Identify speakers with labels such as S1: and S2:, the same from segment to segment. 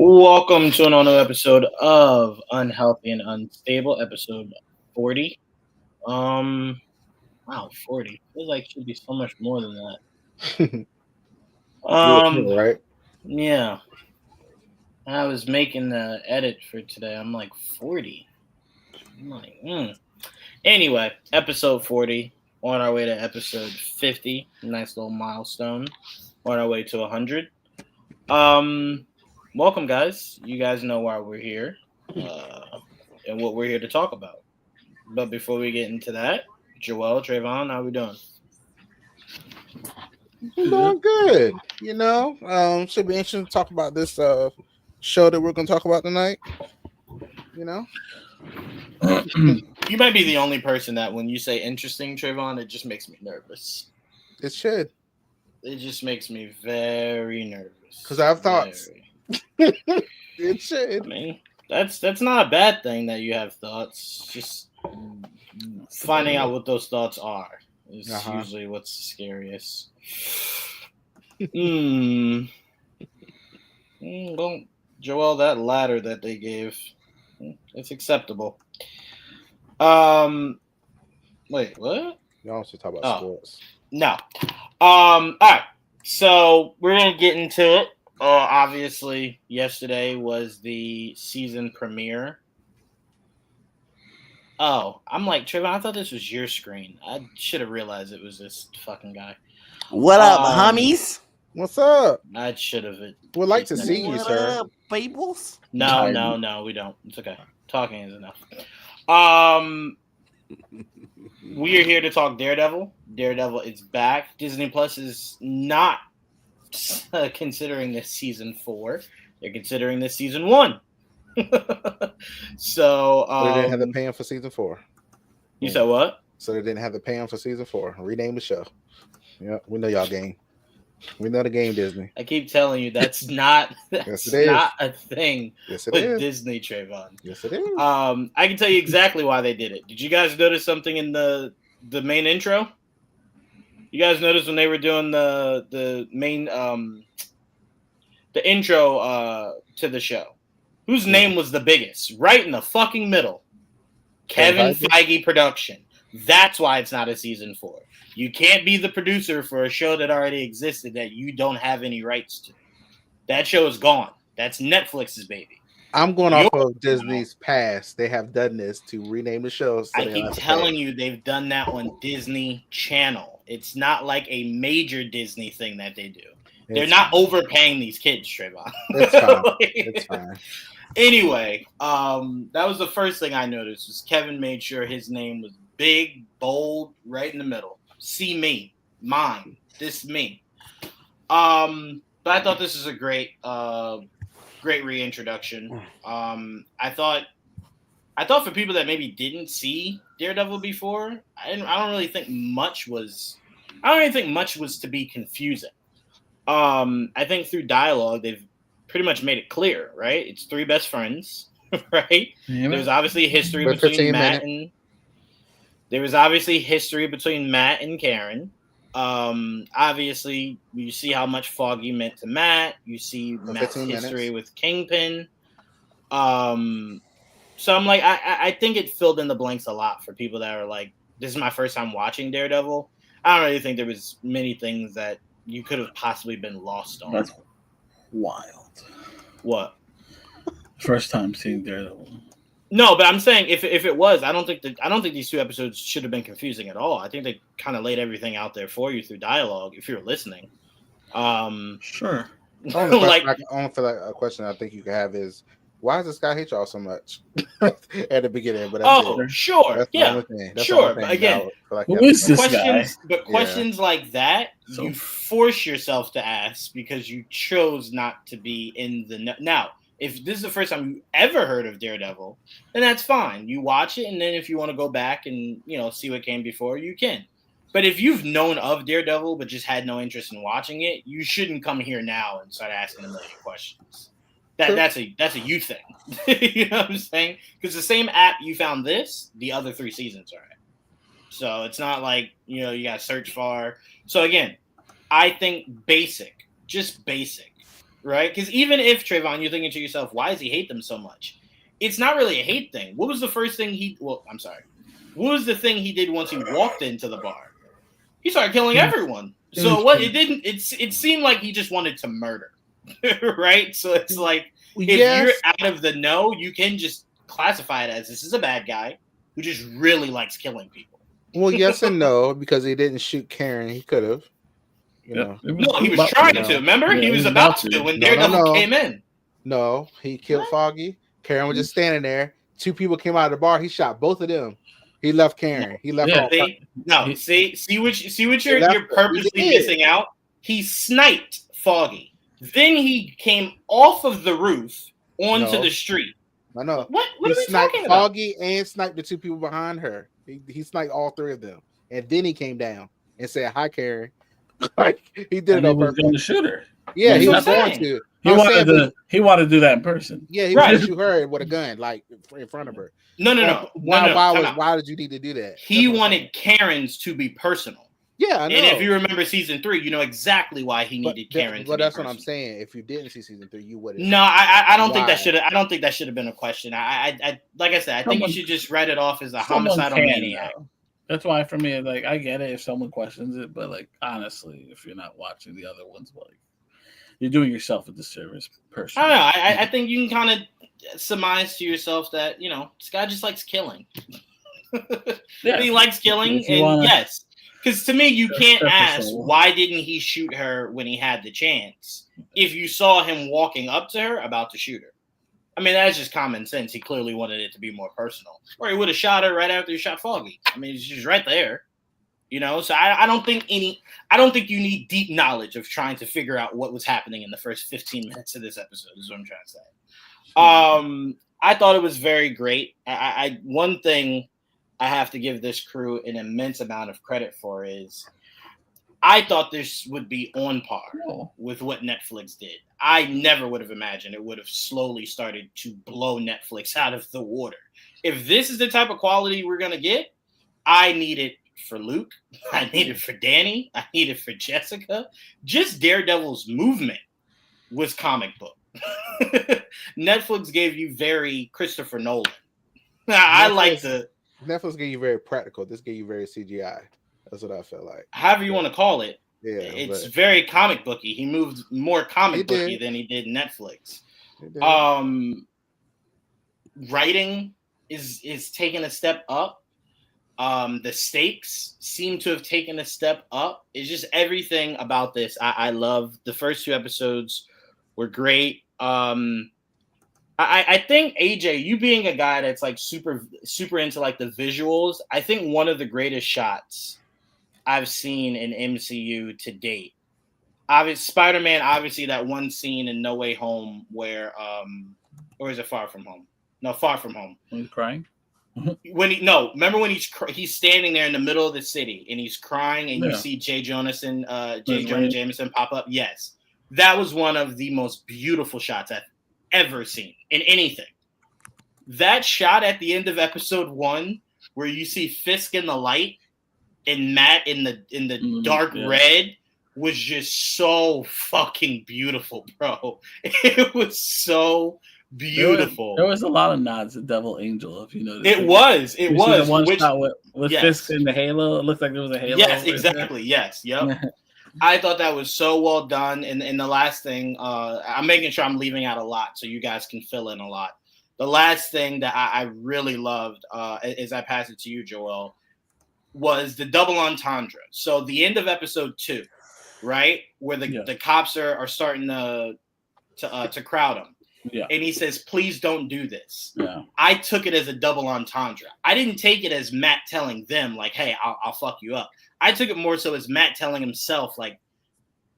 S1: Welcome to another episode of Unhealthy and Unstable, episode 40. Um, wow, 40. Feels like it should be so much more than that.
S2: You
S1: Um,
S2: were right.
S1: yeah, I was making the edit for today. I'm like 40. I'm like. Anyway, episode 40. On our way to episode 50. Nice little milestone. On our way to 100. Um, welcome, guys. You guys know why we're here. And what we're here to talk about. But before we get into that, Joel, Trayvon, how we doing?
S2: I'm doing good. Should be interesting to talk about this show that we're going to talk about tonight. You know,
S1: You might be the only person that when you say interesting, Trayvon, it just makes me nervous.
S2: it should
S1: It just makes me very nervous.
S2: because I have thoughts.
S1: Very.
S2: It
S1: I
S2: should.
S1: mean, that's not a bad thing that you have thoughts. Just finding out what those thoughts are is usually what's the scariest. Well, Joel, that ladder that they gave, it's acceptable. Wait, what?
S2: You also talk about sports.
S1: No. All right. So we're gonna get into it. Obviously, yesterday was the season premiere. Oh, I'm like Trevor. I thought this was your screen. I should have realized it was this fucking guy.
S3: What up, homies?
S2: What's up?
S1: I should have.
S2: We'd like to see you,
S3: What
S2: sir.
S3: up, peoples?
S1: No, we don't. It's okay. Talking is enough. We are here to talk Daredevil. Daredevil is back. Disney Plus is not considering this season 4. They're considering this season 1. So
S2: they didn't have the pay for season 4.
S1: You said what?
S2: So they didn't have the pay for season 4. Rename the show. Yeah, we know y'all game. We know the game, Disney.
S1: I keep telling you that's not not a thing with Disney, Trayvon.
S2: Yes, it is.
S1: I can tell you exactly why they did it. Did you guys notice something in the main intro? You guys noticed when they were doing the main the intro to the show? Whose name was the biggest? Right in the fucking middle. Kevin Feige Production. That's why it's not a season 4. You can't be the producer for a show that already existed that you don't have any rights to. That show is gone. That's Netflix's baby.
S2: I'm going off of Disney's past. They have done this to rename the show. So
S1: I keep telling you they've done that on Disney Channel. It's not like a major Disney thing that they do. They're not overpaying these kids, Trayvon.
S2: It's fine. It's fine.
S1: Anyway, that was the first thing I noticed was Kevin made sure his name was big, bold, right in the middle. See me, mine, this me. But I thought this is a great reintroduction. I thought for people that maybe didn't see Daredevil before, I don't really think much was to be confusing. I think through dialogue they've pretty much made it clear, right? It's 3 best friends, right?
S4: Yeah.
S1: There's obviously history between Matt and Karen. Obviously, you see how much Foggy meant to Matt. You see Matt's history with Kingpin. So I'm like, I think it filled in the blanks a lot for people that are like, this is my first time watching Daredevil. I don't really think there was many things that you could have possibly been lost on.
S4: That's wild.
S1: What?
S4: First time seeing Daredevil.
S1: No, but I'm saying if it was, I don't think these 2 episodes should have been confusing at all. I think they kind of laid everything out there for you through dialogue if you're listening.
S4: Sure.
S2: A question I think you can have is, why does this guy hate y'all so much at the beginning? But
S1: sure,
S2: that's
S1: yeah, sure. But again,
S4: who is this guy?
S1: But questions like that, you force yourself to ask because you chose not to be in the now. If this is the first time you ever heard of Daredevil, then that's fine. You watch it, and then if you want to go back and see what came before, you can. But if you've known of Daredevil but just had no interest in watching it, you shouldn't come here now and start asking a million questions. That's a you thing. You know what I'm saying? Because the same app you found this, the other 3 seasons are at. So it's not like you got to search far. So again, I think just basic. right? Because even if Trayvon, you're thinking to yourself, why does he hate them so much? It's not really a hate thing. What was the first thing what was the thing he did once he walked into the bar? He started killing everyone. So what? It seemed like he just wanted to murder, right? So it's like if you're out of the know, you can just classify it as this is a bad guy who just really likes killing people.
S2: Well, yes and no, because he didn't shoot Karen. He could have.
S1: No, he was trying to. Remember, he was about to when Daredevil came in.
S2: No, he killed Foggy. Karen was just standing there. Two people came out of the bar. He shot both of them. He left Karen. He left her.
S1: See what you're purposely missing out. He sniped Foggy. Then he came off of the roof onto the street.
S2: I know.
S1: What
S2: he
S1: are we
S2: sniped
S1: talking about?
S2: Foggy and sniped the two people behind her. He sniped all three of them, and then he came down and said, "Hi, Karen." Like he did it on purpose.
S4: Going to shoot her.
S2: Yeah, he was going to.
S4: He wanted to do that in person.
S2: Yeah, he wanted to shoot her with a gun, like in front of her.
S1: No.
S2: Why did you need to do that?
S1: He wanted Karen's to be personal.
S2: Yeah, I know.
S1: And if you remember season 3, you know exactly why he needed Karen.
S2: But that's what I'm saying. If you didn't see season 3, you wouldn't.
S1: No, I don't think that should. I don't think that should have been a question. I like I said, I think you should just write it off as a homicidal maniac.
S4: That's why for me, like I get it if someone questions it, but like honestly, if you're not watching the other ones, like you're doing yourself a disservice. Personally,
S1: I don't know. I think you can kind of surmise to yourself that this guy just likes killing. He likes killing, and yes. Because to me, you can't ask why didn't he shoot her when he had the chance if you saw him walking up to her about to shoot her. I mean, that's just common sense. He clearly wanted it to be more personal. Or he would have shot her right after he shot Foggy. I mean, she's right there. So I don't think you need deep knowledge of trying to figure out what was happening in the first 15 minutes of this episode, is what I'm trying to say. I thought it was very great. One thing I have to give this crew an immense amount of credit for is I thought this would be on par with what Netflix did. I never would have imagined it would have slowly started to blow Netflix out of the water. If this is the type of quality we're going to get, I need it for Luke. I need it for Danny. I need it for Jessica. Just Daredevil's movement was comic book. Netflix gave you very Christopher Nolan. I like the...
S2: Netflix gave you very practical. This gave you very CGI. That's what I felt like.
S1: However you want to call it.
S2: Yeah,
S1: it's very comic booky. He moved more comic booky than he did Netflix. Writing is taking a step up. The stakes seem to have taken a step up. It's just everything about this. I love the first 2 episodes were great. I think AJ, you being a guy that's like super into like the visuals, I think one of the greatest shots I've seen in MCU to date. Spider-Man, obviously that one scene in No Way Home where or is it Far From Home? No, Far From Home.
S4: When he's crying?
S1: Remember when he's standing there in the middle of the city and he's crying and you see J. Jonah Jameson pop up? Yes. That was one of the most beautiful shots I've ever seen in anything. That shot at the end of episode 1 where you see Fisk in the light and Matt in the dark red was just so fucking beautiful, bro. It was so beautiful.
S4: There was a lot of nods to Devil Angel, if you noticed.
S1: It was.
S4: The one shot with Fisk in the halo. It looked like there was a halo.
S1: Yes, exactly. Yes. Yep. I thought that was so well done. And the last thing, I'm making sure I'm leaving out a lot so you guys can fill in a lot. The last thing that I really loved, as I pass it to you, Joel, was the double entendre. So the end of episode 2, right, where the cops are starting to crowd him.
S4: Yeah.
S1: And he says, "Please don't do this."
S4: Yeah.
S1: I took it as a double entendre. I didn't take it as Matt telling them, like, "Hey, I'll fuck you up." I took it more so as Matt telling himself, like,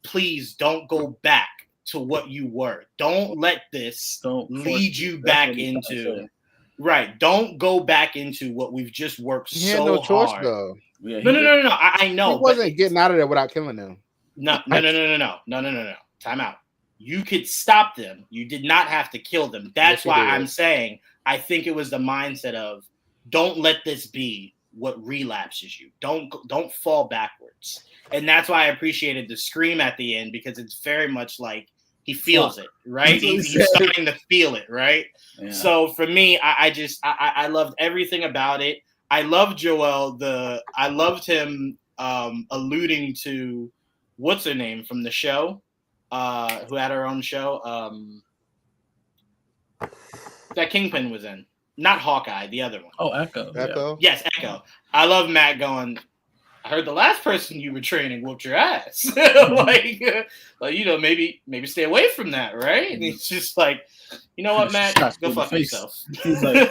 S1: "Please don't go back to what you were. Don't let this lead you back into." Right. Don't go back into what we've just worked so
S2: no choice,
S1: hard.
S2: Though.
S1: Yeah, no. I know.
S2: He wasn't getting out of there without killing them.
S1: No. Time out. You could stop them. You did not have to kill them. That's why I'm saying I think it was the mindset of don't let this be what relapses you. Don't fall backwards. And that's why I appreciated the scream at the end, because it's very much like He feels it, right? He's starting to feel it, right? Yeah. So for me, I loved everything about it. I loved Joel. I loved him alluding to what's her name from the show, who had her own show. That Kingpin was in. Not Hawkeye, the other one.
S4: Oh, Echo.
S2: Echo?
S1: Yeah. Yes, Echo. I love Matt going, I heard the last person you were training whooped your ass. like, maybe stay away from that, right? And he's just like, you know what, Matt? Go fuck yourself. He's like,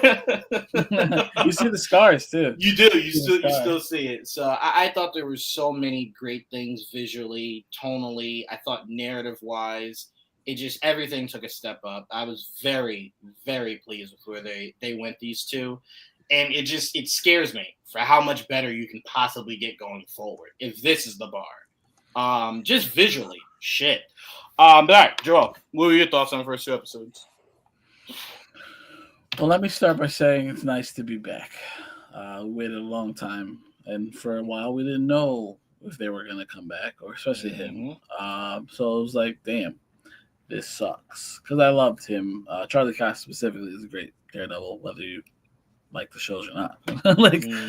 S4: you see the scars, too.
S1: You do. You still see it. So I thought there were so many great things visually, tonally. I thought narrative-wise. It just, everything took a step up. I was very, very pleased with where they went, these two. And it scares me for how much better you can possibly get going forward if this is the bar. Just visually, shit. But all right, Joel, what were your thoughts on the first 2 episodes?
S4: Well, let me start by saying it's nice to be back. We waited a long time, and for a while we didn't know if they were going to come back, or especially him. So it was like, damn, this sucks. Because I loved him. Charlie Cox specifically is a great Daredevil, whether you like the shows or not.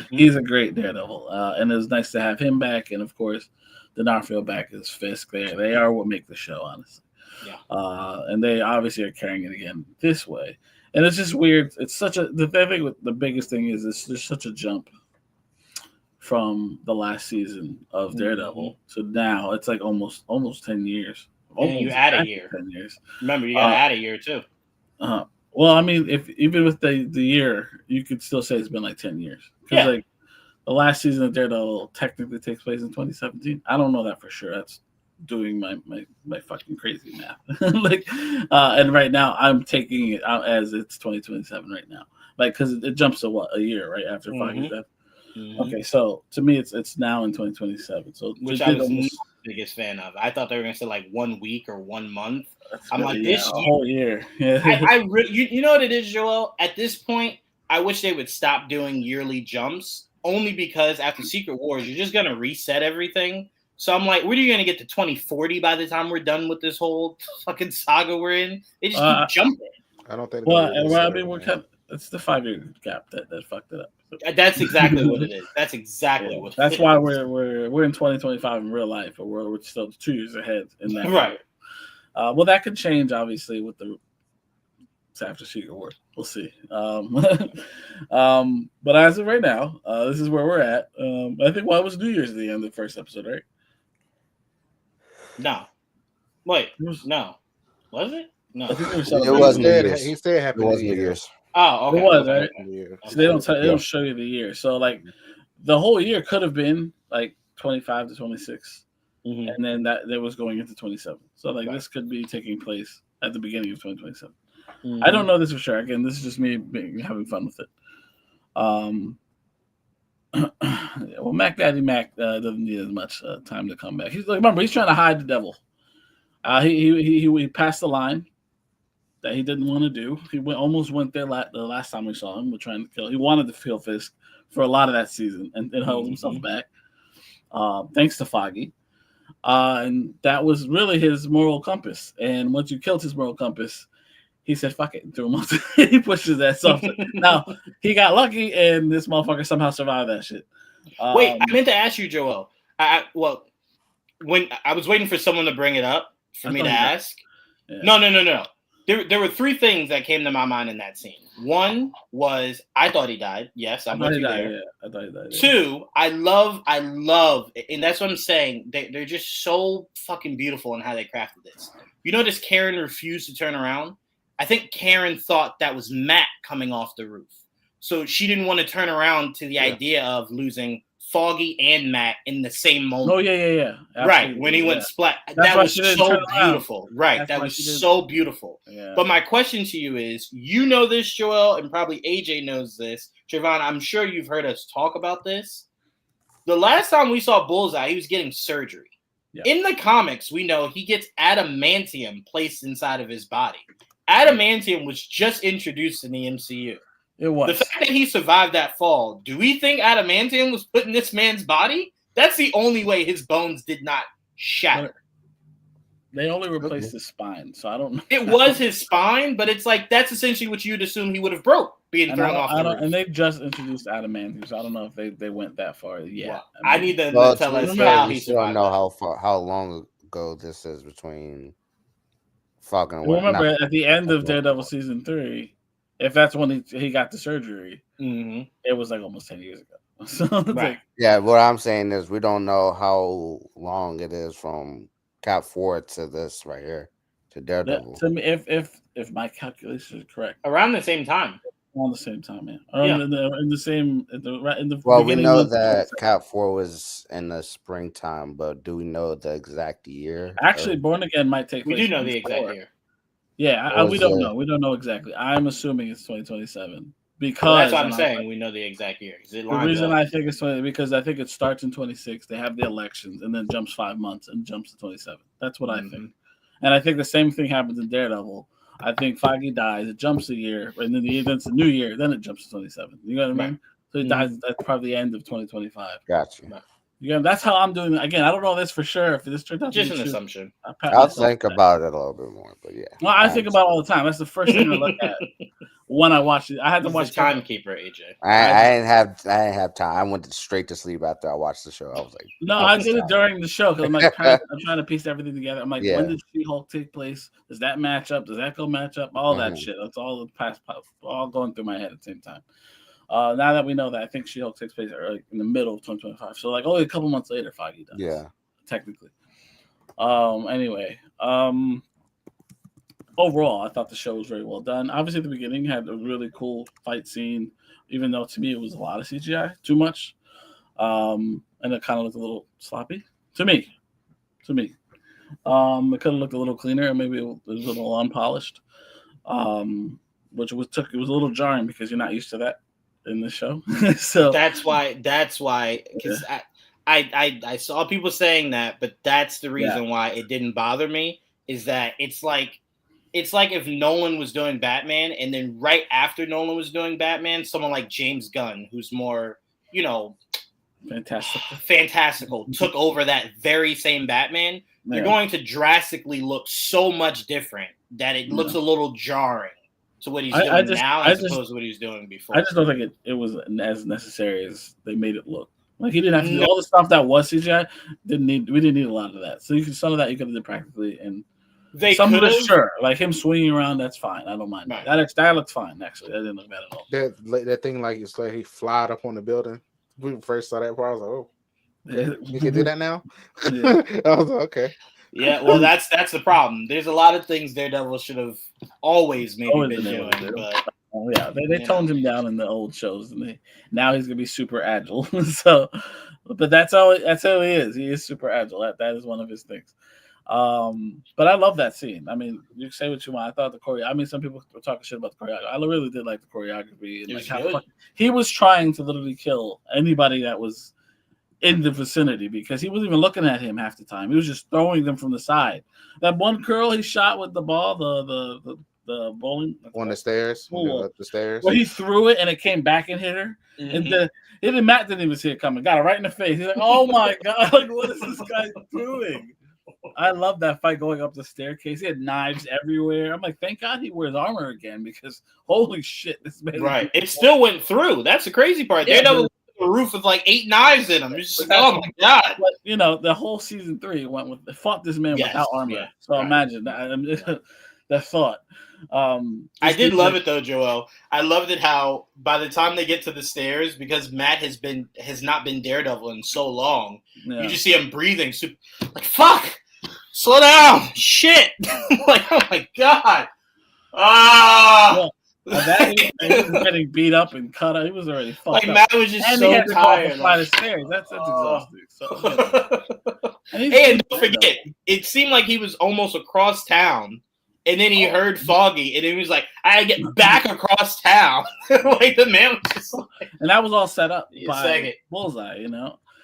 S4: He's a great Daredevil. And it was nice to have him back. And of course, D'Onofrio back as Fisk. They are what make the show, honestly. Yeah. And they obviously are carrying it again this way. And it's just weird. It's such a, the biggest thing is there's such a jump from the last season of Daredevil to now. It's like almost 10 years.
S1: And you add a year.
S4: 10 years.
S1: Remember, you got to add a year too.
S4: Well, I mean, if even with the year, you could still say it's been like 10 years. Because like the last season of Daredevil technically takes place in 2017. I don't know that for sure. That's doing my fucking crazy math. And right now I'm taking it out as it's 2027 right now. Like, because it jumps to a year right after Foggy's death. Okay, so to me it's now in 2027. So
S1: which I was not the biggest fan of. I thought they were gonna say like 1 week or 1 month. I'm like, this
S4: whole year.
S1: Yeah. I really, you know what it is, Joel? At this point, I wish they would stop doing yearly jumps. Only because after Secret Wars, you're just gonna reset everything. So I'm like, what are you gonna get to 2040 by the time we're done with this whole fucking saga we're in? They just keep jumping.
S2: I don't think.
S4: Well, I mean, it's the 5-year gap that fucked it up.
S1: That's exactly what it is. That's exactly what.
S4: That's why we're in 2025 in real life, but we're still 2 years ahead in that.
S1: Right.
S4: Well, that could change obviously with the after Secret War. We'll see. But as of right now, this is where we're at. I think it was New Year's at the end of the first episode, right?
S1: No. Wait. No. Was it? No.
S3: I think it was New Year's.
S2: He said Happy New Year's.
S1: Oh, okay.
S4: It was, right? So they don't show you the year. So like the whole year could have been like 25 to 26. And then that was going into 27. So like this could be taking place at the beginning of 2027. I don't know this for sure. Again, this is just me having fun with it. Well, Mac doesn't need as much time to come back. He's like, remember, he's trying to hide the devil. He passed the line that he didn't want to do. He almost went there the last time we saw him. We're trying to kill. He wanted to kill Fisk for a lot of that season and held himself back. Thanks to Foggy. And that was really his moral compass. And once you killed his moral compass, he said, fuck it, and threw him off. He pushed his ass off. Now, he got lucky, and this motherfucker somehow survived that shit.
S1: Wait, I meant to ask you, Joel. When I was waiting for someone to bring it up for me to ask. Yeah. No. There were 3 things that came to my mind in that scene. One was I thought he died. Yes, I'm with you there.
S4: Yeah. I thought he died.
S1: 2, I love, and that's what I'm saying. They're just so fucking beautiful in how they crafted this. You notice Karen refused to turn around? I think Karen thought that was Matt coming off the roof. So she didn't want to turn around to the idea of losing Foggy and Matt in the same moment.
S4: Oh, yeah.
S1: Absolutely. Right, when he went splat. That was so beautiful. Right, that was so beautiful. Yeah. But my question to you is, you know this, Joel, and probably AJ knows this. Trayvon, I'm sure you've heard us talk about this. The last time we saw Bullseye, he was getting surgery. Yeah. In the comics, we know he gets adamantium placed inside of his body. Adamantium was just introduced in the MCU.
S4: It was.
S1: The fact that he survived that fall, do we think adamantium was put in this man's body? That's the only way his bones did not shatter.
S4: They only replaced his spine, so I don't know.
S1: It was his spine, but it's like that's essentially what you'd assume he would have broke being thrown off the roof.
S4: And they just introduced adamantium, so I don't know if they went that far yet.
S1: Well, I need them to tell us how he survived.
S5: Don't know how long ago this is between Falcon and
S4: remember at the end of Daredevil season 3, if that's when he got the surgery, it was like almost 10 years ago. So
S1: right.
S5: Yeah, what I'm saying is we don't know how long it is from Cap 4 to this right here to Daredevil.
S4: To me, if my calculation is correct,
S1: around the same time.
S4: On the same time, yeah. In the same in the
S5: well, we know that Cap 4 was in the springtime, but do we know the exact year?
S4: Actually, Born Again might take place.
S1: We do know the exact year.
S4: Yeah, we don't know. We don't know exactly. I'm assuming it's 2027 because
S1: that's what I'm saying. We know the exact year.
S4: The reason I think it's 20 because I think it starts in 26. They have the elections and then jumps 5 months and jumps to 27. That's what I think. And I think the same thing happens in Daredevil. I think Feige dies, it jumps a year, and then it's a new year, then it jumps to 27. You know what I mean? So he dies at probably the end of 2025.
S5: Gotcha.
S4: Yeah, that's how I'm doing it. Again, I don't know this for sure. If this turned out
S1: just
S4: to be
S1: an
S4: true,
S1: assumption.
S5: I'll think about it a little bit more, but yeah.
S4: Well, I think about it all the time. That's the first thing I look at when I watch it. I had to watch
S1: the Timekeeper, AJ.
S5: I didn't have time. I went straight to sleep after I watched the show. I was like,
S4: no, I did it during the show because I'm like I'm trying to piece everything together. I'm like, when did She-Hulk take place? Does that match up? Does that go match up? All that shit. That's all the past, all going through my head at the same time. Now that we know that, I think She-Hulk takes place in the middle of 2025. So like only a couple months later, Feige does.
S5: Yeah.
S4: Technically. Anyway. Overall, I thought the show was very well done. Obviously, at the beginning had a really cool fight scene, even though to me it was a lot of CGI, too much. And it kind of looked a little sloppy to me. It could have looked a little cleaner, and maybe it was a little unpolished. Which it was a little jarring because you're not used to that in the show. So
S1: that's why because I saw people saying that, but that's the reason why it didn't bother me is that it's like if Nolan was doing Batman and then right after Nolan was doing Batman, someone like James Gunn, who's more, fantastical, took over that very same Batman. They're going to drastically look so much different that it looks a little jarring to what he's doing now as opposed to what he was doing before.
S4: I just don't think it was as necessary as they made it look. Like he didn't have to do all the stuff that was CGI. We didn't need a lot of that. So some of that you could have done practically, and some of it, sure, like him swinging around, that's fine. I don't mind that looks fine. Actually, that didn't look bad at all.
S2: That thing, like it's like he flied up on the building. We first saw that part, I was like, oh, you can do that now. I was like, okay.
S1: Yeah, well, that's the problem. There's a lot of things Daredevil should have always been doing, but
S4: they toned him down in the old shows, and now he's gonna be super agile. So, but that's how he is. He is super agile. That is one of his things. But I love that scene. I mean, you can say what you want. I thought the choreography. I mean, some people were talking shit about the choreography. I really did like the choreography and like how he was trying to literally kill anybody that was in the vicinity because he wasn't even looking at him half the time. He was just throwing them from the side. That one girl he shot with the ball, the bowling
S2: on the stairs, up the stairs.
S4: Where he threw it and it came back and hit her. Mm-hmm. And Matt didn't even see it coming. Got it right in the face. He's like, "Oh my god! Like, what is this guy doing?" I love that fight going up the staircase. He had knives everywhere. I'm like, thank God he wears armor again because holy shit, this man.
S1: Right, it still went through. That's the crazy part.
S4: Yeah,
S1: Daredevil a roof with like 8 knives in him. It's just like, oh my god!
S4: But, the whole season 3 fought this man without armor. Yeah, so imagine that. That thought.
S1: I did love it though, Joel. I loved it how by the time they get to the stairs, because Matt has not been Daredevil in so long, you just see him breathing, like fuck, slow down, shit, like oh my god,
S4: he was getting beat up and cut out. He was already fucked
S1: like
S4: up.
S1: Matt was just so tired.
S4: The stairs. That's exhausting. So,
S1: and don't forget, it seemed like he was almost across town. And then he heard Foggy, and he was like, "I gotta get back across town." Like the man was just like,
S4: and that was all set up by Bullseye,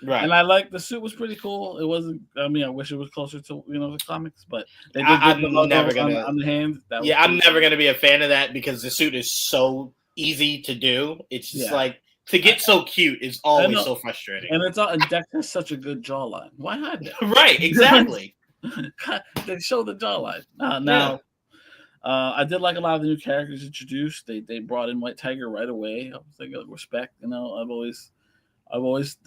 S4: Right. And I like the suit was pretty cool. It wasn't. I mean, I wish it was closer to the comics, but they did
S1: I'm never gonna
S4: on the hands.
S1: I'm never gonna be a fan of that because the suit is so easy to do. It's just like to get so cute is always so frustrating.
S4: And it's all. And Dex has such a good jawline. Why hide that?
S1: Right. Exactly.
S4: They show the jawline. Now, I did like a lot of the new characters introduced. They brought in White Tiger right away. I was like, respect.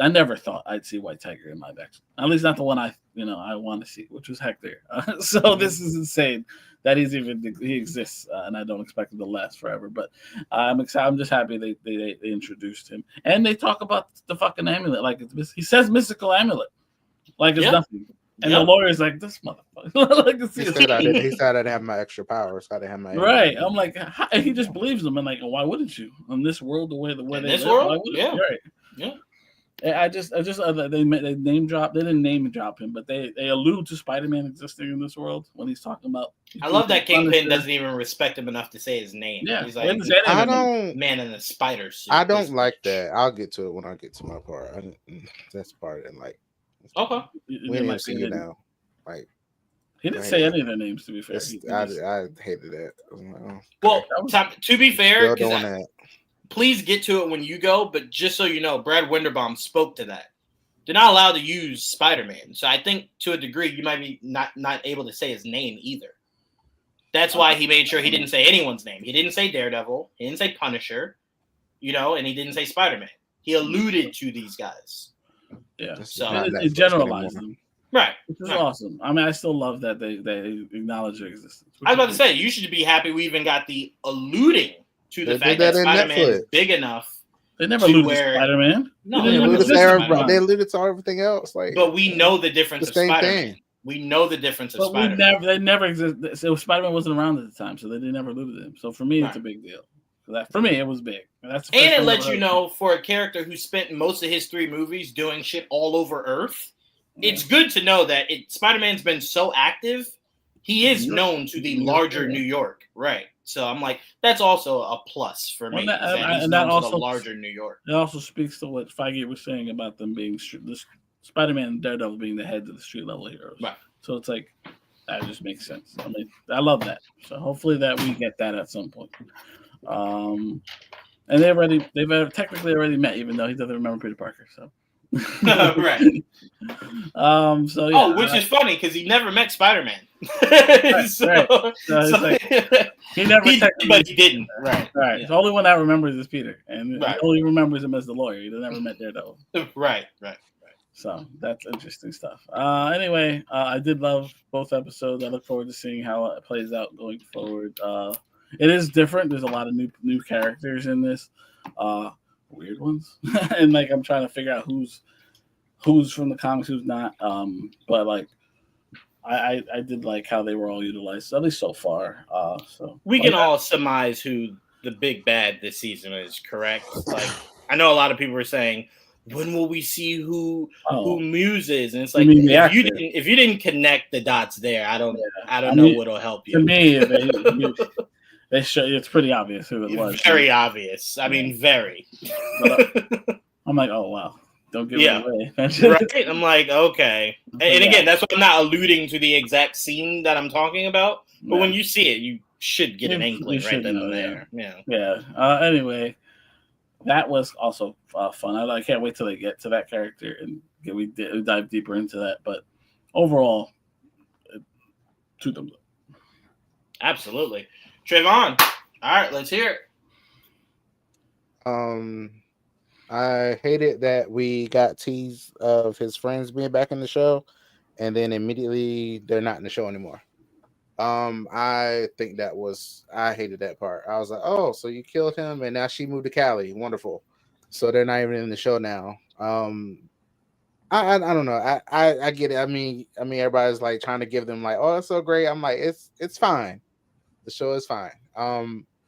S4: I never thought I'd see White Tiger in live action. At least not the one I want to see, which was Hector. So this is insane that he exists, and I don't expect him to last forever. But I'm excited. I'm just happy they introduced him, and they talk about the fucking amulet. Like he says, mystical amulet, like it's nothing. And the lawyer's like, this motherfucker.
S2: He said I didn't have my extra powers. I didn't have my
S4: right. I'm like, and he just believes them. And like, why wouldn't you? In this world, the way they live, right. Yeah. I just they name drop. They didn't name drop him, but they allude to Spider-Man existing in this world when he's talking about.
S1: I love that Kingpin doesn't even respect him enough to say his name.
S4: Yeah,
S1: he's like,
S2: I don't
S1: man in the spider suit.
S2: I don't like that. I'll get to it when I get to my part. That's the part I didn't like.
S1: Okay,
S2: we didn't see you now. Like
S4: he didn't say any of their names. To be fair,
S2: I hated that.
S1: Well, to be fair,
S2: please
S1: get to it when you go. But just so you know, Brad Winderbaum spoke to that. They're not allowed to use Spider-Man, so I think to a degree you might be not able to say his name either. That's why he made sure he didn't say anyone's name. He didn't say Daredevil. He didn't say Punisher. And he didn't say Spider-Man. He alluded to these guys.
S4: Yeah,
S1: so
S4: he generalized them.
S1: Right.
S4: Which is awesome. I mean, I still love that they acknowledge their existence.
S1: I was about to say, you should be happy we even got the alluding to the fact that Spider-Man is big enough.
S4: They never alluded to Spider-Man.
S2: No, they alluded to everything else.
S1: But we know the difference of Spider-Man. We know the difference of Spider-Man.
S4: They never existed. So Spider-Man wasn't around at the time, so they never alluded to him. So for me, it's a big deal. For me, it was big. And
S1: it lets you know, for a character who spent most of his 3 movies doing shit all over Earth, it's good to know that Spider-Man's been so active, he is known to the larger New York. Right. So I'm like, that's also a plus for me.
S4: That also
S1: the larger New York.
S4: It also speaks to what Feige was saying about them being Spider-Man and Daredevil being the heads of the street level heroes. Right. So it's like, that just makes sense. I mean, I love that. So hopefully that we get that at some point. And they've technically already met, even though he doesn't remember Peter Parker. So.
S1: Right.
S4: So yeah.
S1: Which is funny because he never met Spider-Man.
S4: Right.
S1: So
S4: he never
S1: but he didn't. Right.
S4: Yeah. The only one that remembers is Peter, and he only remembers him as the lawyer. He never met Daredevil.
S1: Right.
S4: So that's interesting stuff. Anyway, I did love both episodes. I look forward to seeing how it plays out going forward. It is different. There's a lot of new characters in this. Weird ones. And like I'm trying to figure out who's from the comics, who's not. But like I did like how they were all utilized, at least so far. So
S1: we can all surmise who the big bad this season is, correct? Like I know a lot of people are saying, when will we see who Muse is? And it's like if you didn't connect the dots there, I don't know what'll help you.
S4: To me, they show it's pretty obvious who it was.
S1: Very obvious. I mean, very.
S4: I'm like, oh wow, don't give it away.
S1: Right? I'm like, okay. And again, that's why I'm not alluding to the exact scene that I'm talking about. But when you see it, you should get an inkling right then and there.
S4: Yeah. Anyway, that was also fun. I can't wait till they get to that character and we dive deeper into that. But overall, to them.
S1: Absolutely. Trayvon, all right, let's hear
S2: it. I hated that we got teased of his friends being back in the show, and then immediately they're not in the show anymore. I think I hated that part. I was like, oh, so you killed him, and now she moved to Cali. Wonderful. So they're not even in the show now. I don't know. I get it. I mean, everybody's like trying to give them like, oh, it's so great. I'm like, it's fine. The show is fine.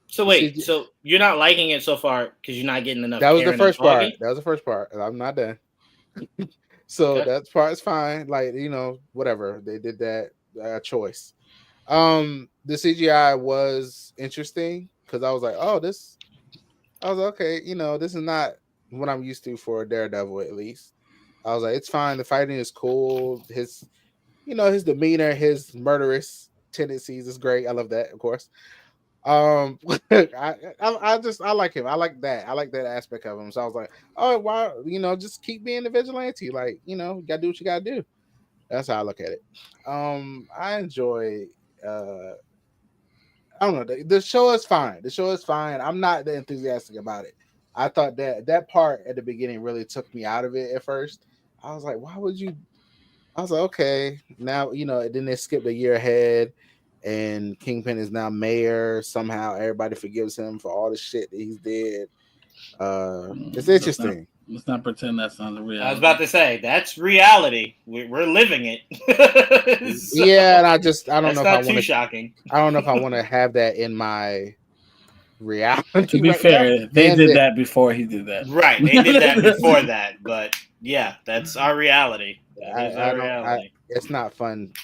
S1: So wait, so you're not liking it so far because you're not getting enough.
S2: That was the first part. That was the first part. I'm not done. So that part's fine. Like, whatever. They did that choice. The CGI was interesting because I was like, okay, this is not what I'm used to for Daredevil, at least. I was like, it's fine. The fighting is cool. His demeanor, his murderous tendencies is great. I love that, of course. I like him. I like that. I like that aspect of him. So I was like, oh wow, just keep being the vigilante. Like, you gotta do what you gotta do. That's how I look at it. I enjoy. I don't know. The show is fine. The show is fine. I'm not that enthusiastic about it. I thought that part at the beginning really took me out of it at first. I was like, why would you? I was like, okay, now Then they skipped a year ahead, and Kingpin is now mayor. Somehow, everybody forgives him for all the shit that he's did. It's interesting.
S4: Let's not pretend that's not the reality.
S1: I was about to say that's reality. We're living it.
S2: Yeah, and I don't know if I want
S1: too
S2: to.
S1: Shocking.
S2: I don't know if I want to have that in my reality.
S4: To be fair, they did that before he did that.
S1: Right, they did that before that, but yeah, that's our reality. That is our reality.
S2: It's not fun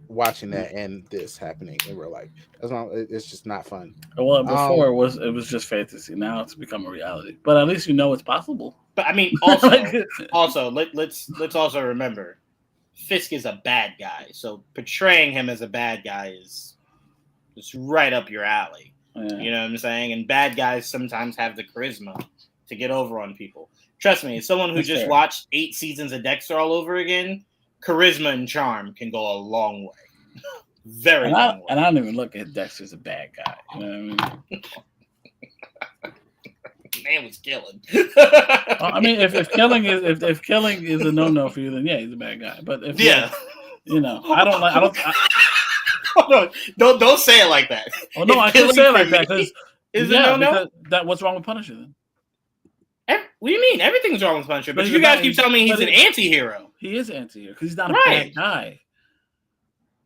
S2: watching that and this happening in real life. It's just not fun.
S4: Well, before it was just fantasy. Now it's become a reality. But at least you know it's possible.
S1: But I mean, also, let's also remember, Fisk is a bad guy. So portraying him as a bad guy is right up your alley. Yeah. You know what I'm saying? And bad guys sometimes have the charisma to get over on people. Trust me, as someone who just watched 8 seasons of Dexter all over again, charisma and charm can go a long way. Very long way.
S4: And I don't even look at Dexter as a bad guy. You know what I mean?
S1: Man was killing.
S4: I mean, if killing is a no for you, then yeah, he's a bad guy. But if
S1: don't say it like that.
S4: Oh no, I can't say it like that because what's wrong with Punisher then?
S1: What do you mean? Everything's wrong with Punisher. But you guys keep telling me he's an anti-hero.
S4: He is an anti-hero because he's not a bad guy.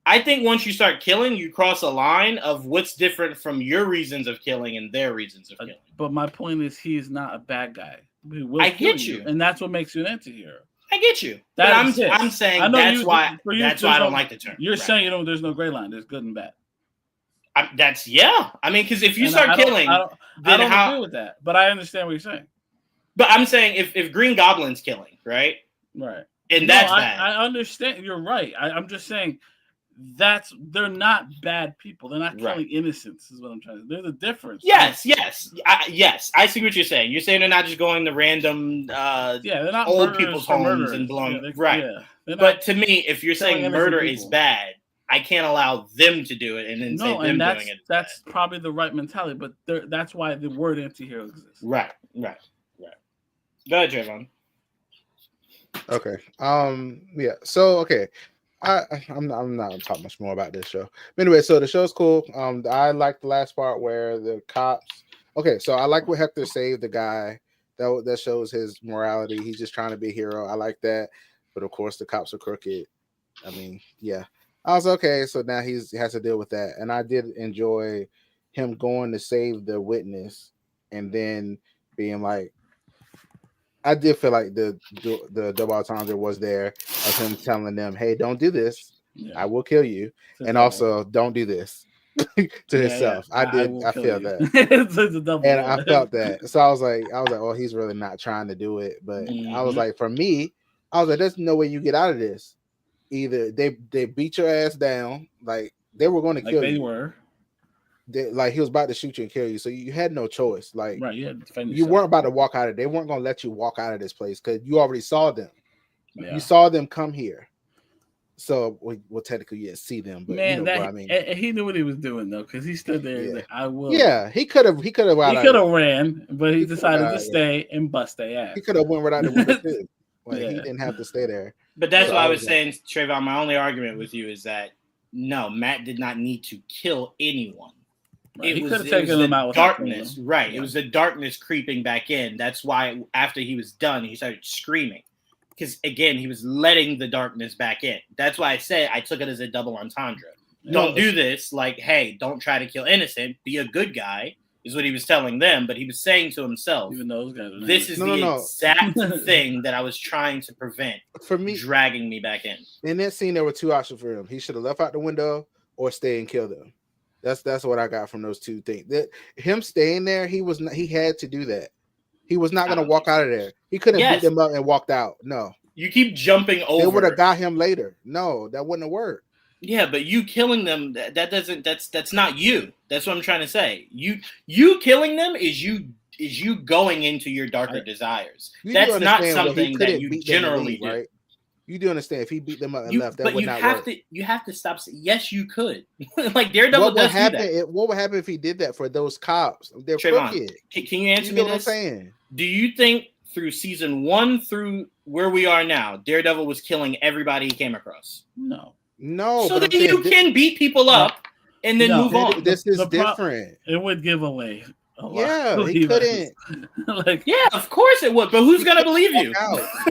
S1: I think once you start killing, you cross a line of what's different from your reasons of killing and their reasons of killing.
S4: But my point is, he is not a bad guy.
S1: I get you,
S4: and that's what makes you an anti-hero.
S1: I get you. But I'm saying that's why I don't like the term.
S4: You're saying there's no gray line. There's good and bad.
S1: I mean, because if you start killing,
S4: I don't agree with that. But I understand what you're saying.
S1: But I'm saying if Green Goblin's killing, right?
S4: Right.
S1: And that's bad.
S4: I understand. You're right. I'm just saying they're not bad people. They're not killing innocents is what I'm trying to say. There's a difference.
S1: Yes. I see what you're saying. You're saying they're not just going to random
S4: they're not
S1: old people's homes and blowing but to me, if you're saying murder is bad, I can't allow them to do it and then say them doing it.
S4: That's probably the right mentality, but that's why the word anti-hero exists.
S1: Right. Go ahead, Trayvon.
S2: Okay. Yeah. So okay. I'm not gonna talk much more about this show. But anyway, so the show's cool. I like the last part where the cops. Okay, so I like what Hector saved the guy. That shows his morality. He's just trying to be a hero. I like that. But of course, the cops are crooked. I mean, yeah. I was okay. So now he has to deal with that, and I did enjoy him going to save the witness, and then being like. I did feel like the double entendre was there of him telling them, "Hey, don't do this. Yeah. I will kill you," and also don't do this to himself. Yeah. I feel that, and I felt that. So I was like, oh, he's really not trying to do it. But I was like, for me, I was like, there's no way you get out of this. Either they beat your ass down, like they were going to kill you. They were. He was about to shoot you and kill you, so you had no choice. Like, right, you weren't about to walk out of. They weren't going to let you walk out of this place because you already saw them. Yeah. You saw them come here. So, well, technically, you didn't see them, but you know what I mean.
S4: And he knew what he was doing though, because he stood there.
S2: Yeah.
S4: Like, I will.
S2: Yeah, he could have. He could have
S4: ran, but he decided to stay and bust their ass.
S2: He could have went right out the window too. He didn't have to stay there.
S1: But that's why I was saying, Trayvon. My only argument with you is that no, Matt did not need to kill anyone.
S4: Right. He could have taken them out with
S1: darkness, right? Yeah. It was the darkness creeping back in. That's why after he was done, he started screaming because again, he was letting the darkness back in. That's why I say I took it as a double entendre. Don't do this. Like, hey, don't try to kill innocent. Be a good guy is what he was telling them. But he was saying to himself,
S4: even those guys,
S1: this is the exact thing that I was trying to prevent
S2: for me
S1: dragging me back in.
S2: In that scene, there were 2 options for him. He should have left out the window or stay and kill them. That's what I got from those 2 things. That him staying there, he had to do that. He was not going to walk out of there. He couldn't beat them up and walked out. No.
S1: You keep jumping over.
S2: They would have got him later. No, that wouldn't have worked.
S1: Yeah, but you killing them, that's not you. That's what I'm trying to say. You killing them is you going into your darker desires. That's not something that you generally do. Right?
S2: You do understand if he beat them up and left, that
S1: but
S2: would
S1: you
S2: not
S1: have
S2: work.
S1: to you have to stop. Yes, you could. Like Daredevil
S2: What would
S1: does do
S2: happen?
S1: that.
S2: What would happen if he did that for those cops? They're
S1: Trayvon,
S2: crooked.
S1: can you answer
S2: You
S1: me
S2: know what I'm
S1: this?
S2: saying?
S1: Do you think through season 1 through where we are now, Daredevil was killing everybody he came across?
S4: No.
S2: No.
S1: So
S2: but
S1: then you can beat people up and then move on.
S2: This is different.
S4: It would give away a lot.
S2: Yeah, he couldn't.
S4: Like,
S1: yeah, of course it would. But who's gonna believe you?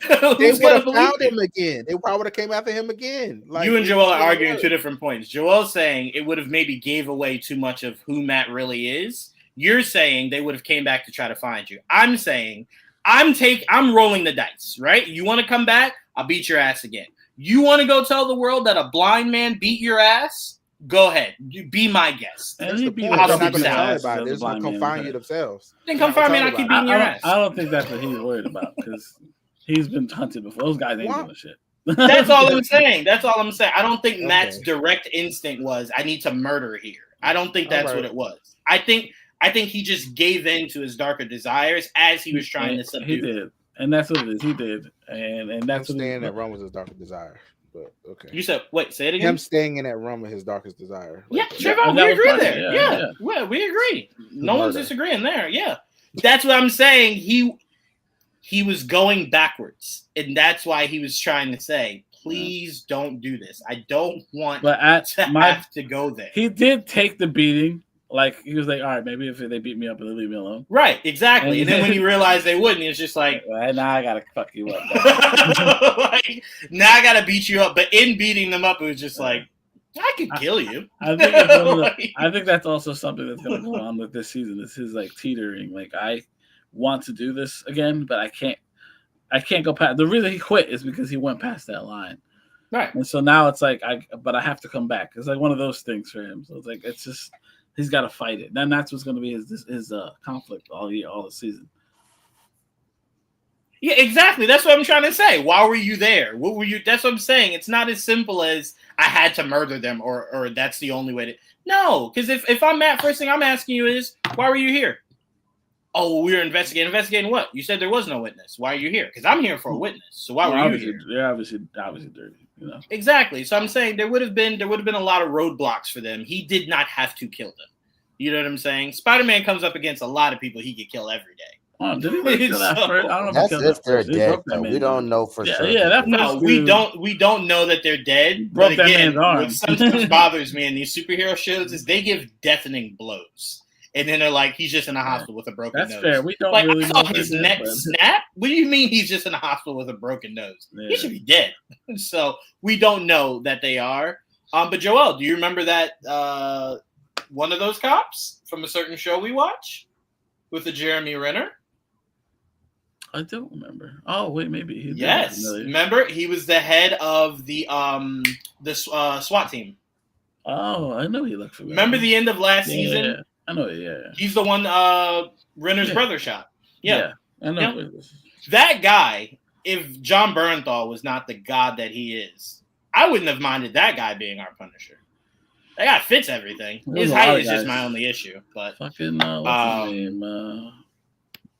S2: They would have found him again. They probably would have came after him again. Like,
S1: you and Joel are arguing 2 different points. Joel's saying it would have maybe gave away too much of who Matt really is. You're saying they would have came back to try to find you. I'm saying I'm rolling the dice, right? You want to come back? I'll beat your ass again. You want to go tell the world that a blind man beat your ass? Go ahead. You be my guest.
S2: They're not going to tell anybody. They're just going to come find you themselves.
S1: Then come find me and I'll keep beating your ass.
S4: I don't think that's what he's worried about because he's been hunted before. Those guys ain't doing shit.
S1: That's all I'm saying. I don't think Matt's direct instinct was, I need to murder here. I don't think that's what it was. I think he just gave in to his darker desires as he was trying to subdue.
S4: He did. And that's what it is. He did. And that's
S2: what staying in that room was his darkest desire. But okay.
S1: You said, wait, say it again?
S2: Him staying in that room with his darkest desire.
S1: Yeah, Trayvon, we agree there. Yeah, we agree. No one's disagreeing there. Yeah. That's what I'm saying. He was going backwards. And that's why he was trying to say, please don't do this. I don't want to have to go there.
S4: He did take the beating. Like, he was like, all right, maybe if they beat me up, they'll leave me alone.
S1: Right, exactly. And then when you realize they wouldn't, it's just like...
S4: now I got to fuck you up.
S1: Like, now I got to beat you up. But in beating them up, it was just like, I could kill you.
S4: I think that's also something that's going to go on with this season. This is like teetering. Like, I want to do this again, but I can't go past... The reason he quit is because he went past that line.
S1: Right.
S4: And so now it's like, but I have to come back. It's like one of those things for him. So it's like, it's just... He's got to fight it. Then that's what's going to be his conflict all year, all the season.
S1: Yeah, exactly. That's what I'm trying to say. Why were you there? What were you? That's what I'm saying. It's not as simple as I had to murder them or that's the only way to. No, because if I'm Matt, first thing I'm asking you is, why were you here? Oh, we were investigating. Investigating what? You said there was no witness. Why are you here? Because I'm here for a witness. So why were you here?
S4: They're obviously dirty. You know?
S1: Exactly. So I'm saying there would have been a lot of roadblocks for them. He did not have to kill them. You know what I'm saying? Spider-Man comes up against a lot of people he could kill every day.
S4: Oh, did he really kill that first? I don't know.
S5: That's if they're dead. We don't know for sure.
S4: Yeah,
S1: we don't know that they're dead. But again, what sometimes bothers me in these superhero shows is they give deafening blows. And then they're like, he's just in a hospital with a broken nose.
S4: That's fair. We don't
S1: like,
S4: really
S1: I saw
S4: know
S1: his neck snap. What do you mean he's just in a hospital with a broken nose? Yeah. He should be dead. So we don't know that they are. But Joel, do you remember that one of those cops from a certain show we watch with the Jeremy Renner?
S4: I don't remember. Oh wait, maybe.
S1: Yes, remember he was the head of the SWAT team.
S4: Oh, I know he looked familiar.
S1: Remember the end of last season?
S4: Yeah. I know. Yeah,
S1: he's the one Renner's brother shot. Yeah,
S4: I know.
S1: Yeah. That guy. If John Bernthal was not the god that he is, I wouldn't have minded that guy being our Punisher. That guy fits everything. His height is just my only issue. But
S4: fucking what's his name?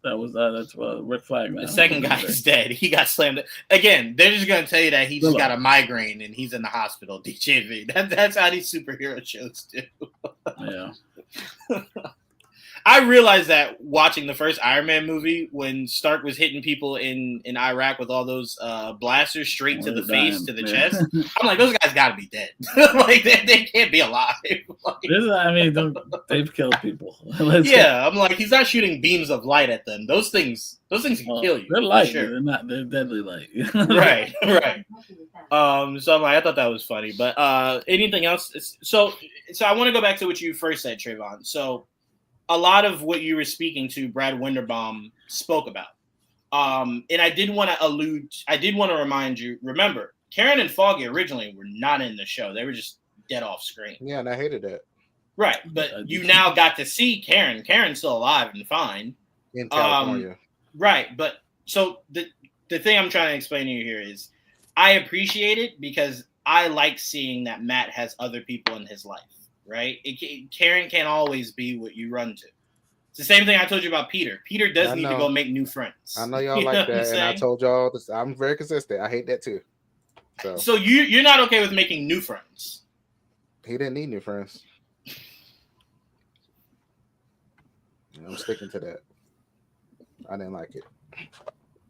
S4: That's Rick Flag.
S1: The second guy is dead. He got slammed. Again, they're just gonna tell you that he just got a migraine and he's in the hospital. DJV. That's how these superhero shows do.
S4: Yeah.
S1: I realized that watching the first Iron Man movie when Stark was hitting people in Iraq with all those blasters straight to the face, to the chest. I'm like, those guys got to be dead. Like they can't be alive.
S4: They've killed people.
S1: I'm like, he's not shooting beams of light at them. Those things can kill you.
S4: They're light.
S1: Sure.
S4: They're deadly light.
S1: Right. So I'm like, I thought that was funny. But anything else? So I want to go back to what you first said, Trayvon. So a lot of what you were speaking to, Brad Winderbaum spoke about. And I did want to remind you, remember, Karen and Foggy originally were not in the show. They were just dead off screen.
S2: Yeah, and I hated that.
S1: Right. But you now got to see Karen. Karen's still alive and fine.
S2: In California.
S1: Right. But so the thing I'm trying to explain to you here is I appreciate it because I like seeing that Matt has other people in his life. Right? Karen can't always be what you run to. It's the same thing I told you about Peter. Peter does need to go make new friends.
S2: I know y'all like that, and I told y'all this. I'm very consistent. I hate that too.
S1: So you're not okay with making new friends?
S2: He didn't need new friends. I'm sticking to that. I didn't like it.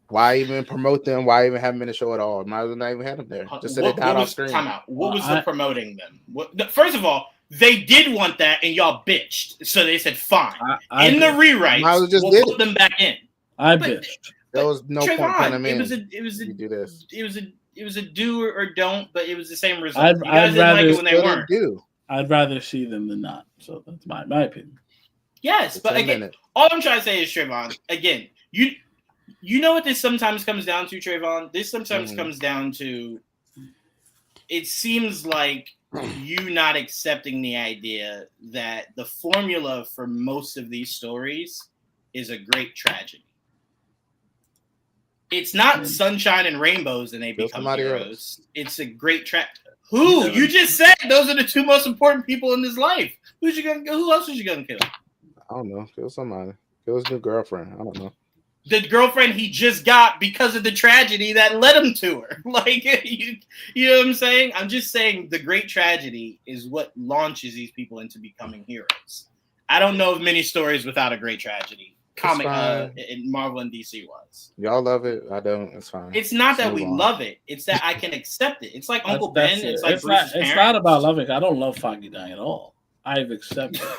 S2: Why even promote them? Why even have them in the show at all? Might as well not even have them there. Just sit it down off screen.
S1: Time out. What was the promoting them? First of all, they did want that, and y'all bitched. So they said, "Fine." In the rewrites, we'll put them back in.
S4: I bitched.
S2: There was no point putting them in.
S1: It was a do or don't, but it was the same result.
S4: I'd
S1: you guys didn't like it when they weren't.
S4: I'd rather see them than not. So that's my opinion.
S1: Yes, but again, all I'm trying to say is, Trayvon, again, you know what this sometimes comes down to, Trayvon? This sometimes comes down to, it seems like you not accepting the idea that the formula for most of these stories is a great tragedy. It's not sunshine and rainbows and they become heroes. It's a great tragedy. Who? You just said those are the two most important people in his life. Who else was you gonna kill?
S2: I don't know. Kill somebody. Kill his new girlfriend. I don't know.
S1: The girlfriend he just got because of the tragedy that led him to her. Like, you know what I'm saying? I'm just saying the great tragedy is what launches these people into becoming heroes. I don't know of many stories without a great tragedy. In Marvel and DC was.
S2: Y'all love it. I don't. It's fine.
S1: It's not that we love it. It's that I can accept it. It's like Uncle Ben. It's like
S4: it's not about loving. I don't love Foggy dying at all. I've accepted it.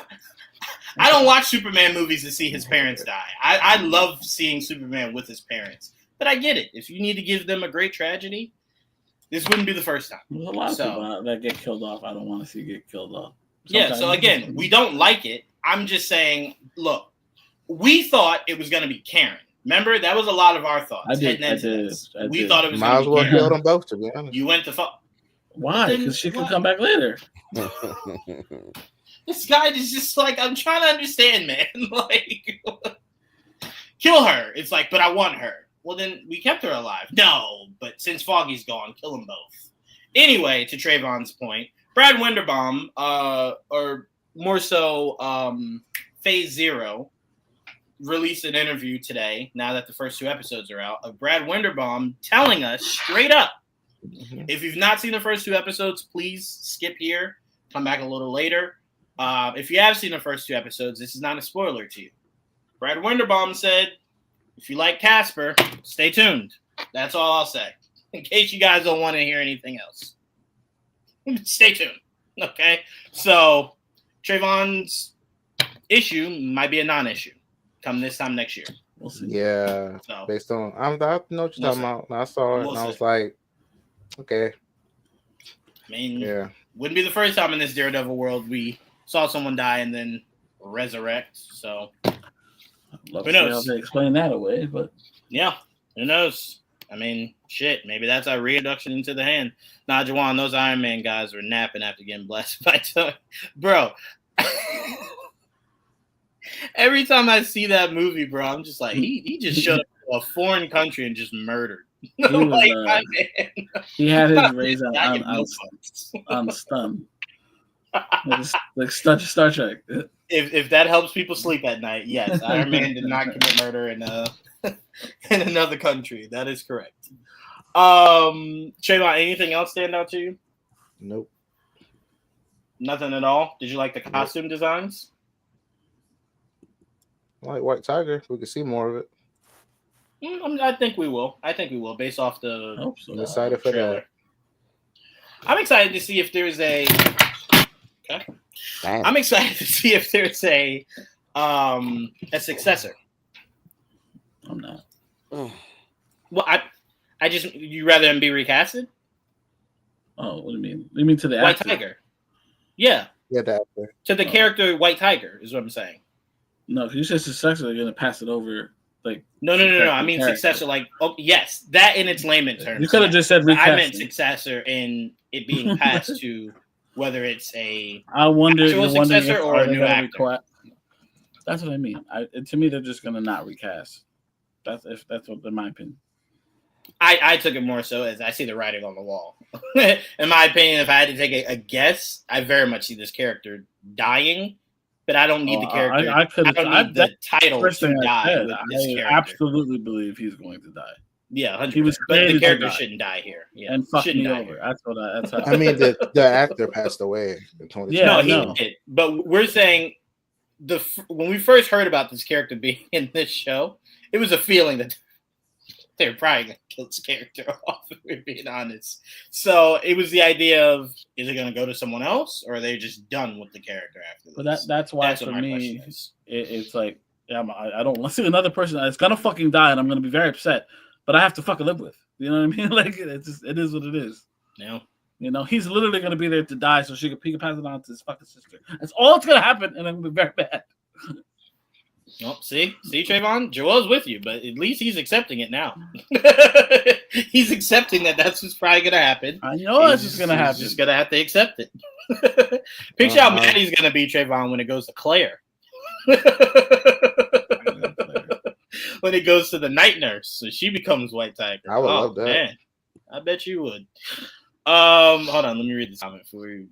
S1: I don't watch Superman movies to see his parents die. I love seeing Superman with his parents. But I get it. If you need to give them a great tragedy, this wouldn't be the first time.
S4: There's a lot of people that get killed off. I don't want to see get killed off.
S1: Sometimes so again, we don't like it. I'm just saying, look, we thought it was going to be Karen. Remember? That was a lot of our thoughts.
S4: I did.
S1: We thought it was
S2: might as well kill them both, to be honest.
S1: You went to fuck.
S4: Why? Because she could come back later.
S1: This guy is just like, I'm trying to understand, man. Like, kill her. It's like, but I want her. Well, then we kept her alive. No, but since Foggy's gone, kill them both. Anyway, to Trayvon's point, Brad Winderbaum, or more so, Phase Zero, released an interview today, now that the first 2 episodes are out, of Brad Winderbaum telling us straight up, if you've not seen the first 2 episodes, please skip here, come back a little later. If you have seen the first 2 episodes, this is not a spoiler to you. Brad Winderbaum said, if you like Casper, stay tuned. That's all I'll say. In case you guys don't want to hear anything else. Stay tuned. Okay? So, Trayvon's issue might be a non-issue come this time next year.
S4: We'll see.
S2: Yeah. So, based on, I know what you're talking about. I saw it and I was like, okay.
S1: I mean, wouldn't be the first time in this Daredevil world we saw someone die and then resurrect. So
S4: who knows? They explain that away, but
S1: yeah, who knows? I mean, shit. Maybe that's our reintroduction into the hand. Nah, Jawan, those Iron Man guys were napping after getting blasted by Tony. Bro. Every time I see that movie, bro, I'm just like, he just showed up to a foreign country and just murdered.
S4: He had his raise on stun. Like Star Trek.
S1: If that helps people sleep at night, yes. Iron Man did not commit murder in another country. That is correct. Trayvon, anything else stand out to you?
S2: Nope.
S1: Nothing at all? Did you like the costume designs?
S2: I like White Tiger. We can see more of it.
S1: I think we will. Based off the
S2: I'm excited for that.
S1: I'm excited to see if there's a. Okay. Damn. I'm excited to see if there's a successor.
S4: I'm not.
S1: Well, I just you rather him be recasted?
S4: Oh, what do you mean? You mean to the
S1: White
S4: actor?
S1: Tiger? Yeah.
S2: Yeah, the actor.
S1: To the character White Tiger is what I'm saying.
S4: No, because you said successor, they're gonna pass it over. Like
S1: no. I mean successor, like yes, that in its layman terms.
S4: You could have just said recasting.
S1: I meant successor in it being passed to whether it's a
S4: successor
S1: or a new actor.
S4: That's what I mean. To me, they're just gonna not recast. That's what in my opinion.
S1: I took it more so as I see the writing on the wall. In my opinion, if I had to take a guess, I very much see this character dying. But I don't need the character. I don't need the title to die with this character.
S4: I absolutely believe he's going to die.
S1: Yeah, 100%.
S4: He was
S1: But the
S4: created to
S1: character
S4: die.
S1: shouldn't die here. Yeah,
S4: And fuck
S1: shouldn't
S4: me
S1: die
S4: over.
S1: here.
S4: That's how.
S2: I mean, the actor passed away in 2020.
S4: Yeah,
S1: No,
S4: I
S1: he
S4: know.
S1: did. But we're saying when we first heard about this character being in this show, it was a feeling that they're probably gonna kill this character off, if we're being honest. So it was the idea of, is it gonna go to someone else, or are they just done with the character after this?
S4: But that's why
S1: That's
S4: for
S1: what my
S4: me,
S1: question is.
S4: it's like, yeah, I don't want to see another person that's gonna fucking die, and I'm gonna be very upset. But I have to fucking live with. You know what I mean? Like it is what it is.
S1: Yeah.
S4: You know, he's literally gonna be there to die, so he can pass it on to his fucking sister. That's all that's gonna happen, and I'm gonna be very bad.
S1: Well, see, Trayvon, Joel's with you, but at least he's accepting it now. He's accepting that that's what's probably gonna happen.
S4: I know that's what's gonna happen.
S1: He's just gonna have to accept it. Picture how mad he's gonna be, Trayvon, when it goes to Claire. When it goes to the night nurse, so she becomes White Tiger.
S2: I would love that.
S1: Man, I bet you would. Hold on, let me read this comment before we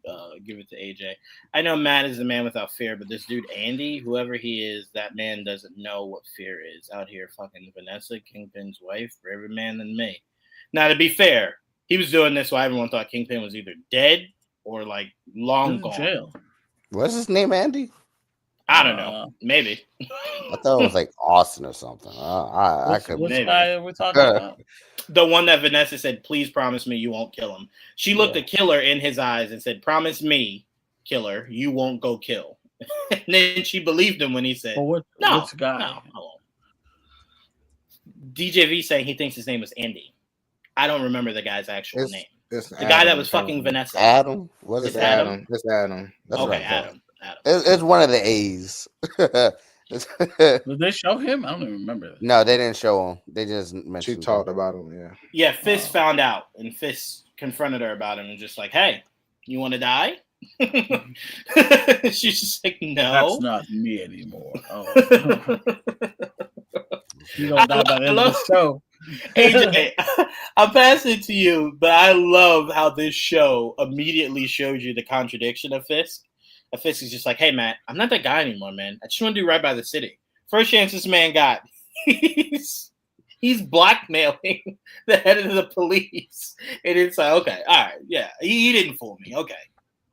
S1: give it to AJ. I know Matt is the man without fear, but this dude Andy, whoever he is, that man doesn't know what fear is. Out here fucking Vanessa, Kingpin's wife, braver man than me. Now, to be fair, he was doing this while everyone thought Kingpin was either dead or like long gone.
S4: Jail.
S5: What's his name, Andy?
S1: I don't know. Maybe.
S5: I thought it was like Austin or something. I could.
S4: Which
S1: maybe.
S4: guy are we talking about?
S1: The one that Vanessa said, please promise me you won't kill him. She looked a killer in his eyes and said, promise me, killer, you won't go kill. And then she believed him when he said,
S4: Which guy?
S1: No. DJV saying he thinks his name was Andy. I don't remember the guy's actual name.
S2: It's
S1: the guy that was fucking Vanessa.
S5: Adam? What is
S1: Adam?
S2: It's Adam.
S5: That's
S1: okay,
S5: what I thought.
S1: Adam.
S5: It's one of the A's.
S4: Did they show him? I don't even remember that.
S5: No, they didn't show him. They just mentioned.
S2: She talked about him. Yeah.
S1: Yeah, Fist found out, and Fist confronted her about him, and just like, "Hey, you want to die?" She's just like, "No,
S4: that's not me anymore." Oh. You don't die by the end of the show.
S1: AJ, I'm passing it to you, but I love how this show immediately shows you the contradiction of Fisk. Fisk is just like, hey, Matt, I'm not that guy anymore, man. I just want to do right by the city. First chance this man got, he's blackmailing the head of the police. And it's like, okay, all right, yeah, he didn't fool me. Okay.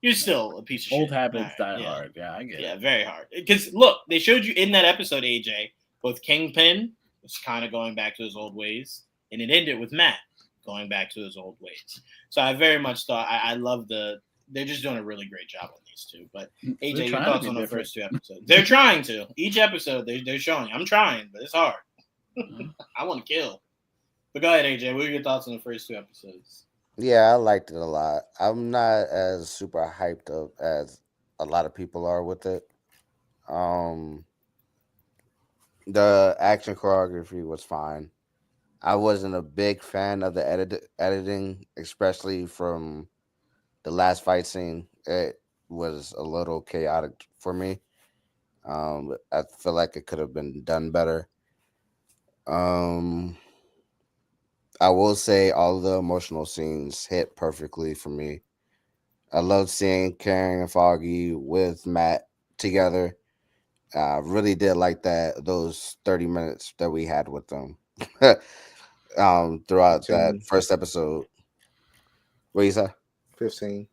S1: You're still a piece of
S4: Old
S1: shit.
S4: habits
S1: right,
S4: die hard. Yeah, I get it.
S1: Yeah, very hard. Because, look, they showed you in that episode, AJ, both Kingpin was kind of going back to his old ways, and it ended with Matt going back to his old ways. So I very much thought, I love they're just doing a really great job on these two. But AJ, your thoughts on the first two episodes? They're trying to. Each episode, they're showing. I'm trying, but it's hard. I want to kill. But go ahead, AJ. What are your thoughts on the first two episodes?
S5: Yeah, I liked it a lot. I'm not as super hyped up as a lot of people are with it. The action choreography was fine. I wasn't a big fan of the editing, especially from the last fight scene. It was a little chaotic for me. I feel like it could have been done better. I will say all of the emotional scenes hit perfectly for me. I love seeing Karen and Foggy with Matt together. I really did like those 30 minutes that we had with them throughout
S2: 15.
S5: that first episode. What you say?
S2: 15.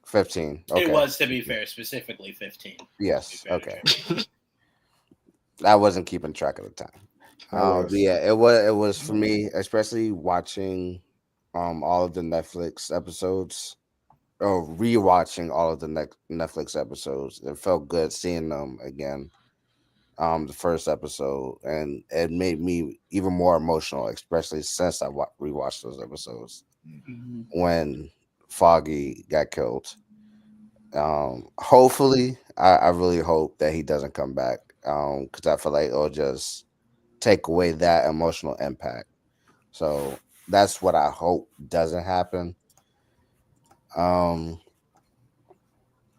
S5: 15. Okay.
S1: It was, to be fair, specifically 15.
S5: Yes. Okay. I wasn't keeping track of the time. But yeah, it was for me, especially watching all of the Netflix episodes or rewatching all of the Netflix episodes. It felt good seeing them again. The first episode, and it made me even more emotional, especially since I rewatched those episodes when Foggy got killed. Hopefully, I really hope that he doesn't come back because I feel like it'll just take away that emotional impact. So that's what I hope doesn't happen. All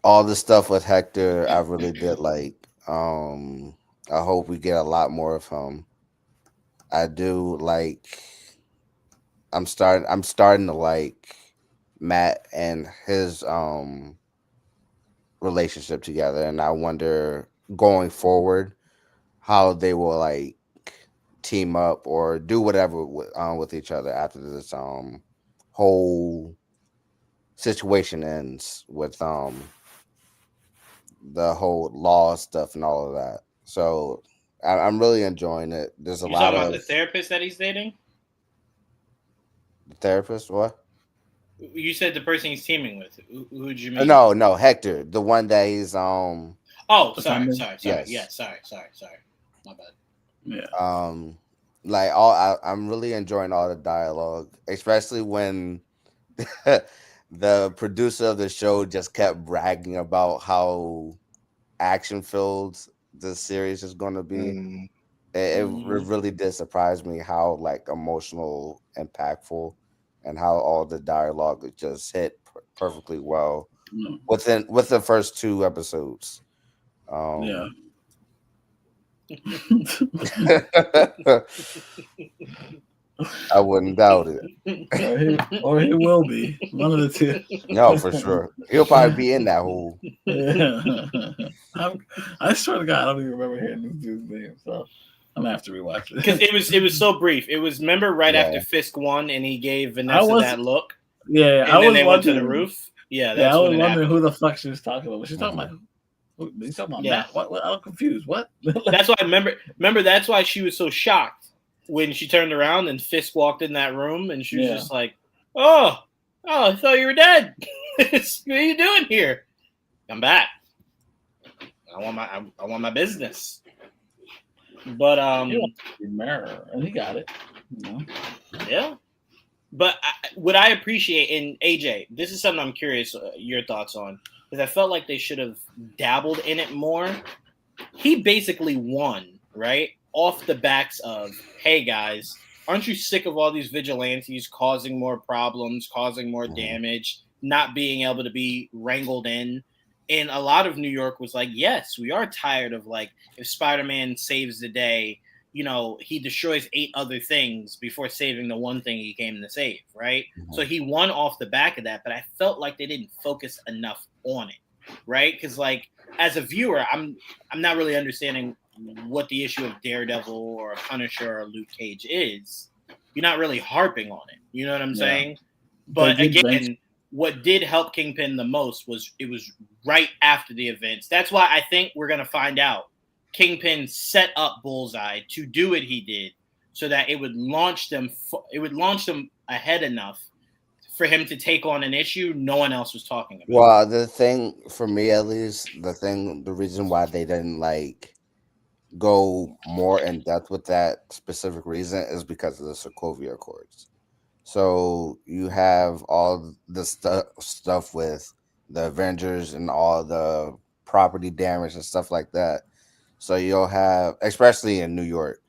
S5: the stuff with Hector, I really did like. I hope we get a lot more of him. I do like. I'm starting to like Matt and his relationship together, and I wonder going forward how they will like team up or do whatever with each other after this whole situation ends with the whole law stuff and all of that. So I'm really enjoying it. There's a
S1: You
S5: lot
S1: talking about
S5: of
S1: the therapist that he's dating?
S5: therapists. What?
S1: You said the person he's teaming with. Who'd you mean?
S5: No, Hector, the one that he's
S1: Oh, sorry.
S5: Yes.
S1: Yeah, sorry. My bad.
S4: Yeah.
S5: Like I'm really enjoying all the dialogue, especially when the producer of the show just kept bragging about how action filled the series is going to be. It really did surprise me how like emotional, impactful, and how all the dialogue just hit perfectly well within the first 2 episodes.
S4: Yeah.
S5: I wouldn't doubt it.
S4: or he will be. One of the two.
S5: No, for sure. He'll probably be in that hole.
S4: Yeah. I swear to God, I don't even remember hearing this dude's name. So I'm gonna have to rewatch it.
S1: Because it was so brief. It was, remember, right after Fisk won and he gave Vanessa that look?
S4: Yeah,
S1: and then they went to the roof. Yeah, that's
S4: I was
S1: when
S4: wondering who the fuck she was talking about. Was she talking about? He's talking about Matt. What? I'm confused. What?
S1: That's why I remember. That's why she was so shocked when she turned around and Fisk walked in that room, and she was just like, "Oh, I thought you were dead. What are you doing here? I'm back. I want my business." But
S4: mirror, and he got it.
S1: Yeah. But what I appreciate in AJ, this is something I'm curious your thoughts on, because I felt like they should have dabbled in it more. He basically won, right? Off the backs of, hey guys, aren't you sick of all these vigilantes causing more problems, causing more damage, not being able to be wrangled in? And a lot of New York was like, yes, we are tired of, like, if Spider-Man saves the day, you know, he destroys 8 other things before saving the one thing he came to save, right? So he won off the back of that, but I felt like they didn't focus enough on it, right? Because, like, as a viewer, I'm not really understanding what the issue of Daredevil or Punisher or Luke Cage is. You're not really harping on it. You know what I'm saying? But again, what did help Kingpin the most was it was right after the events. That's why I think we're going to find out Kingpin set up Bullseye to do what he did so that it would launch them ahead enough for him to take on an issue no one else was talking about.
S5: Well, the thing for me, at least, the reason why they didn't like go more in depth with that specific reason is because of the Sokovia Accords. So you have all the stuff with the Avengers and all the property damage and stuff like that. So you'll have, especially in New York,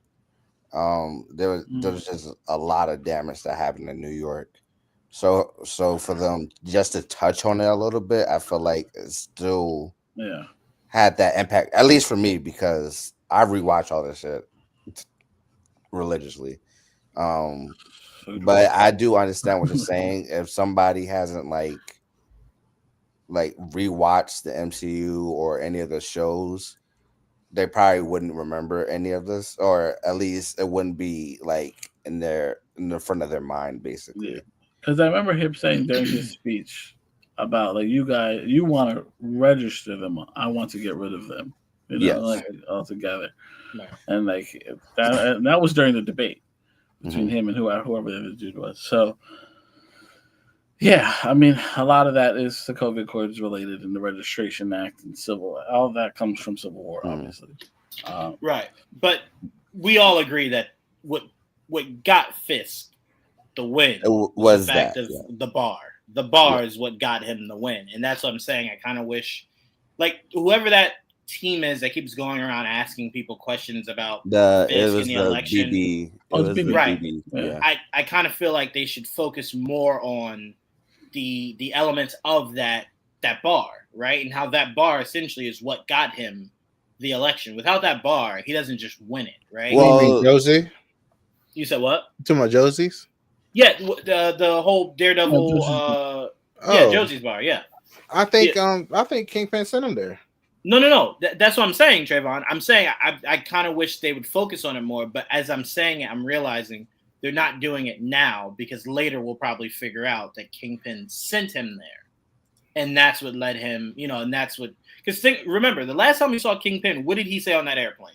S5: there was just a lot of damage that happened in New York. So for them just to touch on it a little bit, I feel like it still had that impact, at least for me, because I rewatch all this shit religiously. But I do understand what you're saying. If somebody hasn't like rewatched the MCU or any of the shows, they probably wouldn't remember any of this, or at least it wouldn't be like in the front of their mind, basically.
S4: Because I remember him saying during his speech about, like, you guys, you want to register them, I want to get rid of them, like altogether. And like that was during the debate between him and whoever the dude was. So yeah, I mean, a lot of that is the COVID Accords related, and the Registration Act and all that comes from Civil War, obviously.
S1: Right, but we all agree that what got Fisk the win was the fact of the bar. The bar is what got him the win, and that's what I'm saying. I kind of wish, like, whoever that team is that keeps going around asking people questions about Fisk in the election.
S5: BB.
S1: Right.
S5: BB.
S1: Yeah. I kind of feel like they should focus more on the elements of that bar, right? And how that bar essentially is what got him the election. Without that bar, he doesn't just win it, right?
S2: Well, you mean Josie?
S1: You said what?
S2: You talking about Josie's?
S1: Yeah, the whole Daredevil. Josie's bar. Yeah,
S2: I think Kingpin sent him there.
S1: No. That's what I'm saying, Trayvon. I'm saying I kind of wish they would focus on it more, but as I'm saying it, I'm realizing they're not doing it now because later we'll probably figure out that Kingpin sent him there. And that's what led him, and that's what, because remember, the last time we saw Kingpin, what did he say on that airplane?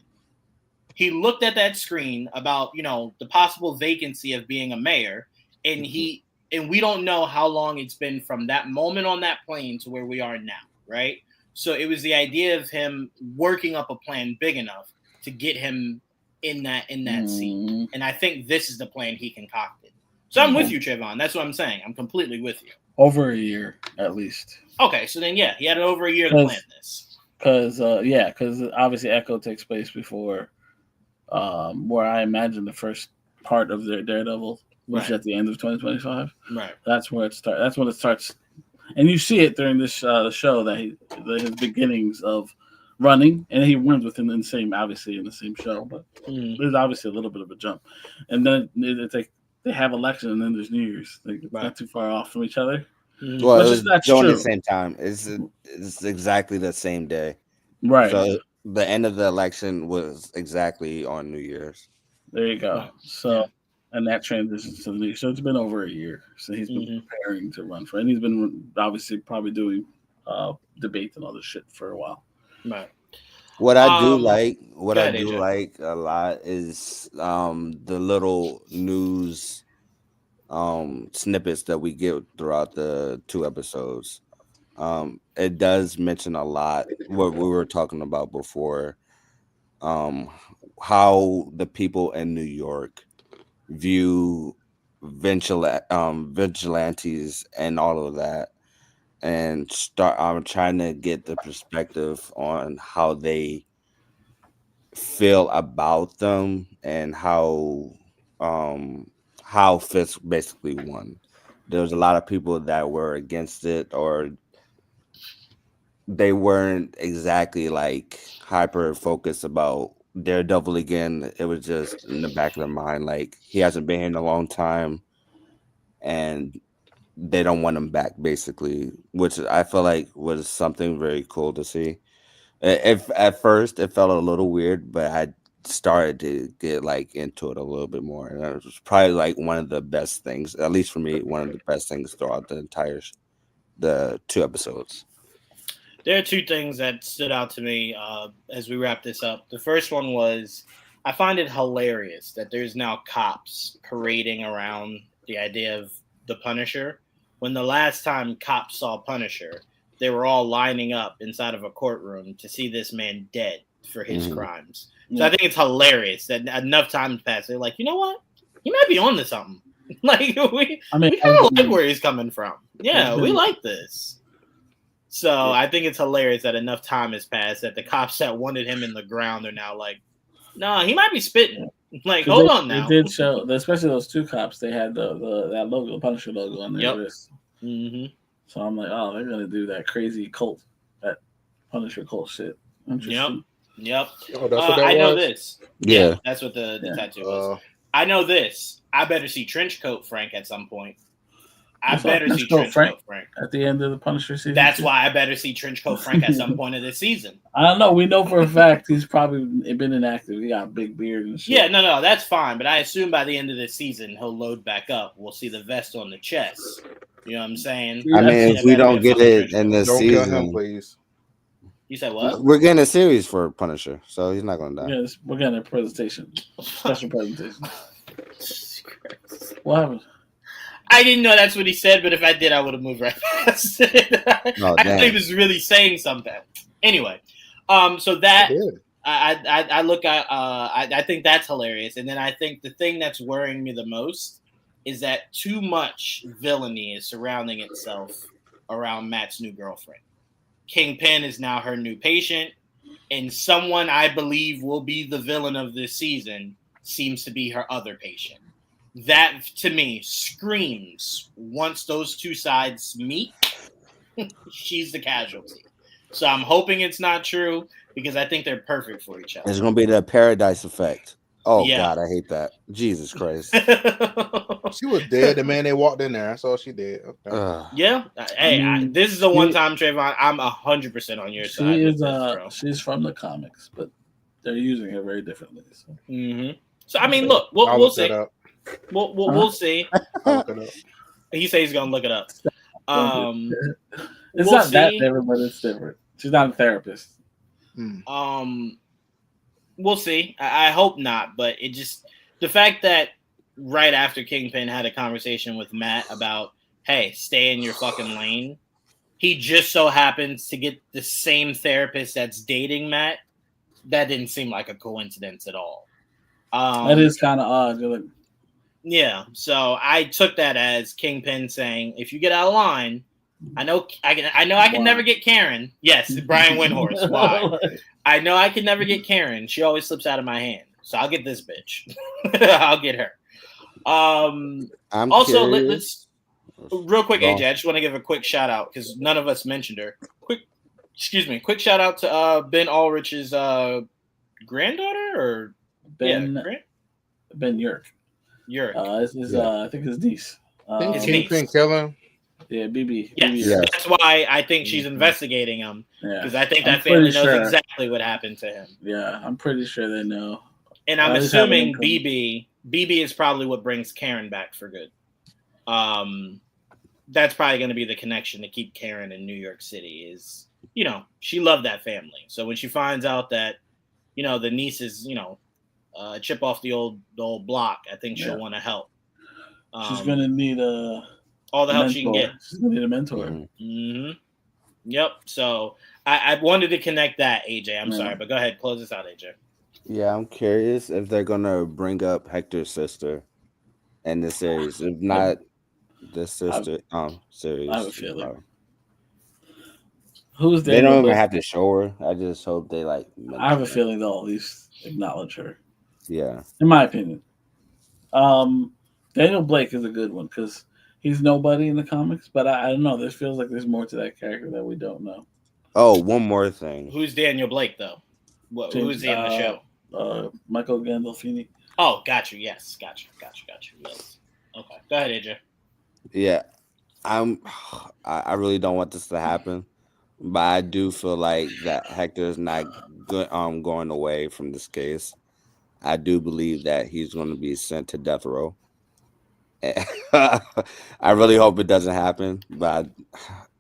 S1: He looked at that screen about, the possible vacancy of being a mayor, and we don't know how long it's been from that moment on that plane to where we are now, right? So it was the idea of him working up a plan big enough to get him in that seat. And I think this is the plan he concocted. So I'm with you, Trayvon. That's what I'm saying. I'm completely with you.
S4: Over a year, at least.
S1: Okay, so then, yeah, he had over a year to plan this.
S4: Because obviously Echo takes place before where I imagine the first part of their Daredevil, which is at the end of 2025.
S1: Right.
S4: That's where it starts. That's when it starts. And you see it during this show that his beginnings of running, and he runs within the same show, but there's obviously a little bit of a jump. And then they have election, and then there's New Year's. Not too far off from each other.
S5: Well, which is not true. At the same time. It's exactly the same day.
S4: Right.
S5: So the end of the election was exactly on New Year's.
S4: There you go. So, and that transitions to the New Year. So it's been over a year. So he's been preparing to run for it. And he's been obviously probably doing debates and all this shit for a while.
S1: Right.
S5: What I do like a lot is the little news snippets that we get throughout the 2 episodes. It does mention a lot what we were talking about before, how the people in New York view vigilantes and all of that, and I'm trying to get the perspective on how they feel about them and how Fisk basically won. There was a lot of people that were against it, or they weren't exactly like hyper focused about Daredevil again. It was just in the back of their mind, like he hasn't been here in a long time, and they don't want him back, basically. Which I feel like was something very cool to see. If at first it felt a little weird, but I started to get like into it a little bit more, and it was probably like one of the best things, at least for me, one of the best things throughout the 2 episodes.
S1: There are 2 things that stood out to me as we wrap this up. The first one was, I find it hilarious that there's now cops parading around the idea of the Punisher, when the last time cops saw Punisher, they were all lining up inside of a courtroom to see this man dead for his crimes. So I think it's hilarious that enough time passed. They're like, you know what? He might be on to something. Like we kind of like where he's coming from. Yeah, we like this. So I think it's hilarious that enough time has passed that the cops that wanted him in the ground are now like, no, he might be spitting. Like, hold on now.
S4: They did show, especially those 2 cops. They had that logo, the Punisher logo on their wrist. So I'm like, oh, they're gonna do that crazy cult, that Punisher cult shit. Interesting.
S1: Yep.
S2: Oh, that's what that was?
S1: know this.
S5: Yeah,
S1: that's what the tattoo was. I know this. I better see Trenchcoat Frank at some point. I better see Trenchcoat Frank
S4: at the end of the Punisher season.
S1: That's why I better see Trenchcoat Frank at some point of this season.
S4: I don't know. We know for a fact he's probably been inactive. He got a big beard and shit.
S1: Yeah, no, that's fine. But I assume by the end of this season, he'll load back up. We'll see the vest on the chest. You know what I'm saying?
S5: I mean, if we don't get it in this season,
S2: kill him, please.
S1: You said what?
S5: We're getting a series for Punisher, so he's not going to die.
S4: Yes, we're getting a presentation, special presentation. What happened?
S1: I didn't know that's what he said, but if I did, I would have moved right past it. I thought he was really saying something. Anyway, so that I look at, I think that's hilarious, and then I think the thing that's worrying me the most is that too much villainy is surrounding itself around Matt's new girlfriend. Kingpin is now her new patient, and someone I believe will be the villain of this season seems to be her other patient. That, to me, screams once those 2 sides meet, she's the casualty. So I'm hoping it's not true, because I think they're perfect for each other.
S5: It's going to be the Paradise Effect. Oh
S1: Yeah.
S5: God, I hate that. Jesus Christ.
S2: She was dead the man they walked in there. That's all she did. Okay.
S1: Yeah. Hey, this is the one time, Trayvon, I'm 100% on your side.
S4: She is
S1: bro.
S4: she's from the comics, but they're using her very differently.
S1: So I mean, look, we'll see. We'll see.
S2: I'll look it up.
S1: He says he's gonna look it up.
S4: It's not that different, but it's different. She's not a therapist.
S1: We'll see. I hope not, but it just the fact that right after Kingpin had a conversation with Matt about, hey, stay in your fucking lane, he just so happens to get the same therapist that's dating Matt. That didn't seem like a coincidence at all.
S4: That is kind of odd.
S1: Yeah, so I took that as Kingpin saying, if you get out of line, I know I can never get Karen. Yes, Brian Windhorse. Why? I know I can never get Karen. She always slips out of my hand. So I'll get this bitch. I'll get her. Also, let's real quick, AJ. I just want to give a quick shout out because none of us mentioned her. Quick shout out to Ben Ulrich's granddaughter or
S4: Ben Yerk.
S1: I
S4: think his niece.
S2: His Kingpin killer.
S4: Yeah, BB.
S1: Yes. That's why I think she's investigating him because I think that family knows exactly what happened to him.
S4: Yeah, I'm pretty sure they know.
S1: And I'm assuming BB is probably what brings Karen back for good. That's probably going to be the connection to keep Karen in New York City. Is she loved that family, so when she finds out that the niece is chip off the old block, I think she'll want to help.
S4: She's going to need
S1: all the help she can get.
S4: She's going to need a mentor.
S1: Mm-hmm. Yep. So I wanted to connect that, AJ. I'm sorry, but go ahead, close this out, AJ.
S5: Yeah, I'm curious if they're gonna bring up Hector's sister in the series. If not, the sister series.
S4: I have a feeling.
S5: They don't even have to show her. I just hope they I
S4: have a feeling they'll at least acknowledge her.
S5: Yeah,
S4: in my opinion. Daniel Blake is a good one because he's nobody in the comics, but I don't know. This feels like there's more to that character that we don't know.
S5: Oh, one more thing.
S1: Who's Daniel Blake though? Who's he in the show?
S4: Michael Gandolfini.
S1: Oh, got you. Yes, got you. Yes. Okay, go ahead, AJ.
S5: Yeah, I really don't want this to happen, but I do feel like that Hector's not good, going away from this case. I do believe that he's going to be sent to death row. I really hope it doesn't happen, but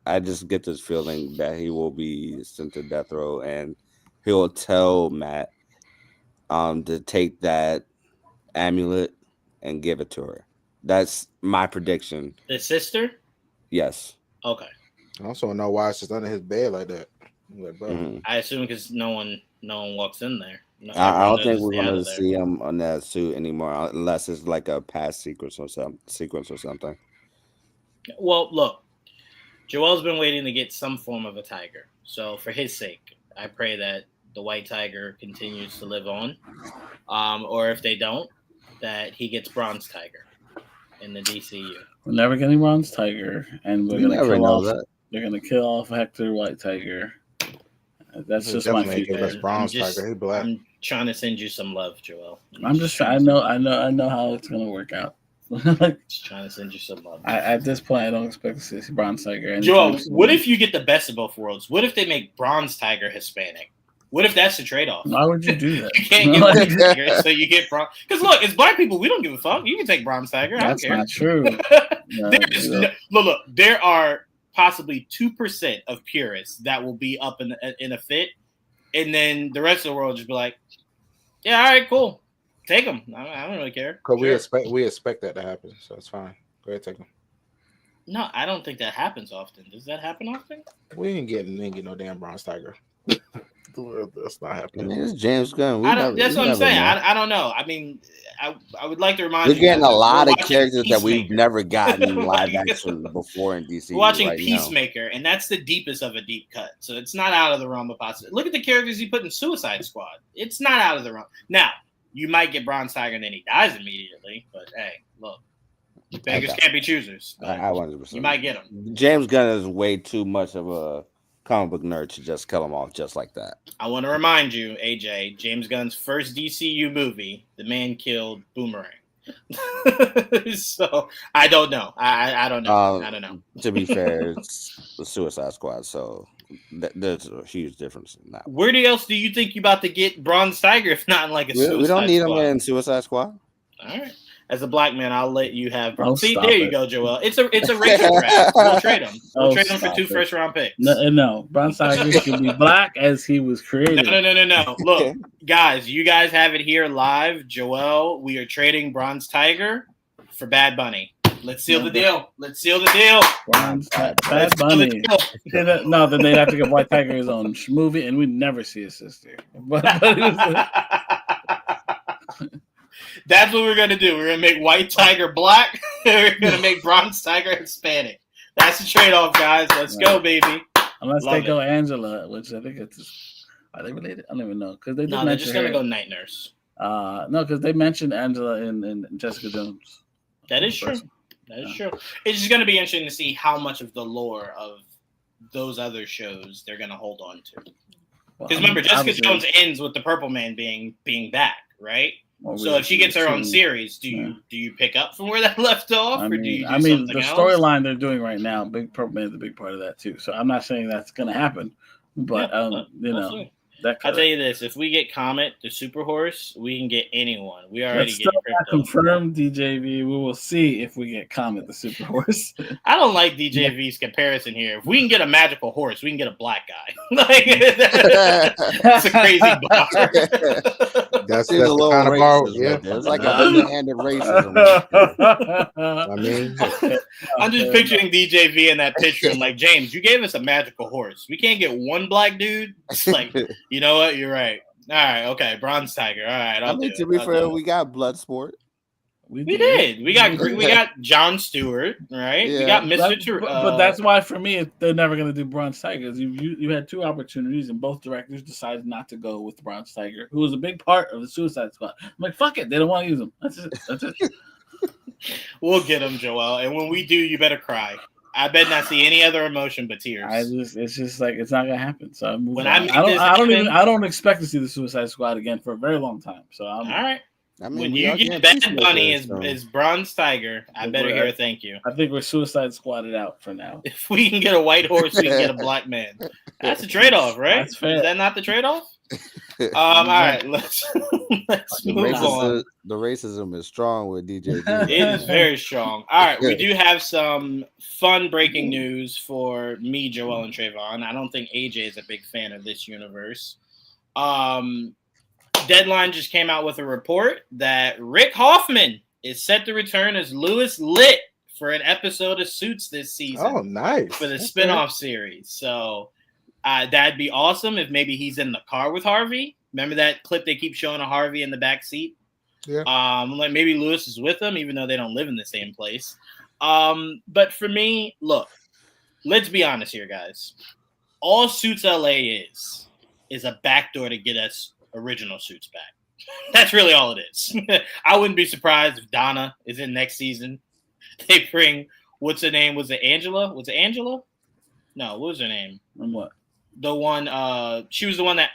S5: I just get this feeling that he will be sent to death row, and he'll tell Matt to take that amulet and give it to her. That's my prediction.
S1: The sister?
S5: Yes.
S1: Okay.
S2: I also don't know why it's just under his bed like that. Like, bro.
S1: I assume because no one walks in there.
S5: I don't think we're going to see him on that suit anymore unless it's like a past sequence or something.
S1: Well, look, Joel's been waiting to get some form of a tiger. So for his sake, I pray that the white tiger continues to live on. Or if they don't, that he gets bronze tiger in the DCU.
S4: We're never getting bronze tiger, and we're gonna kill off Hector White Tiger. That's just my future.
S1: I'm trying to send you some love, Joel.
S4: I'm just trying. I know how it's gonna work out.
S1: Just trying to send you some love.
S4: At this point, I don't expect to see bronze tiger.
S1: Joel, what if you get the best of both worlds? What if they make bronze tiger Hispanic? What if that's the trade-off?
S4: Why would you do that?
S1: You can't get bronze tiger, so you get bronze. Because look, as black people, we don't give a fuck. You can take bronze tiger.
S4: That's not true.
S1: Look, there are possibly 2% of purists that will be up in a fit, and then the rest of the world will just be like, "Yeah, all right, cool, take them. I don't really care."
S2: Because we expect that to happen, so it's fine. Go ahead, take them.
S1: No, I don't think that happens often. Does that happen often?
S2: We ain't get no damn bronze tiger. That's not happening.
S5: It's James Gunn.
S1: That's what I'm saying. I don't know. I mean, I would like to remind you.
S5: We're getting a lot of characters that we've never gotten in live action before in DC.
S1: We're watching Peacemaker, and that's the deepest of a deep cut. So it's not out of the realm of possibility. Look at the characters he put in Suicide Squad. It's not out of the realm. Now, you might get Bronze Tiger and then he dies immediately. But hey, look. Beggars can't be choosers. 100%. You might get him.
S5: James Gunn is way too much of a comic book nerd should just kill him off just like that.
S1: I want to remind you, AJ, James Gunn's first DCU movie, the man killed Boomerang. So I don't know. I don't know. I don't know.
S5: To be fair, it's the Suicide Squad, so there's a huge difference in that.
S1: Where else do you think you about to get Bronze Tiger if not in like a Suicide Squad?
S5: We don't need him in Suicide Squad.
S1: All right. As a black man, I'll let you have. See,
S4: stop
S1: there you
S4: it.
S1: go, Joel. It's a racial draft. We'll trade him. We'll trade him for 2 first-round picks.
S4: No. Bronze Tiger should be black as he was created.
S1: No. Look, guys, you guys have it here live. Joel, we are trading Bronze Tiger for Bad Bunny. Let's seal the deal.
S4: Bad Bunny. No, then they'd have to give White Tiger his own movie, and we'd never see his sister. But
S1: that's what we're gonna do. We're gonna make White Tiger black. We're gonna make Bronze Tiger Hispanic. That's the trade-off, guys. Let's go, baby.
S4: Unless they go Angela, which I think it's. Are they related? I don't even know because they.
S1: No, they're just gonna go Night Nurse.
S4: No, because they mentioned Angela in Jessica Jones.
S1: That is true. True. It's just gonna be interesting to see how much of the lore of those other shows they're gonna hold on to. Because remember, Jessica Jones ends with the Purple Man being back, right? Well, so if she gets her own series, do you pick up from where that left off, or do you? The
S4: storyline they're doing right now, Big Purple Man is a big part of that too. So I'm not saying that's going to happen, but
S1: I'll tell you this: if we get Comet, the Super Horse, we can get anyone. We already
S4: get confirmed DJV. We will see if we get Comet, the Super Horse.
S1: I don't like DJV's comparison here. If we can get a magical horse, we can get a black guy. That's a crazy bar.
S5: That's a little kind of bar. Yeah, it's like a underhanded racism.
S2: I mean,
S1: I'm just picturing DJV in that picture. I'm like, James, you gave us a magical horse. We can't get one black dude. It's like, you know what? You're right. All right, okay, Bronze Tiger. All right,
S5: to be fair, we got Bloodsport.
S1: We did. We got Jon Stewart, right? Yeah. We got Mr.
S4: But that's why for me they're never going to do Bronze Tiger. You had 2 opportunities and both directors decided not to go with Bronze Tiger, who was a big part of the Suicide Squad. I'm like, fuck it, they don't want to use him. That's it.
S1: We'll get him, Joel, and when we do, you better cry. I bet not see any other emotion but tears.
S4: It's just like it's not gonna happen. So I don't expect to see the Suicide Squad again for a very long time. So all
S1: right. I mean, when you get Bad Bunny is Bronze Tiger, I better hear a thank you.
S4: I think we're Suicide Squadded out for now.
S1: If we can get a white horse, we can get a black man. That's a trade-off, right? That's fair. Is that not the trade-off? All right, let's move on.
S5: The racism is strong with DJ.
S1: It is very strong. All right, we do have some fun breaking news for me, Joel, and Trayvon. I don't think AJ is a big fan of this universe. Deadline just came out with a report that Rick Hoffman is set to return as Louis Litt for an episode of Suits this season.
S2: Oh, nice.
S1: For the spinoff series. So that'd be awesome if maybe he's in the car with Harvey. Remember that clip they keep showing of Harvey in the back seat?
S2: Yeah.
S1: Like maybe Louis is with him, even though they don't live in the same place. But for me, look, let's be honest here, guys. All Suits LA is a backdoor to get us original Suits back. That's really all it is. I wouldn't be surprised if Donna is in next season. They bring, what's her name? Was it Angela? No, what was her name?
S4: And what?
S1: The one, she was the one that,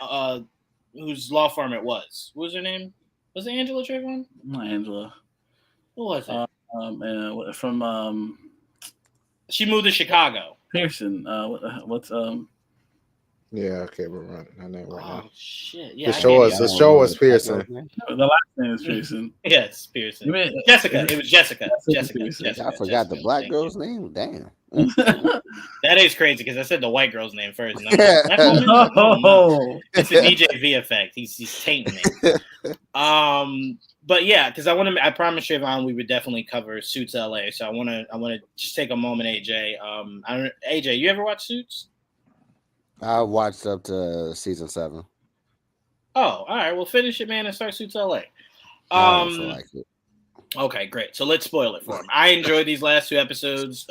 S1: whose law firm it was. What was her name? Was it Angela, Trayvon?
S4: Not Angela.
S1: What was it?
S4: From
S1: she moved to Chicago.
S4: Pearson. What's
S2: Yeah, okay, we're running. I know right now.
S1: Oh shit! Yeah,
S2: the show was Pearson.
S4: The last name is Pearson.
S1: Yes, Pearson. Jessica. It was Jessica. Jessica.
S5: I forgot the black girl's name. Damn.
S1: That is crazy because I said the white girl's name first. It's a DJV effect. He's tainting me. But yeah, because I promised Trayvon we would definitely cover Suits LA. So I want to just take a moment, AJ. AJ, you ever watch Suits?
S5: I watched up to season 7.
S1: Oh, all right. Well, finish it, man, and start Suits LA.
S5: I don't feel like it.
S1: Okay, great. So let's spoil it for him. I enjoyed these last 2 episodes.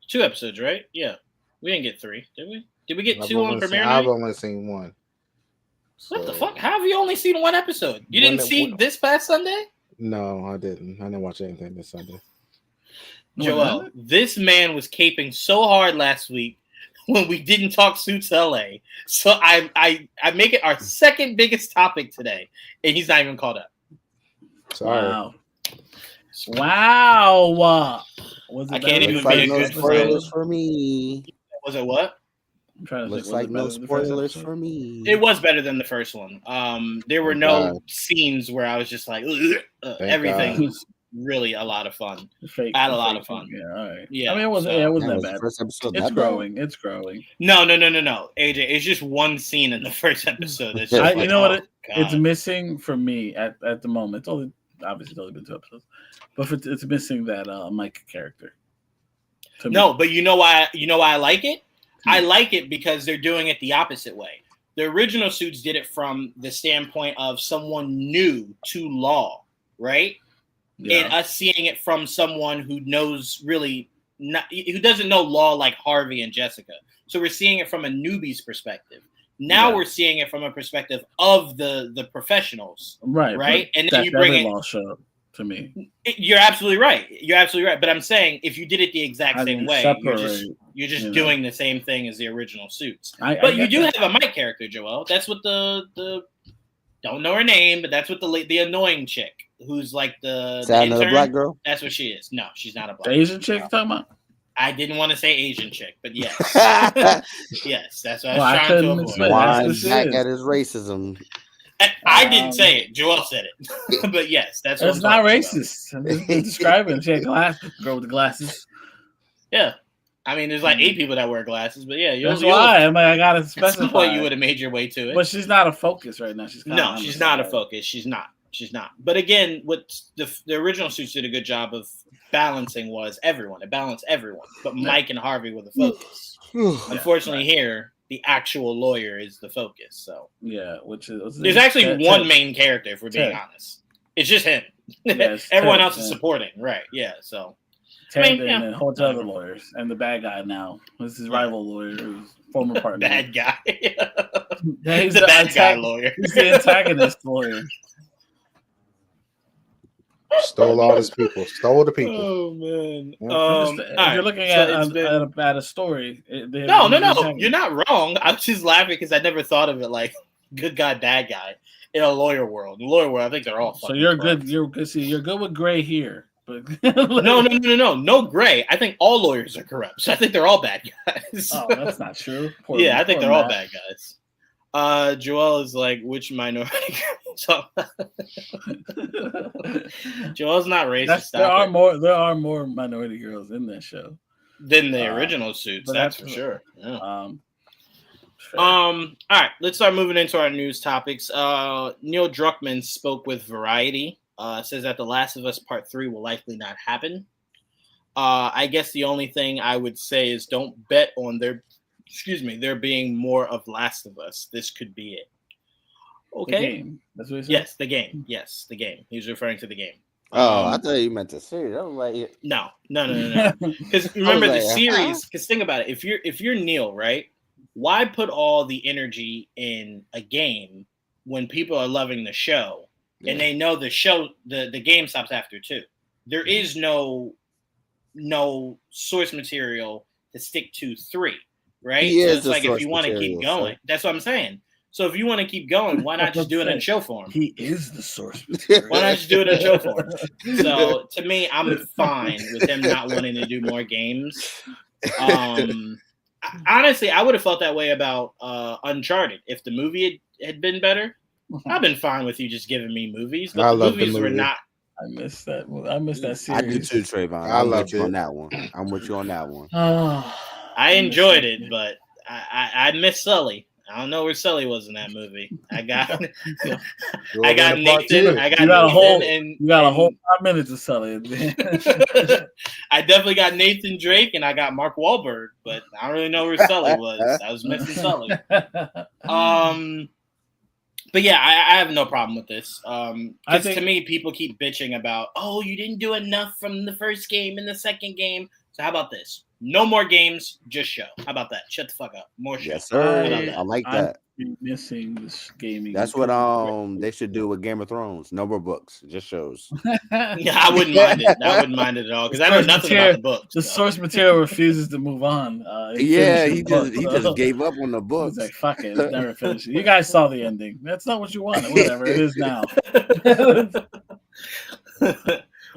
S1: 2 episodes, right? Yeah. We didn't get 3, did we? Did we get 2 on premiere night?
S2: I've only seen 1.
S1: What the fuck? How have you only seen 1 episode? You didn't see this past Sunday?
S2: No, I didn't. I didn't watch anything this Sunday.
S1: Joel, this man was caping so hard last week when we didn't talk Suits LA. So I make it our second biggest topic today, and he's not even caught up.
S2: Sorry.
S4: Wow. Was it
S1: I can't even
S5: Looks
S1: be
S5: like
S1: a
S5: no
S1: good friend.
S5: spoilers for me.
S1: Was it what?
S4: I'm trying to
S5: Looks
S4: think,
S5: like no spoilers for me.
S1: It was better than the first one. There were
S5: Thank
S1: no
S5: God.
S1: scenes where I was just like, everything
S2: God.
S1: was really a lot of fun.
S4: Fake,
S1: I had a lot of fun.
S4: Yeah, all right.
S1: Yeah,
S4: I mean, it wasn't.
S1: so-
S4: Yeah, it wasn't
S5: That
S4: that
S5: was
S4: bad.
S5: the first episode.
S4: It's
S5: that bad?
S4: growing. It's growing.
S1: No. AJ, it's just one scene in the first episode. That's just
S5: You
S1: like,
S4: know what
S1: oh,
S4: It's
S1: God.
S4: missing for me at the moment. It's only been 2 episodes, but it's missing that Mike character. to
S1: No,
S4: me.
S1: but you know why I like it? I like it because they're doing it the opposite way. The original Suits did it from the standpoint of someone new to law, right?
S4: Yeah.
S1: And us seeing it from someone who knows really not, who doesn't know law like Harvey and Jessica. So we're seeing it from a newbie's perspective. Now
S4: Yeah.
S1: we're seeing it from a perspective of the professionals,
S4: right.
S1: right?
S4: But
S1: And then
S4: that's
S1: you bring
S4: every
S1: it.
S4: law show to me.
S1: You're absolutely right. You're absolutely right. But I'm saying if you did it the exact
S4: How do
S1: same
S4: you
S1: way,
S4: separate,
S1: you're just
S4: you know?
S1: doing the same thing as the original Suits.
S4: I
S1: But you
S4: get
S1: do
S4: that.
S1: have a Mike character, Joel. That's what the don't know her name, but that's what the annoying chick who's like the
S5: Is that another
S1: intern.
S5: black girl?
S1: That's what she is. No, she's not a
S4: The
S1: black.
S4: Asian chick you're talking about?
S1: I didn't want to say Asian chick, but yes, yes, that's what
S4: Well,
S1: I
S4: I
S1: was trying to
S4: couldn't
S1: avoid.
S4: explain. That's
S5: Wine
S4: what she
S5: back
S4: is.
S5: at his racism.
S1: I didn't say it. Joel said it, but yes, that's what
S4: It's
S1: I'm
S4: not
S1: talking about.
S4: racist. I'm just describing. She had glasses. Girl with the glasses.
S1: Yeah, I mean, there's like 8 people that wear glasses, but yeah,
S4: That's why I'm like, I gotta
S1: At some point,
S4: specify.
S1: you would have made your way to it.
S4: But she's not a focus right now. She's kinda
S1: No,
S4: on
S1: she's
S4: the
S1: not a
S4: side.
S1: focus. She's not. But again, what the original Suits did a good job of balancing was everyone. It balanced everyone. But Mike and Harvey were the focus. Unfortunately, here the actual lawyer is the focus. So
S4: Yeah, which is
S1: there's actually
S4: Ted.
S1: one main character, if we're being
S4: Ted.
S1: honest. It's just him.
S4: Yeah, it's
S1: Everyone
S4: Ted,
S1: else is
S4: yeah.
S1: supporting, right? Yeah. So
S4: Ted
S1: I mean,
S4: and
S1: yeah.
S4: a whole bunch of other lawyers and the bad guy now. This is his rival lawyer, who's former partner.
S1: bad guy.
S4: Yeah,
S1: He's the bad guy lawyer.
S4: He's the antagonist lawyer.
S2: Stole all his people. Stole the people.
S1: Oh man.
S2: Yeah.
S4: If you're looking at a story,
S1: No, you're not wrong. I was just laughing because I never thought of it like good guy, bad guy in a lawyer world. In the lawyer world, I think they're all.
S4: So you're
S1: corrupt.
S4: good. You're good. See, you're good with gray here, but
S1: No gray. I think all lawyers are corrupt. So I think they're all bad guys.
S4: Oh, that's not true.
S1: Yeah, I think they're all bad guys. Joel is like, which minority? Joel's not racist.
S4: There are more minority girls in that show
S1: than the original Suits.
S4: but
S1: That's for
S4: that's-
S1: sure. Yeah.
S4: fair.
S1: All right, let's start moving into our news topics. Neil Druckmann spoke with Variety. Says that The Last of Us Part 3 will likely not happen. I guess the only thing I would say is don't bet on there being more of Last of Us. This could be it. Okay.
S4: The game. That's what he said.
S1: Yes, the game. Yes, the game. He's referring to the game.
S5: Oh, I thought you meant the series. I was like,
S1: No. Because remember the series. Because think about it. If you're Neil, right? Why put all the energy in a game when people are loving the show and they know the show, the game stops after 2? There is no source material to stick to 3, right?
S5: He
S1: So
S5: is
S1: it's
S5: the
S1: like if
S5: source
S1: you want to keep
S5: material,
S1: going,
S5: so.
S1: that's what I'm saying. So if you want to keep going, why not just do it in show form?
S4: He is the source.
S1: Why not just do it in show form? So to me, I'm fine with him not wanting to do more games. Honestly, I would have felt that way about Uncharted. If the movie had been better, I've been fine with you just giving me movies. But
S2: I
S1: the
S2: love the
S1: movies were
S2: movie.
S1: not.
S4: I missed that. I missed that
S5: I
S4: series.
S5: do too, Trayvon.
S2: I
S5: I'm
S2: loved
S5: with you on
S2: it.
S5: that one. I'm with you on that one.
S1: I enjoyed it, but I miss Sully. I don't know where Sully was in that movie. I got Nathan. I got
S4: You got a whole-
S1: Nathan,
S4: You got a whole 5 minutes to sell it.
S1: I definitely got Nathan Drake and I got Mark Wahlberg, but I don't really know where Sully was. I was missing Sully. But yeah, I have no problem with this.
S4: I
S1: Because
S4: think-
S1: to me, people keep bitching about, oh, you didn't do enough from the first game and the second game. So how about this? No more games, just show. How about that? Shut the fuck up. More show.
S5: Yes, sir.
S1: How about that?
S5: I like that.
S4: be missing this gaming.
S5: That's what they should do with Game of Thrones. No more books, just shows.
S1: Yeah, I wouldn't mind it. I wouldn't mind it at all because I know nothing about the books.
S4: The source material refuses to move on.
S5: He just gave up on the books.
S4: He's like, fuck it, it's never finished. You guys saw the ending. That's not what you wanted. Whatever, it is now.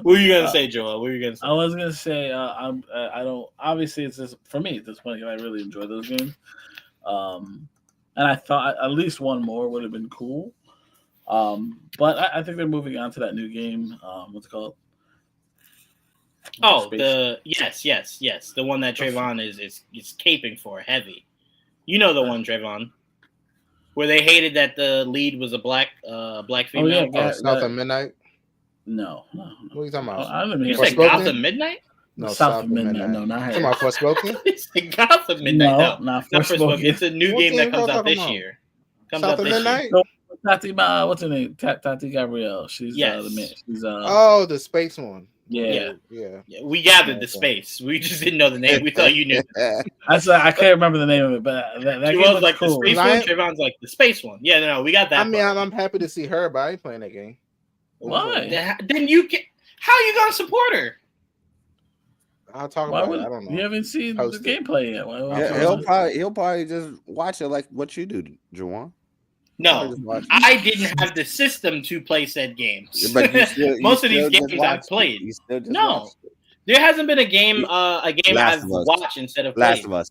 S1: What were you gonna say, Joel? What were you gonna say?
S4: I was gonna say I don't. Obviously, it's just for me at this point. I really enjoy those games, and I thought at least one more would have been cool. But I think they're moving on to that new game. What's it called?
S1: Oh, yes, the one that Trayvon is caping for heavy. You know the one, Trayvon, where they hated that the lead was a black female.
S2: South of Midnight.
S4: No.
S2: What are you talking about?
S4: I don't
S1: you said Gotham Midnight?
S2: No,
S4: South of Midnight. No, not
S2: talking about Forspoken.
S1: It's Gotham Midnight.
S4: No, not
S1: Forspoken. It's a new game that comes out this year.
S2: South of Midnight.
S4: Tati, what's her name? Tati Gabrielle. She's the man. She's
S2: the space one.
S4: Yeah.
S1: We gathered the space. We just didn't know the name. We thought you knew.
S4: I can't remember the name of it, but that
S1: she was like cool. The space one. Trayvon's like the space one. Yeah, no, we got that.
S2: I mean, I'm happy to see her, but I ain't playing that game.
S1: Why? Then you can. How are you gonna support her?
S2: I'll talk about it. I don't know.
S4: You haven't seen the gameplay yet.
S5: He'll probably just watch it like what you do, Juwan.
S1: No, I didn't have the system to play said games.
S5: But
S1: most of these games I've played. No, there hasn't been a game I've watched instead of
S5: Last of Us.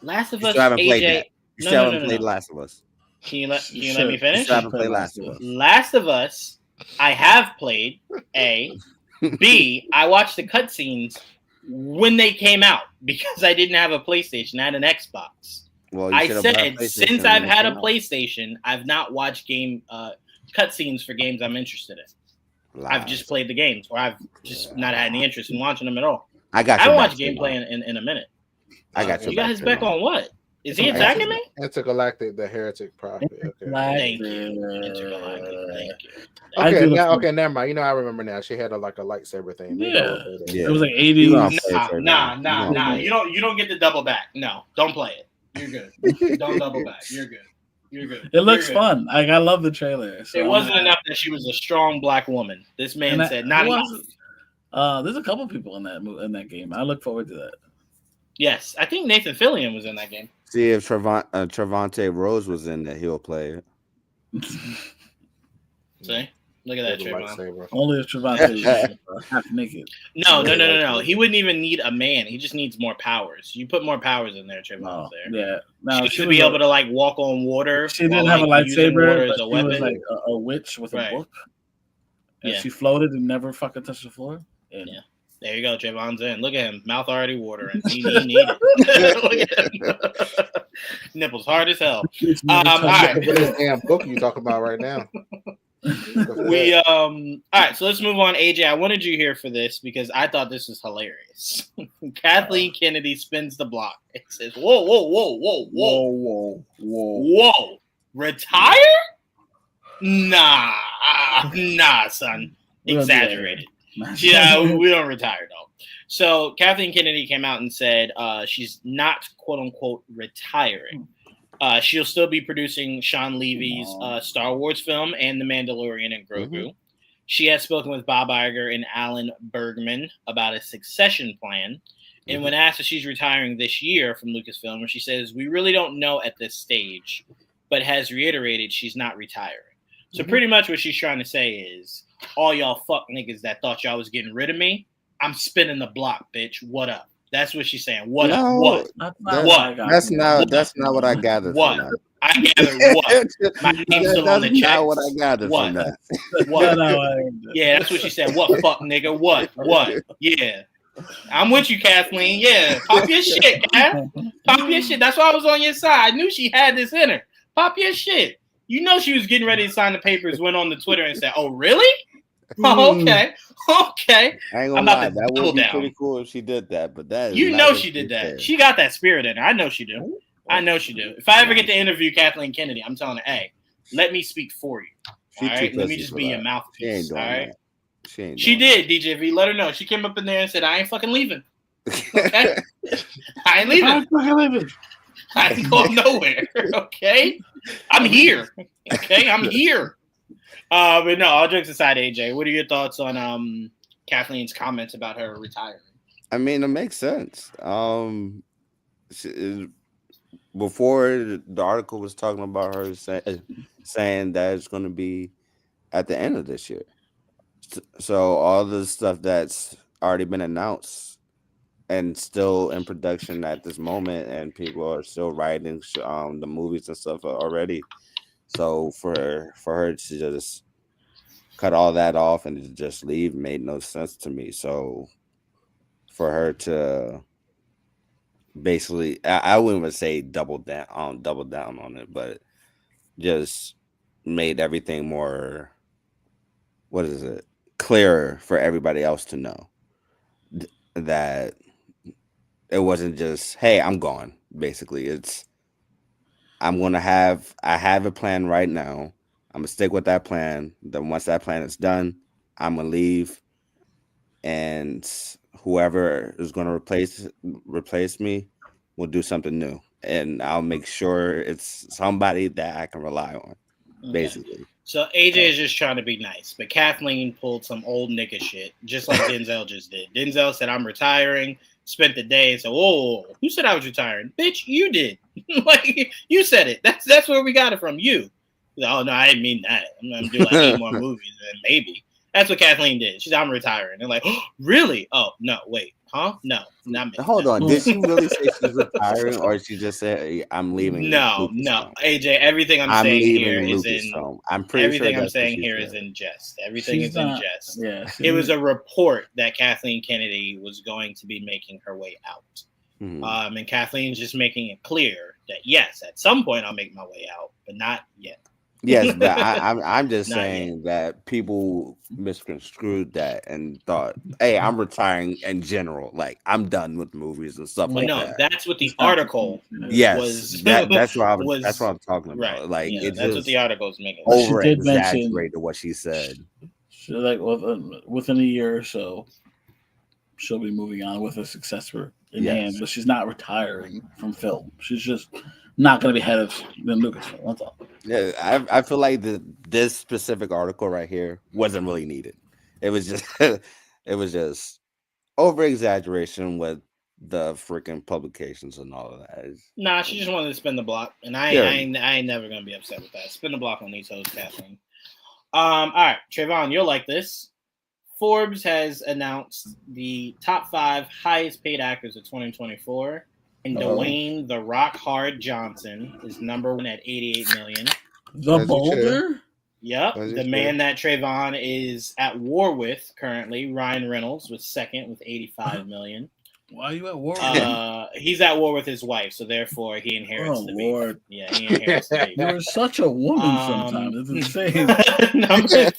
S1: Last of Us.
S5: You haven't played
S1: AJ.
S5: You still haven't played Last of Us.
S1: Can you let me finish?
S5: You still haven't played Last of Us.
S1: Last of Us, I have played. A, B, I watched the cutscenes when they came out because I didn't have a PlayStation. I had an Xbox.
S5: Well,
S1: I said since I've had a PlayStation, I've not watched cutscenes for games I'm interested in. I've just played the games, or I've just not had any interest in watching them at all. I haven't watched gameplay in a minute.
S5: I got
S1: you got his back on what? Is he attacking me?
S2: Intergalactic, the heretic prophet. Okay.
S1: Thank you. Intergalactic.
S2: Thank you. Okay, never mind. I remember now. She had a lightsaber thing.
S4: Yeah. It was like 80s.
S1: Nah. You don't get the double back. No, don't play it. You're good. Don't double back. You're good.
S4: It looks fun. I love the trailer.
S1: So it wasn't enough that she was a strong black woman. This man said not enough.
S4: There's a couple people in that game. I look forward to that.
S1: Yes, I think Nathan Fillion was in that game.
S5: See if Trevante Rose was in there, he'll play it.
S1: See? Look at that, Trayvon.
S4: Only if Trevante is half naked.
S1: No. He wouldn't even need a man. He just needs more powers. You put more powers in there, Trayvon.
S4: Yeah. No,
S1: she should be able to walk on water.
S4: She didn't have a lightsaber, but she was like a witch with a book. And she floated and never fucking touched the floor.
S1: Yeah. There you go, Trayvon's in. Look at him. Mouth already watering. He needed it. Look at him. Nipples hard as hell. All right.
S2: What is damn book you talking about right now?
S1: All right, so let's move on. AJ, I wanted you here for this because I thought this was hilarious. Kathleen Kennedy spins the block. It says, whoa. Retire? Nah, son. Exaggerated. Yeah, we don't retire, though. So Kathleen Kennedy came out and said she's not, quote unquote, retiring. She'll still be producing Sean Levy's Star Wars film and The Mandalorian and Grogu. Mm-hmm. She has spoken with Bob Iger and Alan Bergman about a succession plan. And when asked if she's retiring this year from Lucasfilm, she says, we really don't know at this stage, but has reiterated she's not retiring. So pretty much what she's trying to say is, all y'all fuck niggas that thought y'all was getting rid of me, I'm spinning the block, bitch. What up? That's what she's saying. What up? What?
S5: That's not what I gathered.
S1: What?
S5: From that.
S1: I gathered what? My name's still on the check.
S5: That's not what I gathered from that.
S1: What? Yeah, that's what she said. What fuck nigga? What? Yeah. I'm with you, Kathleen. Yeah. Pop your shit, Kath. Pop your shit. That's why I was on your side. I knew she had this in her. Pop your shit. You know she was getting ready to sign the papers, went on the Twitter and said, oh, really? Oh, okay.
S5: I ain't gonna lie. That would be pretty cool if she did that, but that is
S1: she did that. She got that spirit in her. I know she do. If I ever get to interview Kathleen Kennedy, I'm telling her, hey, let me speak for you. All right? Let me just be your mouthpiece. All right? She did, DJV. Let her know. She came up in there and said, I ain't fucking leaving. Okay? I ain't leaving. I ain't going nowhere. Okay, I'm here. Okay, I'm here. But no, all jokes aside, AJ, what are your thoughts on Kathleen's comments about her retiring?
S5: I mean, it makes sense. Before the article was talking about her saying that it's going to be at the end of this year. So all the stuff that's already been announced and still in production at this moment, and people are still writing the movies and stuff already. So for her to just cut all that off and to just leave made no sense to me. So for her to basically, I wouldn't even say double down on it, but just made everything more, what is it, clearer for everybody else to know that it wasn't just, hey, I'm gone. Basically, it's I have a plan right now. I'm gonna stick with that plan. Then once that plan is done, I'm gonna leave, and whoever is gonna replace me will do something new, and I'll make sure it's somebody that I can rely on. Basically.
S1: So AJ is just trying to be nice, but Kathleen pulled some old nigga shit, just like Denzel just did. Denzel said, "I'm retiring." Spent the day and said, "Whoa, who said I was retiring? Bitch, you did. Like you said it. That's where we got it from. You." Oh no, I didn't mean that. I'm gonna do like 8 more movies, and maybe that's what Kathleen did. She's, "I'm retiring." They're like, "Oh, really? Oh no, wait, huh? No, not me."
S5: Hold on. Did she really say she's retiring, or she just said, hey, "I'm leaving"?
S1: No, AJ. Everything I'm saying here is in.
S5: I'm pretty
S1: everything
S5: sure
S1: I'm saying here is in jest. Everything is in jest.
S4: Yeah,
S1: it was a report that Kathleen Kennedy was going to be making her way out.
S5: Mm-hmm.
S1: And Kathleen's just making it clear that yes, at some point I'll make my way out, but not yet.
S5: Yes, but I'm just
S1: Not
S5: saying
S1: yet.
S5: that people misconstrued that and thought, "Hey, I'm retiring in general. Like I'm done with movies and stuff
S1: Well,
S5: like
S1: no,
S5: that."
S1: that's what the article
S5: Yes,
S1: was.
S5: that's what
S1: was
S5: I'm talking about.
S1: right.
S5: Like
S1: Yeah,
S5: it's
S1: that's
S5: just
S1: what the article is making.
S5: over
S4: She did mention-
S5: exaggerated what she said.
S4: So like within a year or so, she'll be moving on with a successor in hand, but she's not retiring from film. She's just not going to be head of the Lucasfilm. That's all.
S5: Yeah, I feel like this specific article right here wasn't really needed. It was just it was just over exaggeration with the freaking publications and all of that.
S1: Nah, she just wanted to spin the block, and I ain't never gonna be upset with that. Spin the block on these hoes, Kathleen. All right, Trayvon, you'll like this. Forbes has announced the top 5 highest paid actors of 2024, and Dwayne "The Rock Hard" Johnson is number 1 at $88 million.
S4: The Boulder.
S1: Yep, the man that Trayvon is at war with currently, Ryan Reynolds, was second with $85 million.
S4: Why are you at war with
S1: he's at war with his wife, so therefore he inherits the beef.
S4: Lord.
S1: Yeah, he inherits the beef.
S4: You're such a woman sometimes. It's insane.
S1: Number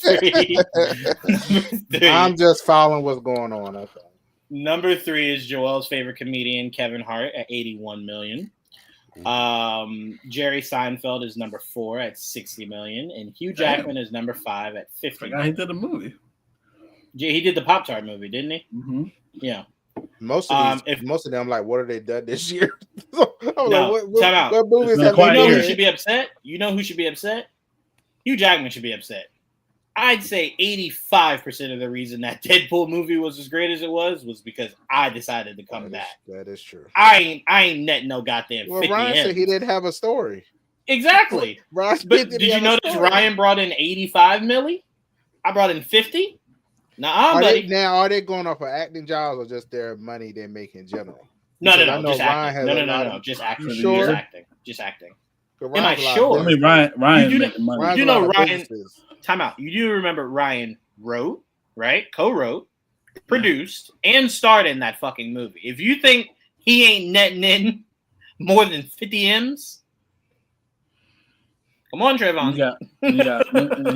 S1: 3.
S2: I'm just following what's going on. Okay.
S1: Number 3 is Joel's favorite comedian, Kevin Hart, at $81 million. Jerry Seinfeld is number 4 at $60 million, and Hugh Jackman is number 5 at $50 million.
S4: He did a movie.
S1: He did the Pop-Tart movie, didn't he?
S4: Mm-hmm.
S1: Yeah.
S2: Most of them, like, what have they done this year?
S1: Time out.
S2: What movies have
S1: you know who should be upset? You know who should be upset? Hugh Jackman should be upset. I'd say 85% of the reason that Deadpool movie was as great as it was because I decided to come back.
S2: That is true.
S1: I ain't netting no goddamn 50
S2: Ryan said he didn't have a story.
S1: Exactly. But did you notice Ryan brought in 85 milli? I brought in 50. Are
S2: they going off of acting jobs or just their money they make in general?
S1: No, just acting. No, just acting.
S2: Sure?
S1: Just acting.
S2: Am
S1: I sure?
S4: I mean, Ryan making money.
S1: You know Ryan. Time out. You do remember Ryan wrote, right? Co-wrote, produced, and starred in that fucking movie. If you think he ain't netting in more than 50 M's, come on, Trayvon.
S4: You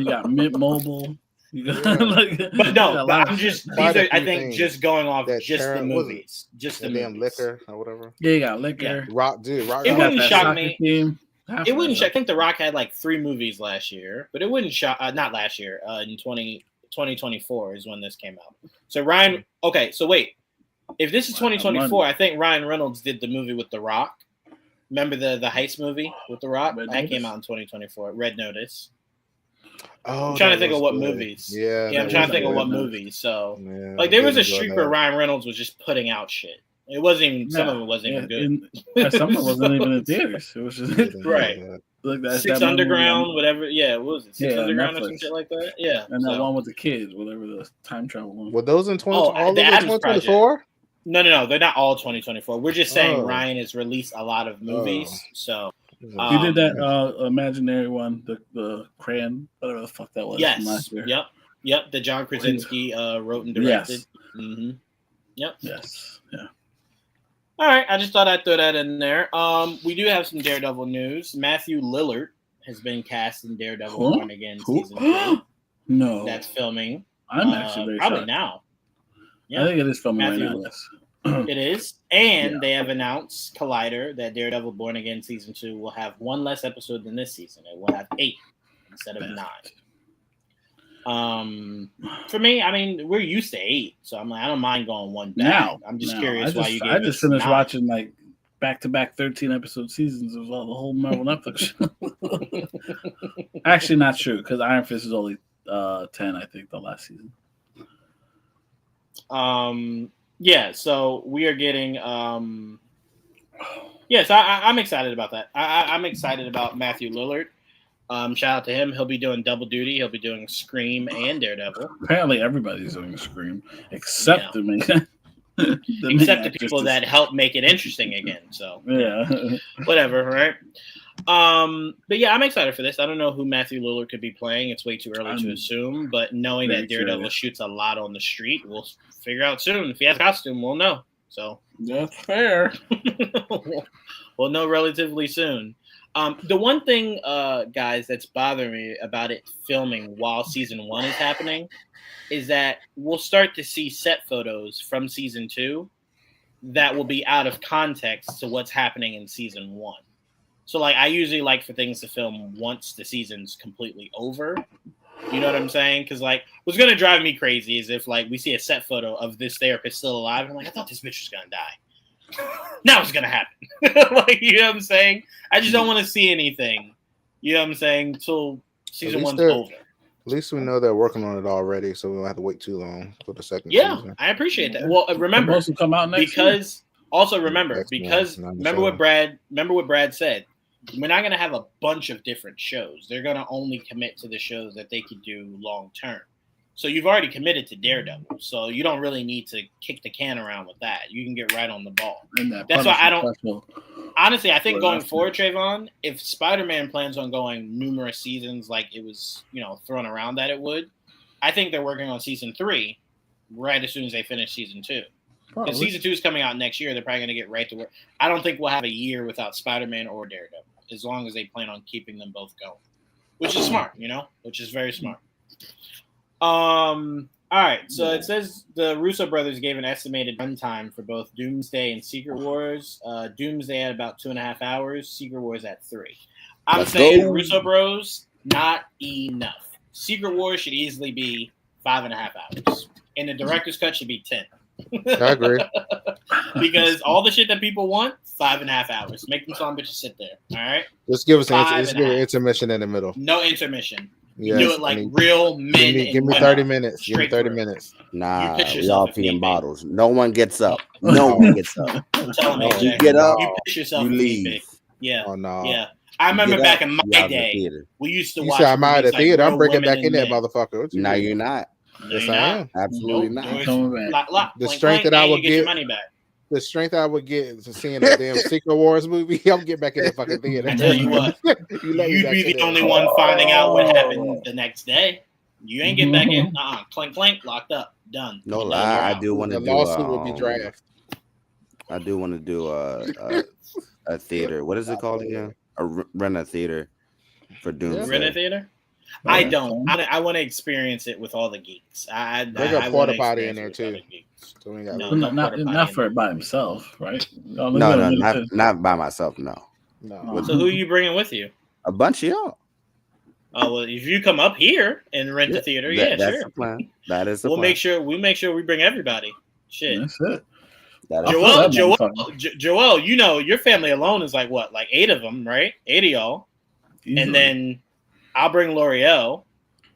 S4: got Mint Mobile.
S1: I'm just just going off just the movies, just the
S2: damn liquor or whatever.
S4: Yeah, you got liquor.
S2: Rock.
S1: It wouldn't shock me. It wouldn't shock. I think The Rock had like 3 movies last year, but it wouldn't shock. Not last year. In 2024 is when this came out. So Ryan. Okay, so wait. If this is 2024, I think Ryan Reynolds did the movie with The Rock. Remember the heist movie with The Rock?
S4: Red
S1: That
S4: Notice?
S1: came out in 2024. Red Notice.
S2: Oh,
S1: I'm trying to
S2: that
S1: think of
S2: was
S1: what
S2: good.
S1: movies.
S2: Yeah,
S1: I'm
S2: that
S1: trying
S2: was
S1: to think of
S2: good.
S1: what movies. So,
S2: Yeah,
S1: like, there
S2: I
S1: was a
S2: did enjoy
S1: streak
S2: that.
S1: where Ryan Reynolds was just putting out shit. It wasn't even. Some of it wasn't even good.
S4: Some of it wasn't even in theaters. It was just
S2: I did enjoy
S1: Right.
S2: that.
S4: like that's
S1: Six
S4: that one movie
S1: Underground, whatever. Yeah, what was it? Six
S4: Yeah,
S1: Underground or some
S4: Netflix.
S1: shit like that. Yeah.
S4: and that
S1: so-
S4: one with the kids, whatever the time travel one.
S2: Were those in 20?
S1: Oh,
S2: all
S1: the
S2: those in
S1: Addams Project.
S2: 2024?
S1: No, they're not all 2024. We're just saying
S2: Oh.
S1: Ryan has released a lot of movies.
S2: Oh.
S1: So
S4: You did that
S1: Um,
S4: imaginary one, the crayon, whatever the fuck that was from
S1: yes,
S4: last year.
S1: yep. The John Krasinski wrote and directed.
S4: Yes.
S1: Mm-hmm. Yep.
S4: Yes. Yeah.
S1: All right, I just thought I'd throw that in there. We do have some Daredevil news. Matthew Lillard has been cast in Daredevil Born Again season 2.
S4: No.
S1: That's filming.
S4: I'm actually very
S1: probably
S4: shocked.
S1: now.
S4: I think it is filming
S1: Matthew-
S4: right now. Yes.
S1: It is. And
S4: Yeah.
S1: they have announced Collider that Daredevil Born Again season 2 will have one less episode than this season. It will have 8 instead of 9. For me, I mean, we're used to 8, so I'm like, I don't mind going one back.
S4: Now,
S1: I'm just
S4: now.
S1: curious why you gave
S4: I just
S1: us
S4: finished
S1: 9.
S4: watching like back-to-back 13-episode seasons of all the whole Marvel Netflix show. Actually, not true because Iron Fist is only 10, I think, the last season.
S1: Yeah, so we are getting yes, I'm excited about that. I'm excited about Matthew Lillard. Shout out to him. He'll be doing double duty. He'll be doing Scream and Daredevil.
S4: Apparently, everybody's doing Scream except the main,
S1: except the people that help make it interesting again. So
S4: yeah,
S1: whatever, right? But yeah, I'm excited for this. I don't know who Matthew Lillard could be playing. It's way too early to assume. But knowing that Daredevil shoots a lot on the street, we'll figure out soon. If he has a costume, we'll know. So
S4: that's fair.
S1: We'll know relatively soon. The one thing, guys, that's bothering me about it filming while season 1 is happening is that we'll start to see set photos from season 2 that will be out of context to what's happening in season 1. So, like, I usually like for things to film once the season's completely over. You know what I'm saying? Because, like, what's going to drive me crazy is if, like, we see a set photo of this therapist still alive. And I'm like, I thought this bitch was going to die. Now it's going to happen. Like, you know what I'm saying? I just don't want to see anything, you know what I'm saying, until season 1's over.
S2: At least we know they're working on it already, so we don't have to wait too long for the second
S1: Yeah,
S2: season.
S1: I appreciate that. Well, remember,
S4: Most will come out next
S1: because
S4: year.
S1: Also remember,
S2: Next
S1: because
S2: month,
S1: remember what Brad said. We're not going to have a bunch of different shows. They're going to only commit to the shows that they could do long term. So you've already committed to Daredevil, so you don't really need to kick the can around with that. You can get right on the ball. That's why I don't. Honestly, I think going forward, Trayvon, if Spider-Man plans on going numerous seasons, like it was, thrown around that it would, I think they're working on season 3 right as soon as they finish season 2. Because season 2 is coming out next year, they're probably going to get right to work. I don't think we'll have a year without Spider-Man or Daredevil, as long as they plan on keeping them both going, which is smart, which is very smart. All right, so it says the Russo brothers gave an estimated runtime for both Doomsday and Secret Wars. Doomsday at about 2.5 hours, Secret Wars at 3. I'm saying Russo Bros, not enough. Secret Wars should easily be 5.5 hours, and the director's cut should be 10.
S2: I agree.
S1: Because all the shit that people want, 5.5 hours. Make them some bitches sit there. All right.
S2: Just give us an intermission in the middle.
S1: No intermission.
S2: Yes,
S1: do it like real men.
S2: Give me 30 minutes. Give me 30 minutes.
S5: Nah, we all peeing bottles. No one gets up. No one gets up.
S1: I'm telling you,
S5: you get up.
S1: You piss yourself.
S5: You leave.
S1: Yeah.
S2: Oh no.
S1: Yeah. I remember back in my day, we used to watch.
S2: You said I'm out of the theater. I'm breaking back in there, motherfucker.
S5: No, you're not.
S2: Yes, I am.
S5: Absolutely not.
S2: The strength that I would get. The strength I would get to seeing a damn Secret Wars movie, I'm getting back in the fucking theater.
S1: I tell you what, you'd be the only one finding out what happened the next day. You ain't getting back in. Clank, clank, locked up, done.
S5: No lie, I do want to do.
S2: The lawsuit would be draft.
S5: I do want to do a theater. What is it called again? Rent a theater for Doomsday.
S1: Rent a theater. I don't. I want to experience it with all the geeks.
S2: They got a porta potty in there too. So we got
S4: not for it by himself, right?
S5: No, not by myself. No.
S1: So who are you bringing with you?
S5: A bunch of y'all.
S1: Oh well, if you come up here and rent the theater, that's
S5: sure. The plan. That is the
S1: plan.
S5: We
S1: make sure we bring everybody. Shit.
S4: That's it.
S1: Joel, you know your family alone is like what, like 8 of them, right? 8 of y'all, easily. And then I'll bring L'Oreal,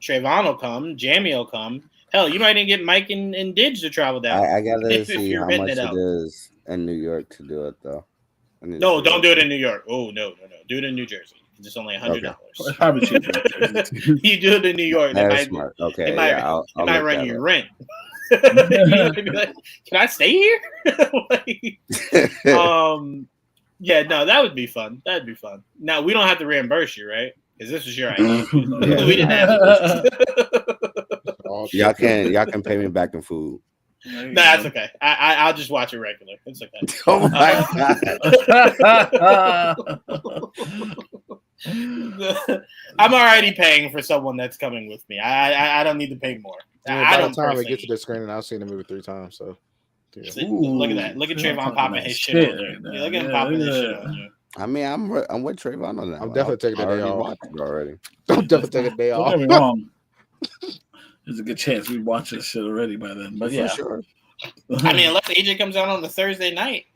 S1: Trayvon will come, Jamie will come. Hell, you might even get Mike and Didge to travel down.
S5: I gotta see how much it is in New York to do it though.
S1: No, don't do it in New York. Oh no. Do it in New Jersey. It's only $100.
S4: It's probably cheaper.
S1: You do it in New York.
S5: That's smart. Okay,
S1: it might run you rent. You have to be like, can I stay here? Yeah, no, that would be fun. That'd be fun. Now we don't have to reimburse you, right? Because this was your idea. We didn't have
S5: to. Y'all can pay me back in food.
S1: No, that's okay. I'll just watch it regular. It's okay.
S5: Oh my
S1: god! I'm already paying for someone that's coming with me. I don't need to pay more.
S2: By the time I get to the screen, I've seen the movie 3 times. So
S1: yeah. Look at that. Look at Trayvon popping his shit on you. Look at him popping his shit on you.
S5: I mean, I'm with Trayvon on that.
S2: I'm definitely taking a day off
S5: already.
S2: I'm definitely taking a day off.
S4: Don't get me wrong. There's a good chance we watch this shit already by then. But yeah,
S5: sure.
S1: I mean, unless AJ comes out on the Thursday night.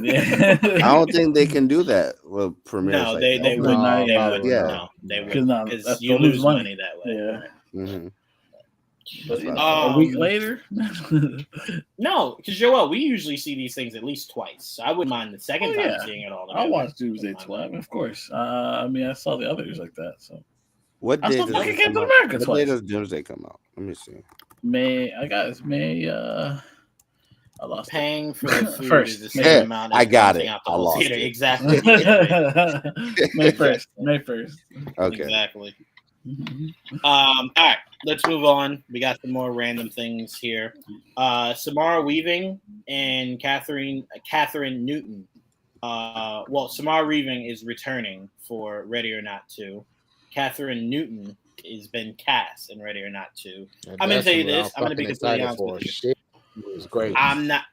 S5: Yeah. I don't think they can do that with premieres.
S1: No,
S5: like
S1: they would not.
S5: Yeah,
S1: they would. Because you lose money that way.
S4: Yeah.
S5: Mm-hmm.
S4: But, a week later?
S1: No, because Joel, we usually see these things at least twice. So I wouldn't mind the second time seeing it all.
S4: I'll watch Doomsday 12, of course. I mean, I saw the others like that. So
S5: what day does Doomsday come out? Let me see.
S4: May. I lost
S1: paying for the food
S4: first.
S1: Is the same amount.
S5: I got it.
S1: I lost it. Exactly.
S4: May 1st. May 1st.
S5: Okay.
S1: Exactly. All right, let's move on. We got some more random things here. Samara Weaving and Catherine Newton. Samara Weaving is returning for Ready or Not 2. Catherine Newton has been cast in Ready or Not 2. I'm gonna tell you this. I'm gonna be completely honest with you.
S2: Shit. It was great.
S1: I'm not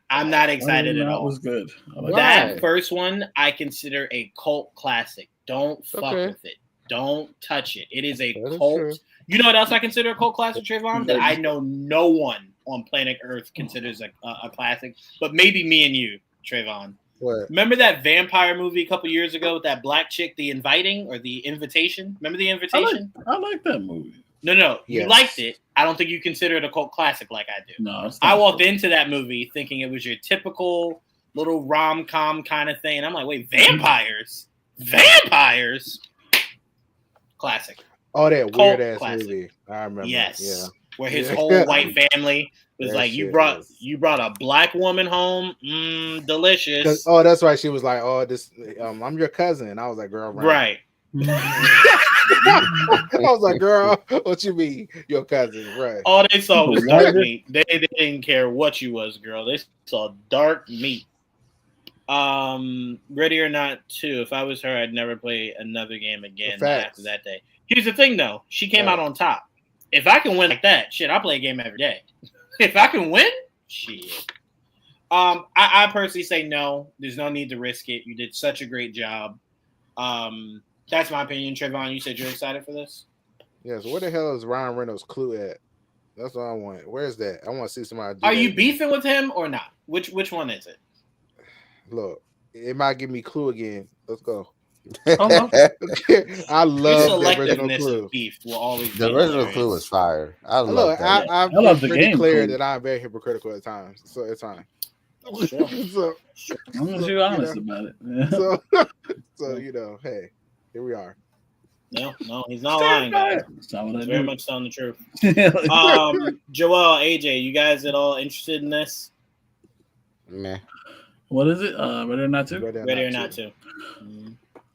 S1: excited at all.
S4: That was good.
S1: That first one I consider a cult classic. Don't fuck with it. Don't touch it. It is a cult. True. You know what else I consider a cult classic, Trayvon? That I know no one on planet Earth considers a classic, but maybe me and you, Trayvon.
S2: What?
S1: Remember that vampire movie a couple years ago with that black chick, The Inviting or The Invitation? Remember The Invitation?
S4: I like that movie.
S1: No. Yes. You liked it. I don't think you consider it a cult classic like I do.
S4: No,
S1: I walked into that movie thinking it was your typical little rom-com kind of thing. And I'm like, wait, vampires? Vampires? Classic.
S2: Oh, that weird ass movie. I remember.
S1: Yes.
S2: Yeah.
S1: Where his whole white family was like, you brought a black woman home. Delicious.
S2: Oh, that's right. She was like, oh, this I'm your cousin. And I was like, girl,
S1: right.
S2: I was like, girl, what you mean, your cousin? Right.
S1: All they saw was dark meat. They didn't care what you was, girl. They saw dark meat. Ready or Not 2. If I was her, I'd never play another game again after that day. Here's the thing, though. She came out on top. If I can win like that, shit, I'll play a game every day. If I can win, shit. I personally say no. There's no need to risk it. You did such a great job. That's my opinion. Trayvon, you said you're excited for this?
S2: Yeah, so where the hell is Ryan Reynolds' Clue at? That's what I want. Where's that? I want to see somebody do
S1: Are you beefing with him or not? Which one is it?
S2: Look, it might give me Clue again. Let's go.
S5: I
S2: love the original Clue.
S1: Beef will always
S5: the original Clue is fire. I love that.
S2: I love the game. Clear that I'm very hypocritical at times, so it's fine.
S4: So, as long as you're honest about it. Yeah.
S2: So hey, here we are.
S1: No, he's not lying. He's very much telling the truth. Joel, AJ, you guys at all interested in this?
S5: Meh.
S4: What is it? Ready or Not 2?
S1: Ready or Not 2.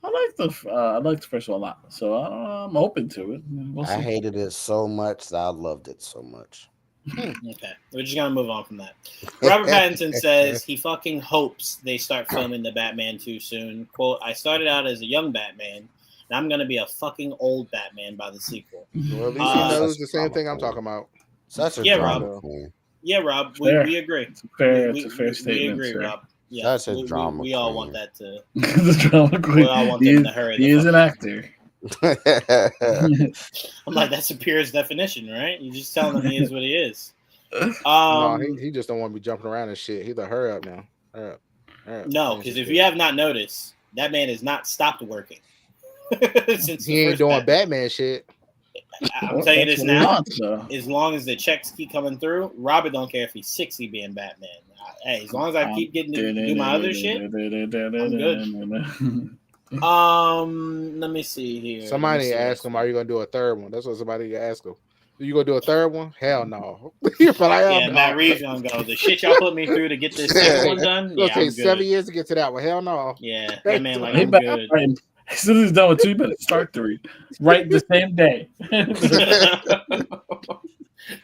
S4: I like the first one a lot, so I'm open to it. We'll see.
S5: I hated it so much that I loved it so much.
S1: Okay, we're just gonna move on from that. Robert Pattinson says he fucking hopes they start filming the Batman too soon. Quote, I started out as a young Batman, and I'm gonna be a fucking old Batman by the sequel.
S2: Well, at least he knows the same thing I'm talking about.
S5: Such a
S1: drama queen. Yeah, Rob, we agree.
S4: It's a fair statement.
S1: We agree, Rob. Yeah,
S5: that's a drama.
S1: We all want that to.
S4: The drama queen.
S1: We all want them to hurry.
S4: He is an actor.
S1: I'm like, that's a purest definition, right? You just telling him he is what he is.
S2: No, he just don't want to be jumping around and shit. He's like, hurry up now.
S1: No, because if you have not noticed, that man has not stopped working since
S2: he ain't doing Batman shit.
S1: I'm telling you this now. As long as the checks keep coming through, Robert don't care if he's 60 being Batman. Hey, as long as I keep getting to do my other shit, I'm good. Let me see here.
S2: Somebody ask him, "Are you gonna do a third one?" That's what somebody ask him. You gonna do a third one? Hell no.
S1: Matt Reeves gonna go. The shit y'all put me through to get this second one done.
S2: It'll take 7 years to get to that one. Hell no.
S1: Yeah, that man like I'm good.
S4: As soon as he's done with 2, you better start 3. Right the same day.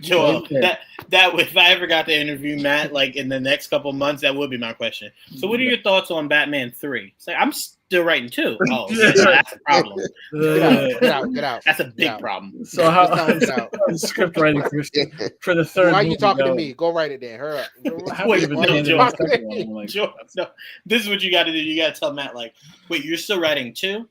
S1: Joel, that if I ever got to interview Matt like in the next couple months, that would be my question. So, what are your thoughts on Batman 3? It's like I'm still writing 2. Oh, yeah, that's a problem.
S2: Get out.
S1: That's a big problem.
S4: So how script writing for the third?
S2: Why are you talking to me? Go write it then. Hurry up.
S1: No, this is what you got to do. You got to tell Matt like, wait, you're still writing 2?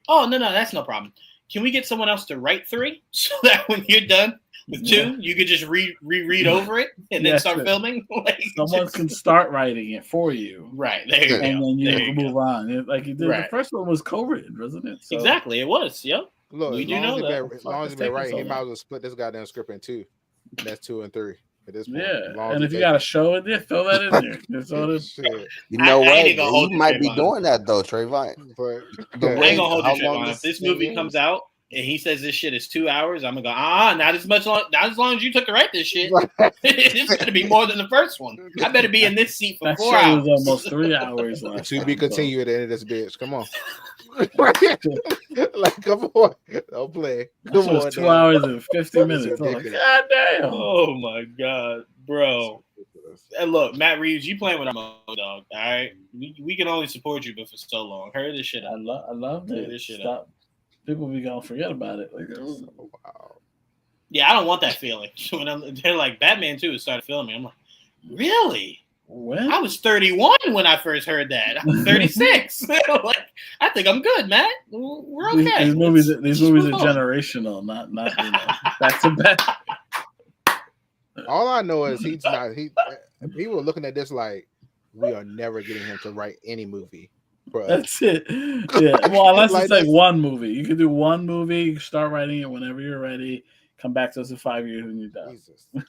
S1: Oh no, that's no problem. Can we get someone else to write 3 so that when you're done with 2, you could just reread over it and then start filming? Like,
S4: someone can start writing it for you.
S1: Right. There you go.
S4: And then you can move on. Like you did.
S1: Right.
S4: The first one was co-written, wasn't it? So,
S1: exactly. It was. Yep.
S2: Look,
S1: we do know that.
S2: As long as you've been writing, he might as well split this goddamn script in 2. That's 2 and 3 at this point.
S4: Yeah. And if you got a show in there, throw that in there. That's all this shit.
S5: You know what? He might be doing that though, Trayvon.
S1: I ain't gonna hold you, Trayvon. If this movie comes out and he says this shit is 2 hours, I'm gonna go, not as long as you took to write this shit. It's gonna be more than the first one. I better be in this seat for 4 hours.
S4: Was almost 3 hours left.
S2: To be continued at the end of this bitch. Come on. Like, come on. Don't play. Come on.
S4: 2 hours and 50 minutes. God damn.
S1: Oh my god, bro. And look, Matt Reeves, you playing with our dog, all right? We can only support you, but for so long. Heard this shit.
S4: I love this shit. Stop. People be gonna forget about it. Like,
S2: wow.
S1: Yeah, I don't want that feeling. When they're like Batman 2 started filming, I'm like, really?
S4: When?
S1: I was 31 when I first heard that. I'm 36. Like, I think I'm good, Matt. We're okay.
S4: These movies are generational, not back to back.
S2: All I know is he was looking at this like, we are never getting him to write any movie. Bro.
S4: That's it. Yeah. Well, unless it's like one movie. You can do one movie, you start writing it whenever you're ready. Come back to us in 5 years when you're done.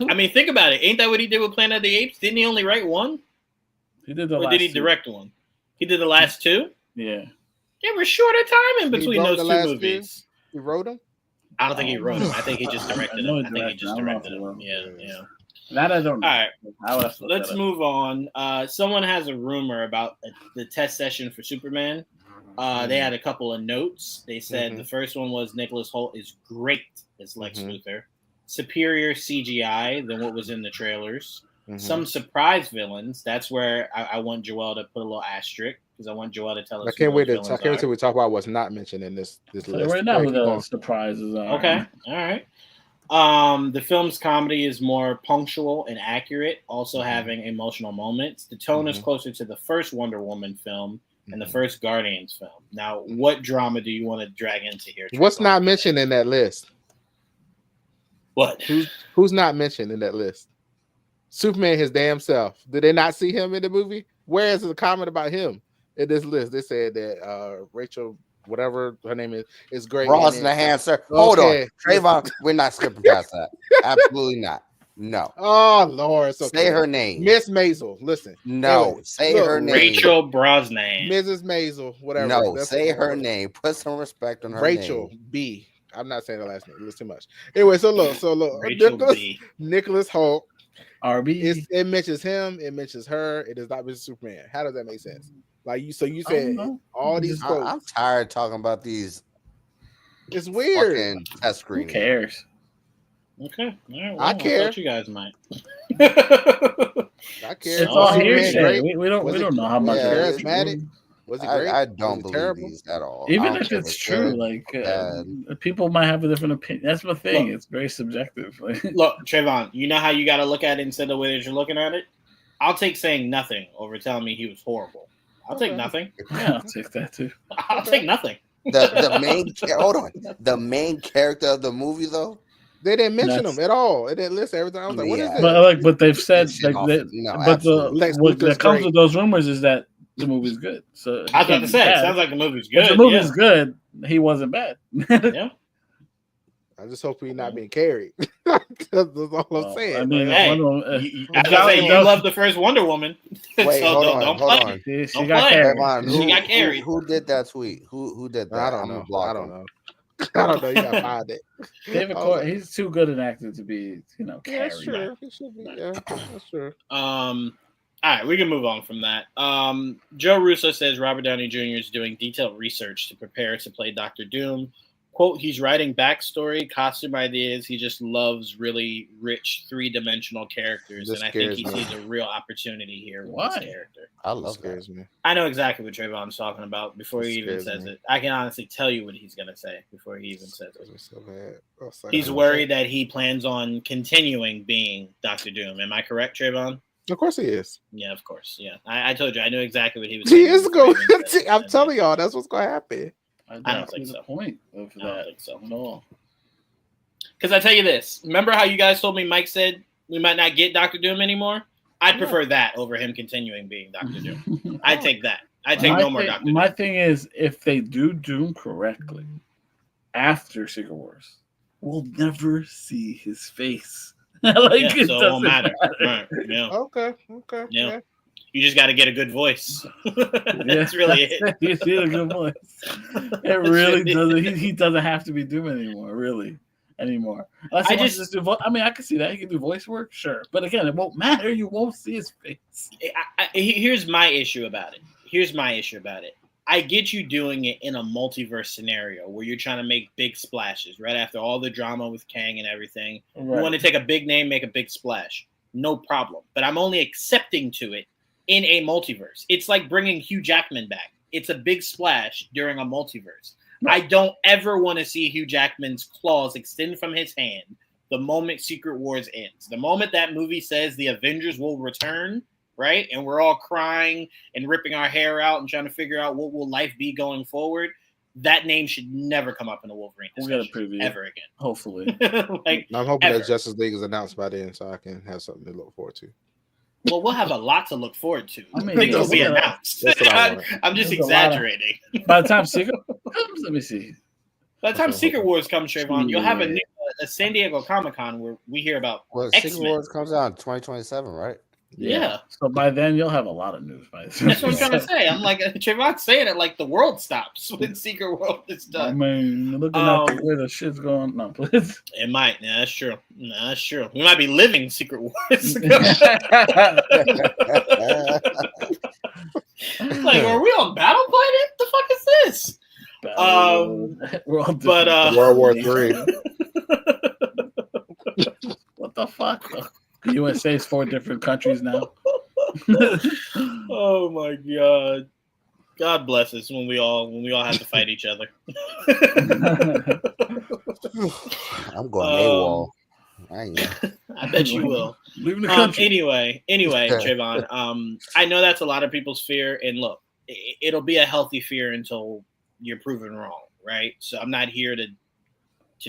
S1: I mean, think about it. Ain't that what he did with Planet of the Apes? Didn't he only write one?
S4: He did the
S1: or did he direct one? He did the last 2?
S4: Yeah.
S1: There was shorter time in between those 2 movies.
S2: He wrote them?
S1: I don't think he wrote them. I think he just directed them. I think he just directed them. Yeah.
S4: That I don't know.
S1: All right. Let's move on. Someone has a rumor about the test session for Superman. They had a couple of notes. They said the first one was Nicholas Hoult is great as Lex Luthor. Superior CGI than what was in the trailers. Some surprise villains. That's where I want Joel to put a little asterisk because I want Joel to tell us.
S2: I can't wait till we talk about what's not mentioned in this list.
S4: Right now, the surprises are.
S1: Okay. All right. The film's comedy is more punctual and accurate, also having emotional moments. The tone is closer to the first Wonder Woman film and the first Guardians film. Now, what drama do you want to drag into here?
S2: What's not mentioned in that list?
S1: What?
S2: Who's not mentioned in that list? Superman, his damn self. Did they not see him in the movie? Where is the comment about him in this list? They said that Rachel, whatever her name is great.
S5: Brosnahan, sir. Hold on. Trayvon, we're not skipping past that. Absolutely not. No.
S2: Oh, Lord. Okay.
S5: Say her name.
S2: Miss Maisel. Listen.
S5: No. Say her name.
S1: Rachel Brosnan.
S2: Mrs. Maisel. Whatever.
S5: No. Say her name. Put some respect on her name.
S2: Rachel B. I'm not saying the last name. It was too much. Anyway, so look. Nicholas Hoult.
S4: RB.
S2: It mentions him. It mentions her. It does not mention Superman. How does that make sense? Like you said all these folks.
S5: I'm tired of talking about these.
S2: It's weird.
S5: Test screening.
S4: Who cares?
S1: Okay. Well,
S2: I care.
S1: I thought you guys might.
S2: I care.
S4: It's all hearsay. We don't know how much
S2: charismatic. Was it great?
S5: I don't believe these at all.
S4: Even if it's true, people might have a different opinion. That's the thing. It's very subjective.
S1: Look, Trayvon, you know how you got to look at it instead of the way that you're looking at it? I'll take saying nothing over telling me he was horrible. I'll take nothing.
S4: Yeah, I'll take that too.
S1: I'll take nothing.
S5: The main hold on. The main character of the movie though
S2: They didn't mention
S4: That's-
S2: him at all. It didn't list everything. I was like, what is
S5: Yeah.
S2: this?
S4: But they've said
S5: Shit
S4: like
S5: off
S4: that.
S5: it. No,
S4: But
S5: absolutely.
S4: what
S2: Luthor's
S4: that comes
S2: great.
S4: with those rumors is that the movie's good. So
S1: I was about to say, it sounds like the movie's good.
S4: If the movie's good, he wasn't bad.
S1: Yeah.
S2: I just hope he's not being carried. That's all I'm saying.
S4: I mean,
S1: Hey,
S4: Wonder Woman,
S1: I was gonna say, you love the first Wonder Woman.
S5: Wait,
S1: so
S5: hold
S1: don't
S5: on.
S1: play.
S4: she got carried.
S1: She got carried.
S5: Who did that tweet? Who did that?
S2: I don't know. I don't know. You gotta find it.
S4: David Corey, he's too good an actor to be, carried.
S2: Yeah, sure. He should be. Yeah, that's true.
S1: All right, we can move on from that. Joe Russo says Robert Downey Jr. is doing detailed research to prepare to play Dr. Doom. Quote, he's writing backstory, costume ideas. He just loves really rich three-dimensional characters. And I think he sees a real opportunity here with this character.
S5: I love that.
S2: Me.
S1: I know exactly what Trayvon's talking about before he even says it. I can honestly tell you what he's going to say before he even says it.
S2: So bad.
S1: He's worried that he plans on continuing being Dr. Doom. Am I correct, Trayvon?
S2: Of course he is.
S1: Yeah, of course. Yeah. I told you. I knew exactly what he was
S2: saying.
S1: He
S2: is going. I'm telling y'all, that's what's going to happen.
S1: I don't think so.
S4: The point of that.
S1: I don't think so.
S4: No.
S1: Because I tell you this. Remember how you guys told me Mike said we might not get Dr. Doom anymore? I'd prefer that over him continuing being Dr. Doom. I'd take that. I'd take no more Dr. Doom.
S4: My thing is, if they do Doom correctly after Secret Wars, we'll never see his face.
S1: It won't matter. Right. Yeah.
S2: Okay.
S1: Yeah. You just got to get a good voice. That's really it.
S4: You need a good voice. It really doesn't. He doesn't have to be Doom anymore. Really, anymore. I can see that he can do voice work, sure. But again, it won't matter. You won't see his face.
S1: Here's my issue about it. I get you doing it in a multiverse scenario where you're trying to make big splashes right after all the drama with Kang and everything. Right. You want to take a big name, make a big splash. No problem. But I'm only accepting to it in a multiverse. It's like bringing Hugh Jackman back. It's a big splash during a multiverse. Right. I don't ever want to see Hugh Jackman's claws extend from his hand the moment Secret Wars ends. The moment that movie says the Avengers will return, right? And we're all crying and ripping our hair out and trying to figure out what will life be going forward. That name should never come up in a Wolverine discussion ever again.
S4: Hopefully.
S2: I'm hoping that Justice League is announced by then so I can have something to look forward to.
S1: Well, we'll have a lot to look forward to.
S4: I mean,
S1: things will be announced. I'm just exaggerating.
S4: By the time Secret comes, let me see.
S1: By the time Secret Wars comes, Trayvon, you'll have a San Diego Comic-Con where we hear about X-Men.
S5: Secret Wars comes out in 2027, right?
S1: Yeah.
S4: So by then you'll have a lot of news.
S1: That's what I'm trying to say. I'm like Trayvon's saying it like the world stops when Secret World is done.
S4: I mean, looking at where the shit's going. No, please.
S1: It might. Yeah, that's true. No, that's true. We might be living Secret Wars. Like, are we on Battle Planet? The fuck is this?
S4: World
S2: War III.
S4: What the fuck? The USA is 4 different countries now.
S1: Oh my god! God bless us when we all have to fight each other.
S5: I'm going AWOL.
S1: I bet you will.
S4: Leaving the country.
S1: Anyway, Trayvon. I know that's a lot of people's fear, and look, it'll be a healthy fear until you're proven wrong, right? So I'm not here to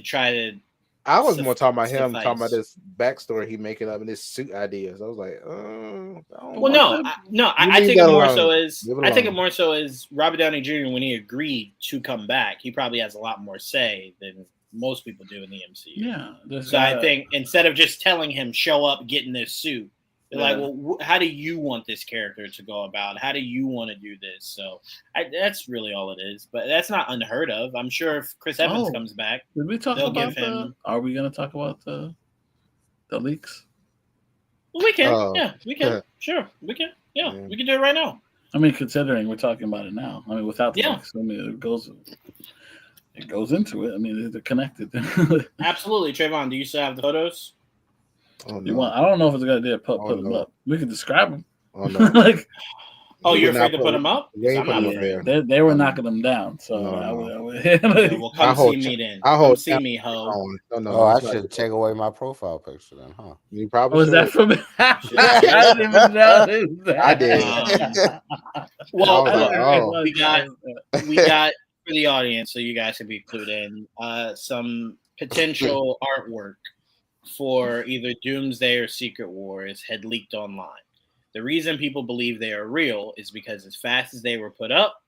S1: try to.
S2: I was more talking about him talking about this backstory he making up and his suit ideas. I was like,
S1: I think it more so is Robert Downey Jr. when he agreed to come back, he probably has a lot more say than most people do in the MCU.
S4: Yeah.
S1: So I think instead of just telling him show up, get in this suit, they're like, well, how do you want this character to go about? How do you want to do this? So that's really all it is. But that's not unheard of. I'm sure if Chris Evans comes back,
S4: did we talk about are we going to talk about the leaks?
S1: Well, we can. Yeah, we can. Sure, we can. Yeah, we can do it right now.
S4: I mean, considering we're talking about it now. I mean, without the leaks, I mean, it goes into it. I mean, they're connected.
S1: Absolutely. Trayvon, do you still have the photos?
S2: Oh, no.
S4: I don't know if it's a good idea to put them up. We can describe them.
S2: Oh, no.
S1: You're afraid to put them up?
S2: I'm not afraid.
S4: They were knocking them down. So
S1: well, come see me then. Come see me, ho.
S5: I should take away my profile picture then, huh?
S2: You probably
S4: was that from me? I didn't even know that.
S2: I did.
S1: We got for the audience, so you guys can be clued in. Some potential artwork for either Doomsday or Secret Wars had leaked online. The reason people believe they are real is because as fast as they were put up,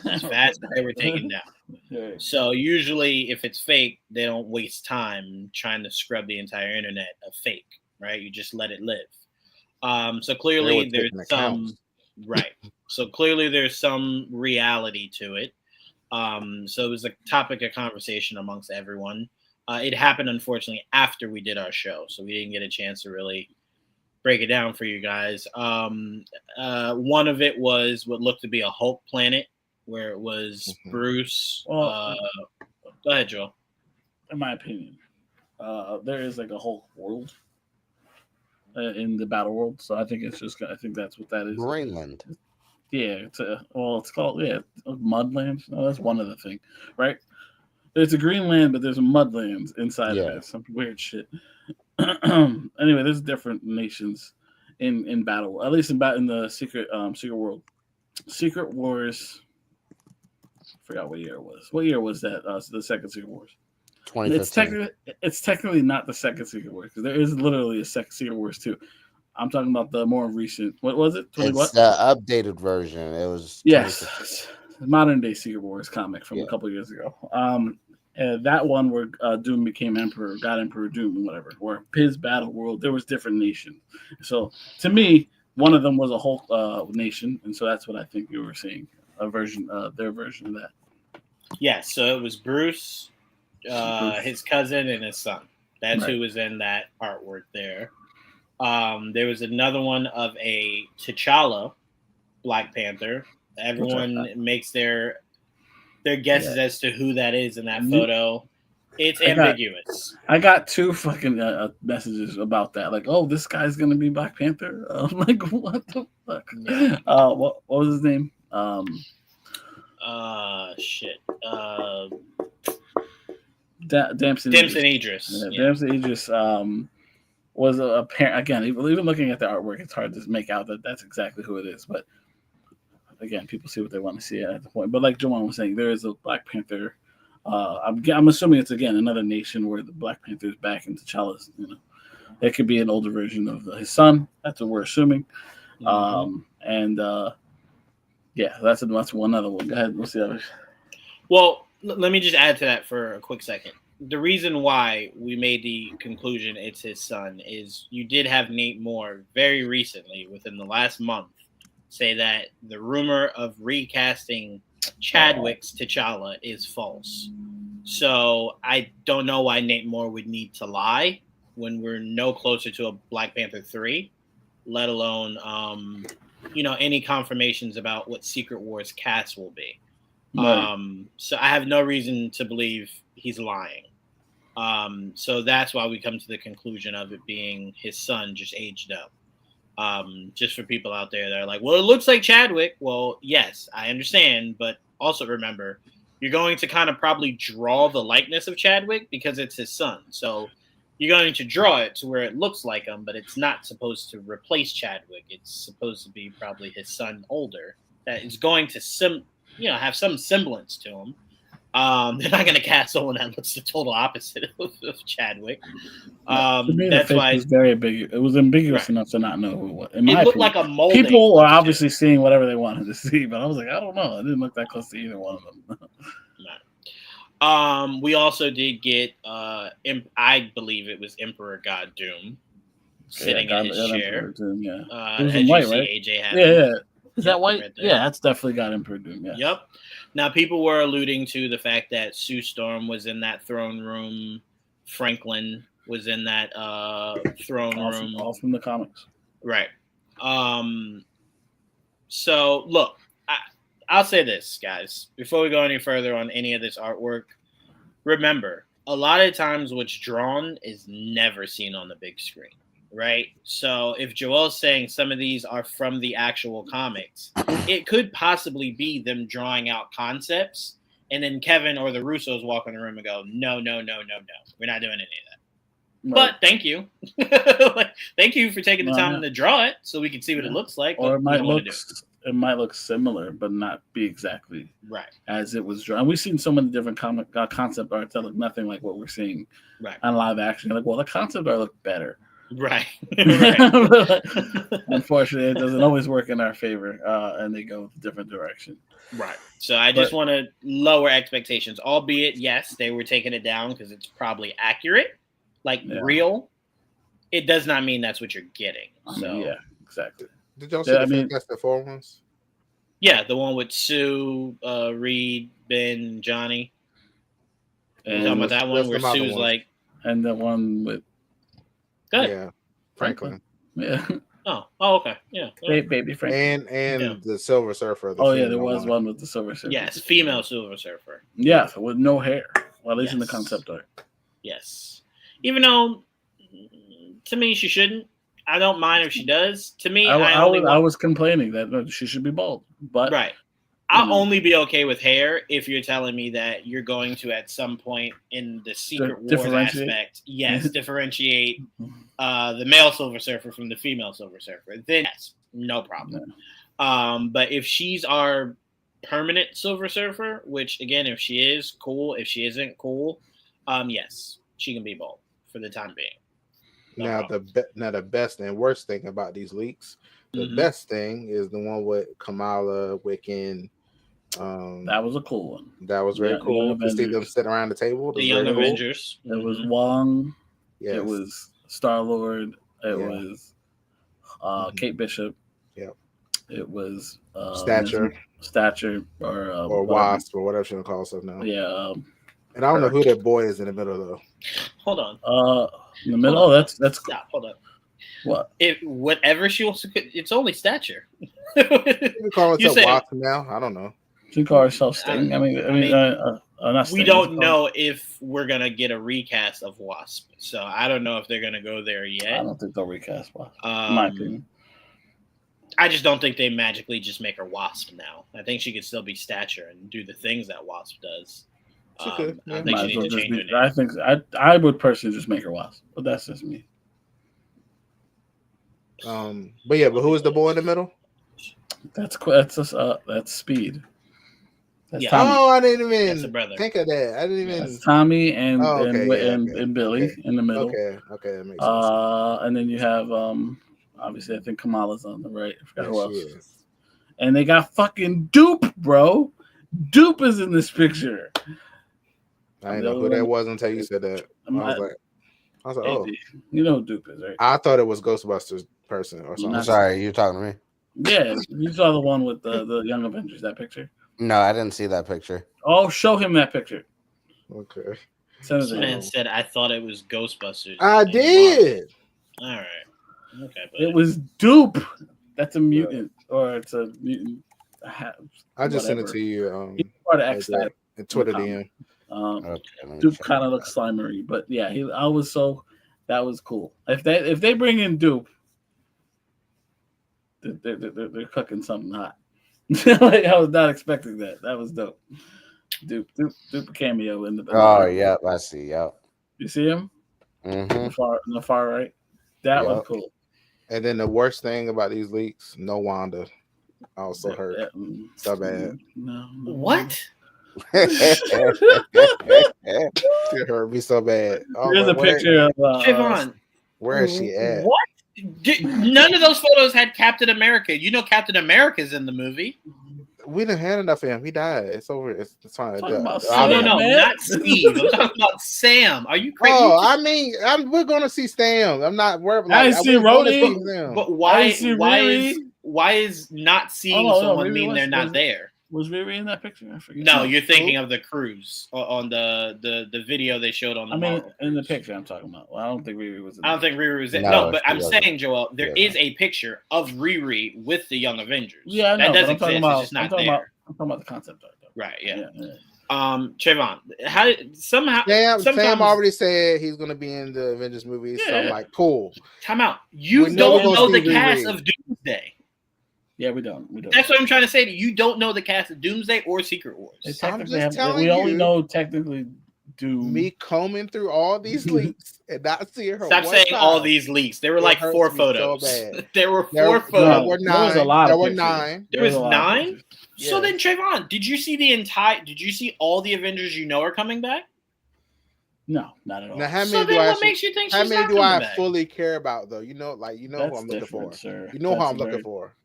S1: as fast as they were taken down. So usually if it's fake, they don't waste time trying to scrub the entire internet of fake, right? You just let it live. So clearly there's some right. So clearly there's some reality to it. So it was a topic of conversation amongst everyone. It happened, unfortunately, after we did our show, so we didn't get a chance to really break it down for you guys. One of it was what looked to be a Hulk planet, where it was Bruce. Go ahead, Joel.
S4: In my opinion, there is like a Hulk world in the battle world, so I think it's just. I think that's what that is.
S5: Greenland.
S4: Yeah, it's called Mudlands. No, that's one of the thing, right? There's a Greenland, but there's a Mudlands inside of it. Some weird shit. Anyway, there's different nations in battle, at least in the secret world. Secret Wars. I forgot what year it was. What year was that? The second Secret Wars.
S5: 2015.
S4: It's technically not the second Secret Wars because there is literally a second Secret Wars too. I'm talking about the more recent. What was it?
S5: It's the updated version. It was
S4: modern day Secret Wars comic from a couple years ago. That one where Doom became Emperor, got Emperor Doom, whatever. Where his battle world, there was different nations. So to me, one of them was a Hulk nation, and so that's what I think you were seeing, their version of that.
S1: Yes, so it was Bruce, his cousin, and his son. That's who was in that artwork there. There was another one of a T'Challa Black Panther. Everyone makes their guesses as to who that is in that photo. It's ambiguous.
S4: I got two fucking messages about that. Like, oh, this guy's gonna be Black Panther. I'm like, what the fuck? What was his name? Damson
S1: Idris.
S4: Damson Idris. Was a parent again. Even looking at the artwork, it's hard to make out that that's exactly who it is. But again, people see what they want to see at the point. But like Joanne was saying, there is a Black Panther. I'm assuming it's again another nation where the Black Panther is back in T'Challa's. It could be an older version of his son. That's what we're assuming. That's one other one. Go ahead. What's the other?
S1: Well, let me just add to that for a quick second. The reason why we made the conclusion it's his son is you did have Nate Moore very recently, within the last month, say that the rumor of recasting Chadwick's T'Challa is false. So I don't know why Nate Moore would need to lie when we're no closer to a Black Panther 3, let alone any confirmations about what Secret Wars cast will be. Right. So I have no reason to believe he's lying. So that's why we come to the conclusion of it being his son just aged up. Just for people out there that are like, well, it looks like Chadwick. Well, yes, I understand. But also remember, you're going to kind of probably draw the likeness of Chadwick because it's his son. So you're going to draw it to where it looks like him, but it's not supposed to replace Chadwick. It's supposed to be probably his son older that is going to have some semblance to him. They're not going to cast someone that looks the total opposite of Chadwick.
S4: To me, that's why it's very ambiguous. It was ambiguous enough to not know who it was.
S1: It looked like a molding.
S4: People were obviously seeing whatever they wanted to see, but I was like, I don't know. It didn't look that close to either one of them.
S1: We also did get, I believe it was Emperor God Doom sitting in his chair.
S4: Doom, it was in white, right? AJ yeah. Is that white? Right, that's definitely got Emperor Doom. Yeah.
S1: Yep. Now, people were alluding to the fact that Sue Storm was in that throne room. Franklin was in that throne room.
S4: All from the comics.
S1: Right. So, look, I'll say this, guys. Before we go any further on any of this artwork, remember, a lot of times what's drawn is never seen on the big screen. Right. So if Joel's saying some of these are from the actual comics, it could possibly be them drawing out concepts. And then Kevin or the Russos walk in the room and go, no. We're not doing any of that. Right. But thank you. Thank you for taking the time to draw it so we can see what it looks like.
S4: Or it might look it might look similar, but not be exactly
S1: Right.
S4: as it was drawn. We've seen so many different concept arts that look nothing like what we're seeing on live action. Like, well, the concept art look better.
S1: Right.
S4: Unfortunately, it doesn't always work in our favor, and they go a different direction.
S1: Right. So I just want to lower expectations, albeit, yes, they were taking it down because it's probably accurate, real. It does not mean that's what you're getting. So
S4: yeah, exactly.
S2: Did y'all see the Fantastic Four ones?
S1: Yeah, the one with Sue, Reed, Ben, Johnny. And talking about that one where Sue's like,
S4: and the one with
S2: yeah, Franklin.
S4: Yeah.
S1: Oh, okay. Yeah.
S4: Baby Franklin.
S2: And the Silver Surfer.
S4: There was one with the Silver Surfer.
S1: Yes, female Silver Surfer.
S4: Yeah, with no hair. Well, at least in the concept art.
S1: Yes. Even though, to me, she shouldn't. I don't mind if she does. To me,
S4: I was complaining that she should be bald. But
S1: right. I'll only be okay with hair if you're telling me that you're going to, at some point in the Secret Wars aspect, differentiate the male Silver Surfer from the female Silver Surfer. Then yes, no problem. But if she's our permanent Silver Surfer, which again, if she is, cool. If she isn't, cool. Yes, she can be bald for the time being.
S2: Now the best and worst thing about these leaks, the best thing is the one with Kamala, Wiccan.
S4: That was a cool one.
S2: That was very cool to see them sit around the table.
S1: The Young Avengers.
S4: It was Wong.
S2: Yes.
S4: It was Star-Lord. It was Kate Bishop.
S2: Yep.
S4: It was
S2: Stature or Wasp or whatever she gonna call herself now.
S4: Yeah.
S2: And I don't know who that boy is in the middle though.
S1: Hold on.
S4: In the middle. Oh, that's
S1: stop. Hold on.
S4: What?
S1: Whatever she wants to. It's only Stature.
S2: You can call herself Wasp now. I don't know.
S4: She call herself Sting.
S1: We don't know if we're gonna get a recast of Wasp, so I don't know if they're gonna go there yet.
S4: I don't think they'll recast Wasp. In my opinion.
S1: I just don't think they magically just make her Wasp now. I think she could still be Stature and do the things that Wasp does. I think she needs to change her name.
S4: I think I would personally just make her Wasp, but that's just me.
S2: But who is the boy in the middle?
S4: That's Speed. That's
S2: Tommy. Oh, I didn't even think of that. I didn't even.
S4: That's Tommy and Billy in the middle.
S2: Okay, that makes sense.
S4: And then you have obviously I think Kamala's on the right. I forgot who else. Is. And they got fucking Dupe, bro. Dupe is in this picture.
S2: I didn't know who that was until you said that. I was like, oh,
S4: you know who Dupe is, right?
S2: I thought it was Ghostbusters person or something.
S5: I'm sorry, you're talking to me.
S4: Yeah, you saw the one with the Young Avengers. That picture.
S5: No, I didn't see that picture.
S4: Oh, show him that picture.
S2: Okay.
S1: This man said, I thought it was Ghostbusters.
S2: I did.
S1: All right. Okay. But
S4: it was Dupe. That's a mutant, or it's a mutant.
S2: I just sent it to you.
S4: Part of X-Static.
S2: And Twitter DM.
S4: Dupe kind of looks slimery, but yeah, that was cool. If they bring in Dupe, they're cooking something hot. Like, I was not expecting that. That was dope. Dupe cameo in the.
S5: Oh yeah, I see. Yep.
S4: You see him?
S5: Mm-hmm.
S4: In the far right. That was cool.
S2: And then the worst thing about these leaks, no Wanda. Also hurt. So bad.
S4: No.
S1: What?
S2: It hurt me so bad.
S4: Here's a picture of
S1: Trayvon.
S2: Where is she at?
S1: What? None of those photos had Captain America. You know Captain America's in the movie.
S2: We didn't have enough of him. He died. It's over. It's fine.
S1: No, not Steve. I'm talking about Sam. Are you crazy?
S2: Oh, I mean, we're going to see Sam. I'm not worried.
S4: I see Rhodey.
S1: But why is not seeing someone mean they're not there?
S4: Was Riri in that picture? I forget.
S1: No, you're thinking of the cruise on the video they showed on the.
S4: I mean, in the picture I'm talking about. Well, I don't think Riri was in.
S1: I don't think Riri was in. No, but I'm saying, Joel, there is a picture of Riri with the Young Avengers.
S4: Yeah, I know,
S1: that does exist.
S4: It's
S1: just not there.
S4: I'm talking about the concept art, though.
S1: Right. Yeah. Trayvon,
S2: Sam already said he's going to be in the Avengers movies. Yeah. So I'm like, cool.
S1: Time out. You don't know the cast of Doomsday.
S4: Yeah, we don't.
S1: That's what I'm trying to say to you. You don't know the cast of Doomsday or Secret Wars.
S4: We only know technically Doom.
S2: Me combing through all these leaks and not seeing her.
S1: Stop
S2: one
S1: saying
S2: time,
S1: all these leaks. There were
S2: it
S1: like
S2: hurts
S1: 4
S2: me so
S1: photos.
S2: bad.
S1: There were 4
S2: There
S1: photos.
S2: were
S4: There was a
S2: 9.
S4: lot
S2: There
S4: of
S2: were
S4: pictures.
S2: 9.
S1: There was
S4: a lot of
S1: 9.
S4: pictures.
S1: So
S2: Yeah.
S1: then, Trayvon, did you see Did you see all the Avengers you know are coming back?
S4: No, not at all.
S2: Now, how
S1: So
S2: many do
S1: then,
S2: I
S1: what
S2: actually?
S1: makes you think
S2: How
S1: she's
S2: many
S1: not
S2: do
S1: coming
S2: I
S1: back?
S2: fully care about though? Like who
S4: That's
S2: I'm looking
S4: different,
S2: for.
S4: sir.
S2: You know who
S4: That's
S2: I'm looking for.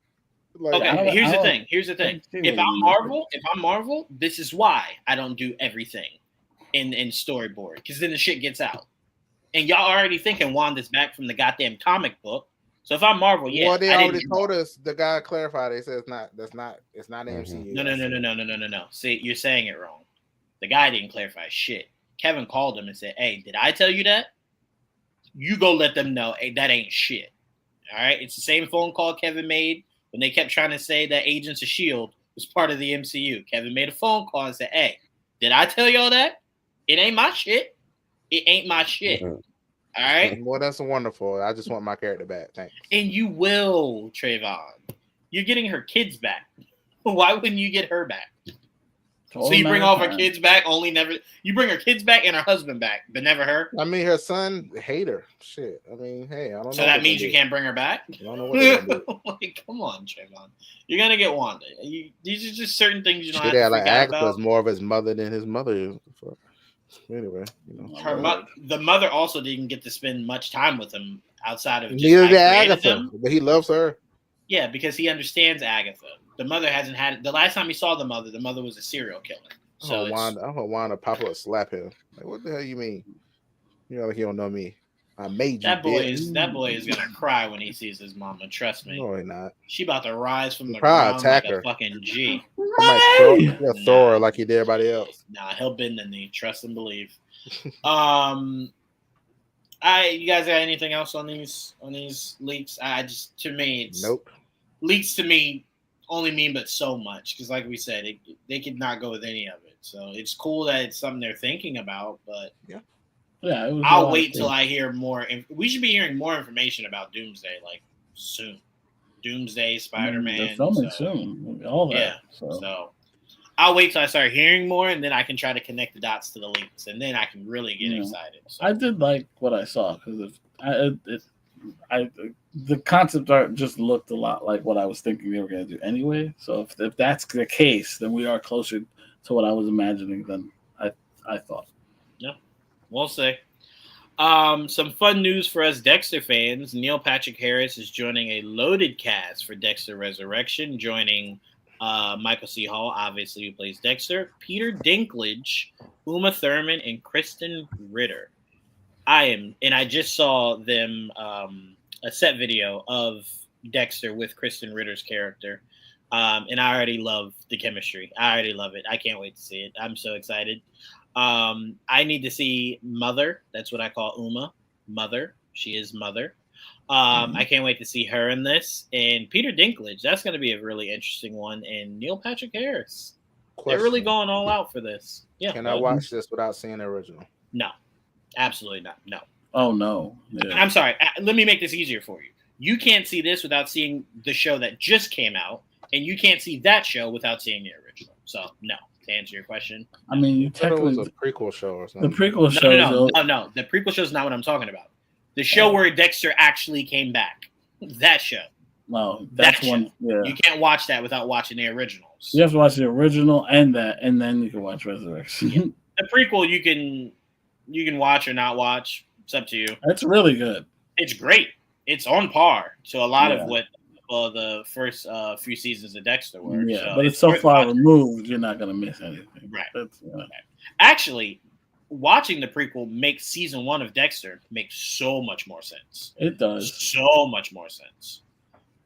S2: Like,
S1: Okay,
S4: I don't-
S1: here's
S4: I
S1: the
S4: don't-
S1: thing. Here's the thing.
S4: see
S1: If
S4: what
S1: I'm
S4: you mean.
S1: Marvel, this is why I don't do everything in storyboard, because then the shit gets out. And y'all already thinking Wanda's back from the goddamn comic book. So if I'm Marvel, yeah,
S2: well, they
S1: I
S2: already
S1: didn't
S2: told us. The guy clarified. They said it's not MCU.
S1: No. See, you're saying it wrong. The guy didn't clarify shit. Kevin called him and said, "Hey, did I tell you that? You go let them know. Hey, that ain't shit." All right, it's the same phone call Kevin made when they kept trying to say that Agents of S.H.I.E.L.D. was part of the MCU. Kevin made a phone call and said, "Hey, did I tell y'all that? It ain't my shit. It ain't my shit." All right.
S2: Well, that's wonderful. I just want my character back. Thanks.
S1: And you will, Trayvon. You're getting her kids back. Why wouldn't you get her back? So you bring all of her kids back, you bring her kids back and her husband back, but never her.
S2: I mean, her son hate her. Shit. I mean, hey, I don't know.
S1: So that means you can't bring her back.
S2: I don't know what they're gonna do.
S1: Like, come on, Trayvon. You're gonna get Wanda. These are just certain things you don't
S2: Shit,
S1: have to
S2: like
S1: freak out
S2: Agatha is
S1: about.
S2: more of his mother than his mother is. So, anyway,
S1: The mother also didn't get to spend much time with him outside of just
S2: neither did
S1: I created
S2: Agatha,
S1: them.
S2: but he loves her.
S1: Yeah, because he understands Agatha. The mother hasn't had the last time he saw the mother was a serial killer. So
S2: I hope Wanda pop up and slap him. Like, what the hell you mean? You know, like you don't know me. I made you.
S1: that boy is gonna cry when he sees his mama. Trust me.
S2: No, he not.
S1: She about to rise from the
S2: probably
S1: ground
S2: attack
S1: like a
S2: her.
S1: fucking G.
S2: He'll throw her like he did everybody else.
S1: Nah, he'll bend the knee. Trust and believe. You guys got anything else on these leaks?
S2: Nope.
S1: Leaks to me only mean but so much, because like we said, they could not go with any of it. So it's cool that it's something they're thinking about, but
S4: yeah,
S1: I'll wait till I hear more. We should be hearing more information about Doomsday like soon. Doomsday, Spider-Man.
S4: They're filming soon. All that.
S1: Yeah. So I'll wait till I start hearing more, and then I can try to connect the dots to the leaks, and then I can really get excited. So.
S4: I did like what I saw because the concept art just looked a lot like what I was thinking they were going to do anyway. So if that's the case, then we are closer to what I was imagining than I thought.
S1: Yeah, we'll see. Some fun news for us Dexter fans. Neil Patrick Harris is joining a loaded cast for Dexter Resurrection, joining Michael C. Hall, obviously, who plays Dexter, Peter Dinklage, Uma Thurman, and Kristen Ritter. I just saw them a set video of Dexter with Kristen Ritter's character, and I already love the chemistry. I already love it. I can't wait to see it. I'm so excited. I need to see Mother. That's what I call Uma. Mother. She is Mother. I can't wait to see her in this. And Peter Dinklage. That's going to be a really interesting one. And Neil Patrick Harris. They're really going all out for this. Yeah.
S2: Can I watch this without seeing the original?
S1: No. Absolutely not. No.
S4: Oh, no. Yeah.
S1: I'm sorry. Let me make this easier for you. You can't see this without seeing the show that just came out. And you can't see that show without seeing the original. So, no. To answer your question.
S4: I mean, you technically
S2: it was a prequel show or something.
S4: The prequel show.
S1: No. The prequel show is not what I'm talking about. The show where Dexter actually came back. That show.
S4: No, that's
S1: that
S4: one. Yeah.
S1: You can't watch that without watching the originals.
S4: You have to watch the original and then you can watch Resurrection.
S1: Yeah. The prequel you can watch or not watch. It's up to you.
S4: It's really good.
S1: It's great. It's on par to a lot of what the first few seasons of Dexter were.
S4: Yeah,
S1: so
S4: but it's so far removed, you're not going to miss anything.
S1: Right. Actually, watching the prequel makes season 1 of Dexter make so much more sense.
S4: It does.
S1: So much more sense.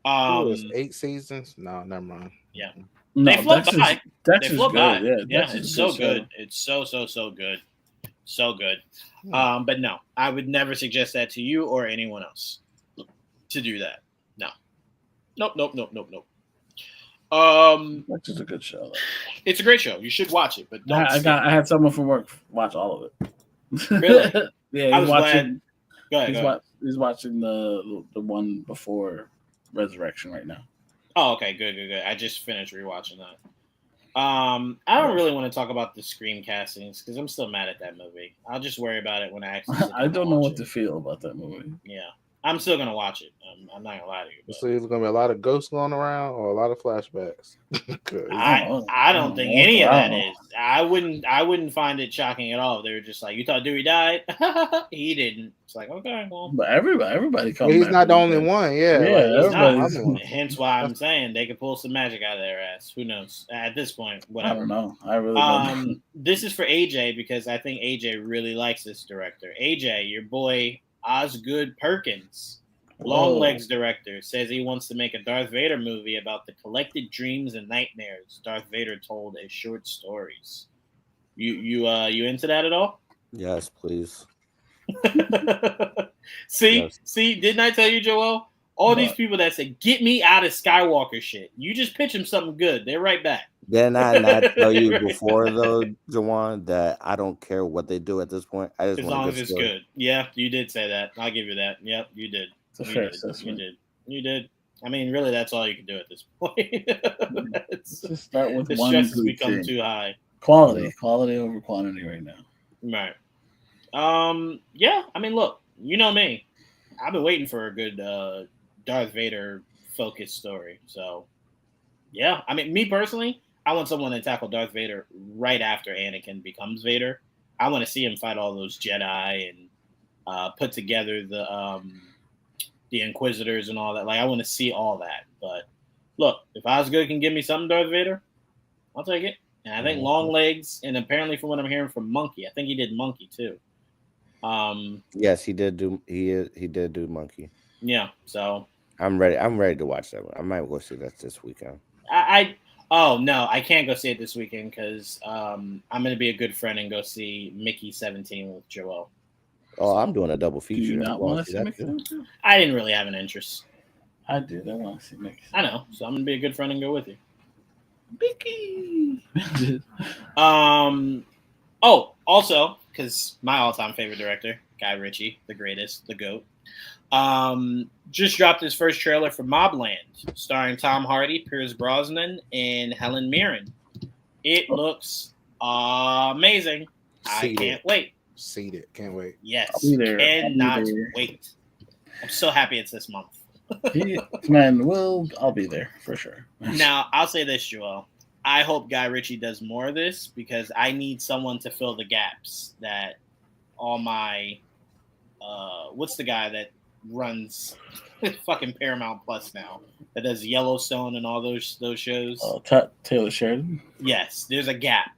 S2: It was 8 seasons? No, never mind.
S1: Yeah.
S4: No,
S1: they float by.
S4: Dexter's
S1: good.
S4: By.
S1: Yeah, it's so good. It's so good. So good. But no, I would never suggest that to you or anyone else to do that. No. Nope.
S4: That's just a good show. Though.
S1: It's a great show. You should watch it. But
S4: I had someone from work watch all of it.
S1: Really?
S4: Yeah, he's watching.
S1: Go ahead.
S4: He's watching the one before Resurrection right now.
S1: Oh, okay, good. I just finished rewatching that. I don't really want to talk about the Scream castings because I'm still mad at that movie. I'll just worry about it when I actually. Sit down
S4: I don't know what
S1: it.
S4: to feel about that movie.
S1: Yeah, I'm still gonna watch it. I'm not gonna lie to you. But.
S2: So there's gonna be a lot of ghosts going around or a lot of flashbacks.
S1: I don't think any of that is. I wouldn't find it shocking at all. They were just like, you thought Dewey died? He didn't. It's like, okay, well,
S4: but everybody comes.
S2: Well, he's not the only one. Yeah,
S1: everybody's. Hence why I'm saying they could pull some magic out of their ass. Who knows? At this point, whatever.
S4: I don't know. I really don't know.
S1: This is for AJ because I think AJ really likes this director. AJ, your boy Osgood Perkins. Longlegs director says he wants to make a Darth Vader movie about the collected dreams and nightmares Darth Vader told as short stories. You into that at all?
S5: Yes, please.
S1: See, didn't I tell you, Joel? All these people that say, get me out of Skywalker shit. You just pitch them something good. They're right back.
S5: Didn't I not tell you before, though, Jawan, that I don't care what they do at this point? I just
S1: as long as it's good. Yeah, you did say that. I'll give you that. Yep, you did.
S4: It's a fair assessment.
S1: You did. I mean, really, that's all you can do at this point.
S4: Just start with
S1: the
S4: one.
S1: Stress has become too high.
S4: Quality over quantity right now.
S1: Right. Yeah. I mean, look. You know me. I've been waiting for a good Darth Vader focused story. So, yeah. I mean, me personally, I want someone to tackle Darth Vader right after Anakin becomes Vader. I want to see him fight all those Jedi and put together the Inquisitors and all that. Like, I want to see all that. But look, if Osgood can give me something Darth Vader, I'll take it. And I think Longlegs, and apparently from what I'm hearing from Monkey, I think he did Monkey too.
S5: Yes, he did do. He did do Monkey.
S1: Yeah. So
S5: I'm ready. I'm ready to watch that one. I might go see that this weekend.
S1: Oh no, I can't go see it this weekend because I'm gonna be a good friend and go see Mickey 17 with Joel.
S5: Oh, I'm doing a double feature.
S4: Do you not want to see Mickey?
S1: I didn't really have an interest.
S4: I did. I want to see Mickey.
S1: I know, so I'm gonna be a good friend and go with you.
S4: Mickey.
S1: Oh, also, because my all-time favorite director, Guy Ritchie, the greatest, the GOAT, just dropped his first trailer for Mobland, starring Tom Hardy, Pierce Brosnan, and Helen Mirren. It looks amazing. I can't wait.
S2: See it. Can't wait.
S1: Yes. Cannot wait. I'm so happy it's this month.
S4: Man, I'll be there for sure.
S1: Now, I'll say this, Joel. I hope Guy Ritchie does more of this because I need someone to fill the gaps that all my what's the guy that runs fucking Paramount Plus now that does Yellowstone and all those shows?
S4: Taylor Sheridan.
S1: Yes, there's a gap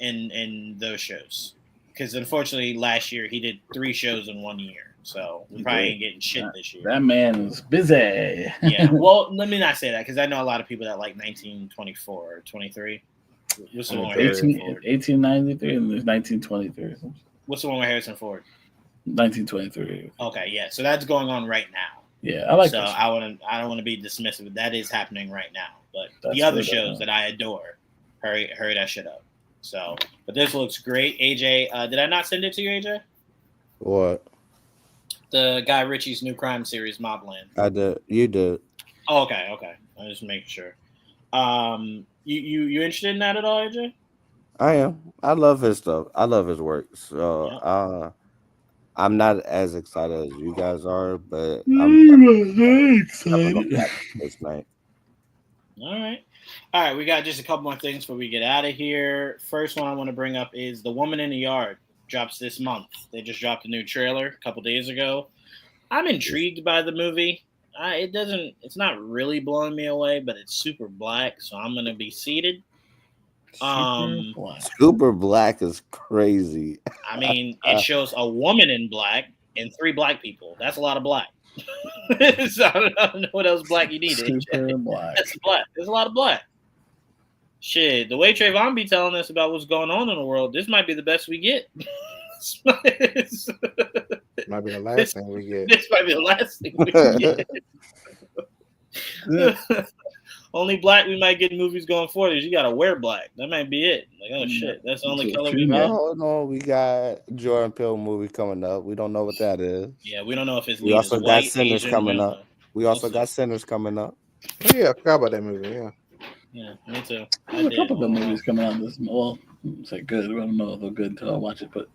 S1: in those shows because unfortunately last year he did 3 shows in 1 year. So we probably ain't getting shit this year.
S4: That man is busy.
S1: Yeah. Well, let me not say that because I know a lot of people that like 1924 or 23. What's the one with Harrison Ford?
S4: 1893 and there's 1923.
S1: What's the one with Harrison Ford?
S4: 1923.
S1: Okay, yeah. So that's going on right now.
S4: Yeah, I like.
S1: So I don't want to be dismissive, but that is happening right now. But the other shows that I adore, hurry that shit up. So, but this looks great. AJ, did I not send it to you, AJ?
S5: What?
S1: The Guy Ritchie's new crime series, Mobland.
S5: I did. You did.
S1: Oh, okay. I'm just making sure. You interested in that at all, AJ?
S5: I am. I love his stuff. I love his work. So I'm not as excited as you guys are, but I'm excited this night.
S1: All right. We got just a couple more things before we get out of here. First one I want to bring up is The Woman in the Yard. Drops this month. They just dropped a new trailer a couple days ago. I'm intrigued by the movie. It's not really blowing me away, but it's super black, so I'm gonna be seated.
S5: Super black is crazy.
S1: I mean, it shows a woman in black and 3 black people. That's a lot of black. So I don't know what else black you need.
S4: Super black.
S1: That's black. There's a lot of black. Shit, the way Trayvon be telling us about what's going on in the world, this might be the best we get.
S2: Might be the last thing we get.
S1: This might be the last thing we get. Only black we might get in movies going forward is you gotta wear black. That might be it. Like, oh shit, that's the only color we got.
S5: No, we got Jordan Peele movie coming up. We don't know what that is.
S1: Yeah, we don't know if it's.
S5: We also got Sinners
S1: Asian,
S5: coming up. We also got Sinners coming up.
S2: Oh, yeah, I forgot about that movie. Yeah.
S1: Yeah, me too.
S4: There's a couple good movies coming out this. Well, say good. I don't know if they're good until I watch it, but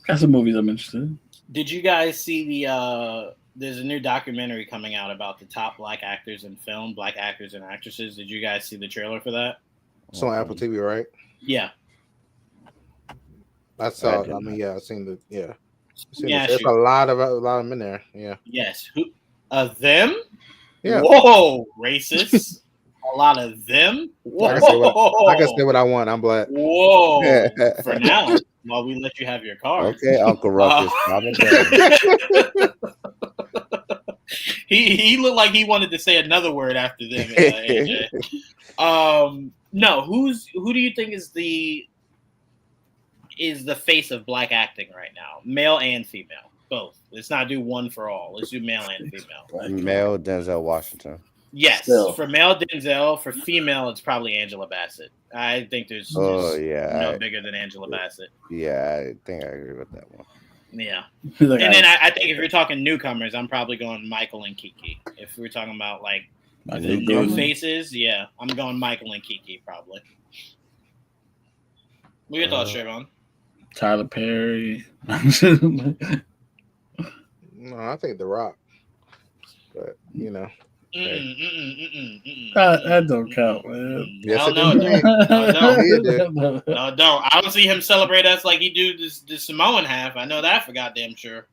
S4: got some movies I'm interested in.
S1: Did you guys see the? There's a new documentary coming out about the top black actors in film, black actors and actresses. Did you guys see the trailer for that?
S2: It's on Apple TV, right?
S1: Yeah.
S2: I saw it. I mean, yeah, I seen the
S1: Yeah,
S2: there's a lot of them in there. Yeah.
S1: Yes. Who? Them?
S2: Yeah.
S1: Whoa, racist. A lot of them. Whoa.
S2: I can say what I want. I'm black.
S1: Whoa. For now, while we let you have your card.
S5: Okay, Uncle Ruckus.
S1: He looked like he wanted to say another word after them, AJ. No, who do you think is the face of black acting right now? Male and female, both. Let's not do one for all. Let's do male and female.
S5: Male Denzel Washington.
S1: Yes,
S4: Still.
S1: For male Denzel. For female, it's probably Angela Bassett. I think there's no bigger than Angela Bassett.
S5: Yeah, I think I agree with that one.
S1: Yeah, and then I think if you're talking newcomers, I'm probably going Michael and Kiki. If we're talking about like new faces, yeah, I'm going Michael and Kiki probably. What are your thoughts, Trayvon?
S4: Tyler Perry.
S2: No, I think The Rock. But you know,
S4: that don't count, man.
S2: Yes,
S1: no, don't. I don't see him celebrate us like he do the Samoan half. I know that for goddamn sure.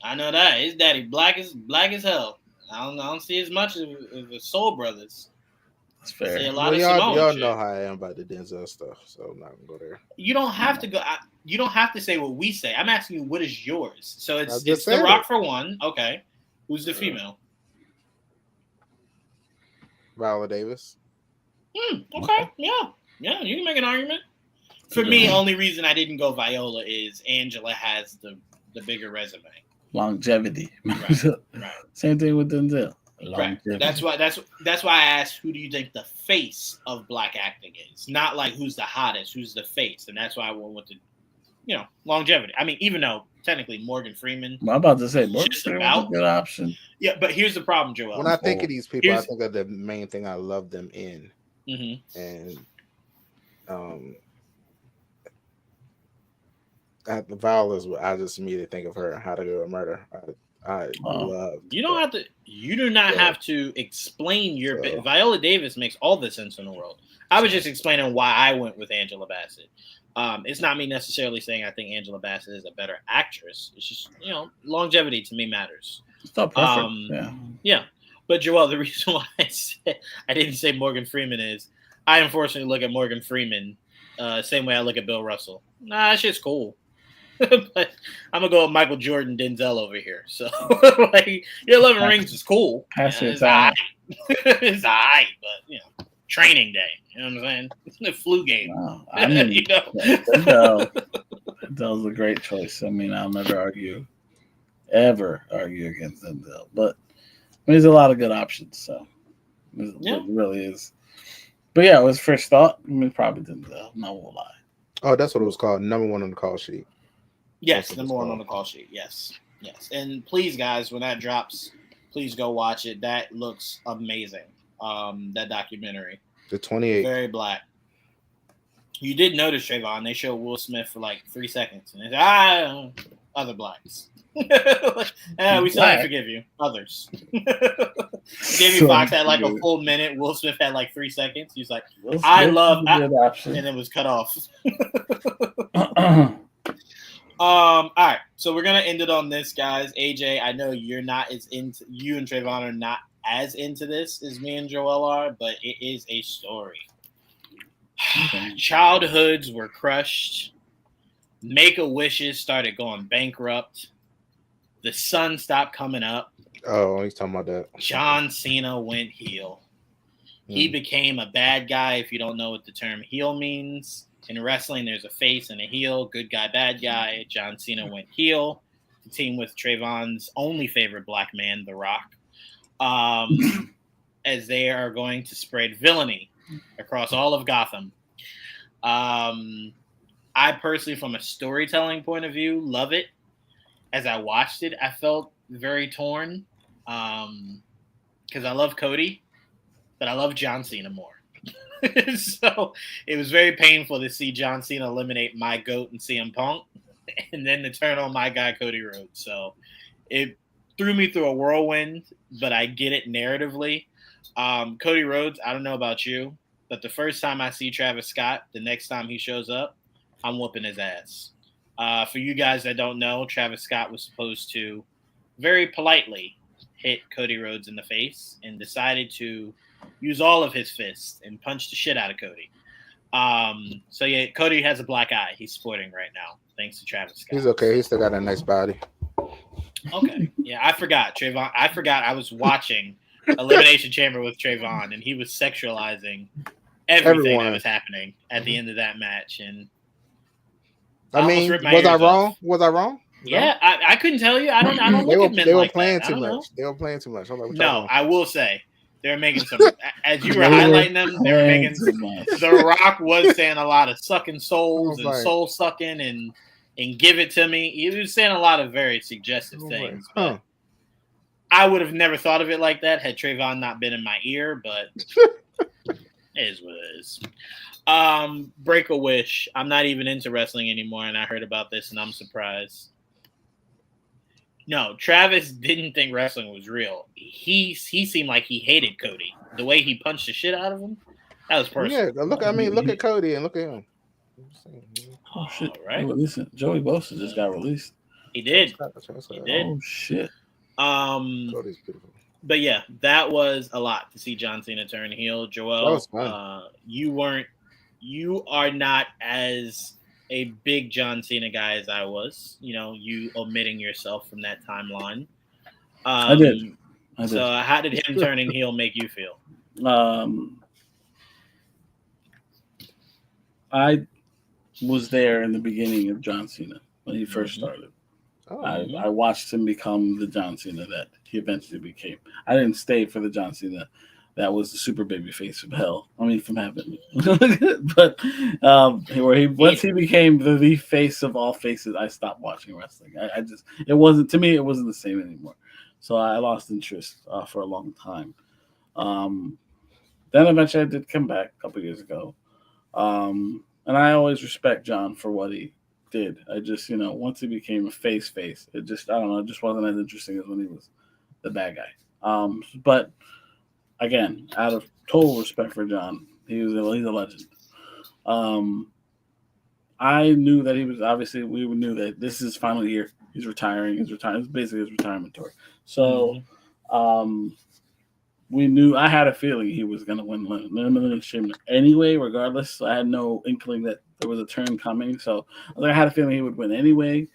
S1: I know that his daddy black as hell. I don't see as much of the Soul Brothers.
S4: That's fair.
S1: See a lot of
S2: y'all
S1: shit.
S2: know how I am about the Denzel stuff, so I'm not gonna go there.
S1: You don't have to go. You don't have to say what we say. I'm asking you, what is yours? So it's The Rock for one. Okay, who's the female?
S2: Viola Davis.
S1: Okay, yeah, you can make an argument. For me, only reason I didn't go Viola is Angela has the bigger resume.
S4: Longevity.
S1: Right.
S4: Same thing with Denzel.
S1: Right. That's why I asked, who do you think the face of black acting is? Not like who's the hottest, who's the face, and that's why I went with the, longevity. I mean, even though technically Morgan Freeman.
S4: I'm about to say Morgan Freeman is a good option.
S1: Yeah, but here's the problem, Joel.
S2: When I think of these people, I think of the main thing I love them in, and at the Viola's, I just immediately think of her and How to Do a Murder. I love.
S1: You don't have to. You do not have to explain your. Viola Davis makes all the sense in the world. I was just explaining why I went with Angela Bassett. It's not me necessarily saying I think Angela Bassett is a better actress. It's just longevity to me matters.
S4: It's not perfect.
S1: Yeah. But Joel, the reason why I didn't say Morgan Freeman is I unfortunately look at Morgan Freeman same way I look at Bill Russell. Nah, that shit's cool. But I'm gonna go with Michael Jordan, Denzel over here. So like, 11 Rings is cool.
S4: It's
S1: alright. It's alright, but training day. You know what I'm saying? It's the flu game.
S4: Wow. I mean, Denzel's a great choice. I mean, I'll never ever argue against Denzel. But there's a lot of good options. So it really is. But yeah, it was first thought. I mean, probably Denzel. No will lie.
S2: Oh, that's what it was called. Number one on the call sheet.
S1: Yes, number one on the call sheet. Yes. And please, guys, when that drops, please go watch it. That looks amazing. That documentary.
S2: The 28.
S1: Very black. You did notice, Trayvon, they showed Will Smith for like 3 seconds. And they said, other blacks. We still have to forgive you. Others. Jamie Foxx had like a full minute. Will Smith had like 3 seconds. He's like, I love option. And it was cut off. All right, so we're gonna end it on this, guys. AJ, I know you're not as into. You and Trayvon are not as into this as me and Joel are, but it is a story. Childhoods were crushed. Make-a-wishes started going bankrupt. The sun stopped coming up.
S2: Oh, he's talking about that.
S1: John Cena went heel. He became a bad guy. If you don't know what the term heel means. In wrestling, there's a face and a heel, good guy, bad guy. John Cena went heel to team with Trayvon's only favorite black man, The Rock, as they are going to spread villainy across all of Gotham. I personally, from a storytelling point of view, love it. As I watched it, I felt very torn because I love Cody. but I love John Cena more. So it was very painful to see John Cena eliminate my GOAT and CM Punk, and then to turn on my guy Cody Rhodes. So it threw me through a whirlwind, but I get it narratively. Cody Rhodes, I don't know about you, but the first time I see Travis Scott, the next time he shows up, I'm whooping his ass. For you guys that don't know, Travis Scott was supposed to very politely hit Cody Rhodes in the face and decided to use all of his fists and punch the shit out of Cody. So yeah, Cody has a black eye. He's sporting right now, thanks to Travis Scott.
S2: He's okay. He's still got a nice body.
S1: Okay. Yeah, I forgot Trayvon. I forgot I was watching Elimination Chamber with Trayvon, and he was sexualizing everything that was happening at the end of that match. And
S2: I mean, was I wrong?
S1: Off.
S2: Was I wrong?
S1: Yeah, I couldn't tell you. I don't look at men
S2: they were
S1: like
S2: playing
S1: that.
S2: too much. They were playing too much.
S1: No, I will say they were making some. As you were highlighting them, they were making. The Rock was saying a lot of sucking souls and soul sucking and give it to me. He was saying a lot of very suggestive things. But I would have never thought of it like that had Trayvon not been in my ear. But it is what it is. Break a Wish. I'm not even into wrestling anymore, and I heard about this, and I'm surprised. No, Travis didn't think wrestling was real. He seemed like he hated Cody. The way he punched the shit out of him, that was personal.
S2: Yeah, look at Cody and look at him.
S4: Oh shit!
S1: Right.
S4: Oh, listen, Joey Bosa just got released.
S1: He did.
S4: He did. Oh shit.
S2: Cody's beautiful.
S1: But yeah, that was a lot to see John Cena turn heel. Joel, you are not as a big John Cena guy as I was. You know, you omitting yourself from that timeline.
S4: I did.
S1: So how did him turning heel make you feel?
S4: I was there in the beginning of John Cena when he first started. I watched him become the John Cena that he eventually became. I didn't stay for the John Cena that was the super baby face from hell. I mean, from heaven. But once he became the face of all faces, I stopped watching wrestling. It wasn't the same anymore. So I lost interest for a long time. Then eventually I did come back a couple years ago. And I always respect John for what he did. I just, once he became a face, it just, I don't know, it just wasn't as interesting as when he was the bad guy. But again, out of total respect for John, he's a legend. I knew that he was, obviously, we knew that this is his final year. He's retiring. It's basically his retirement tour. So we knew, I had a feeling he was going to win elimination anyway, regardless. So I had no inkling that there was a turn coming. So I had a feeling he would win anyway.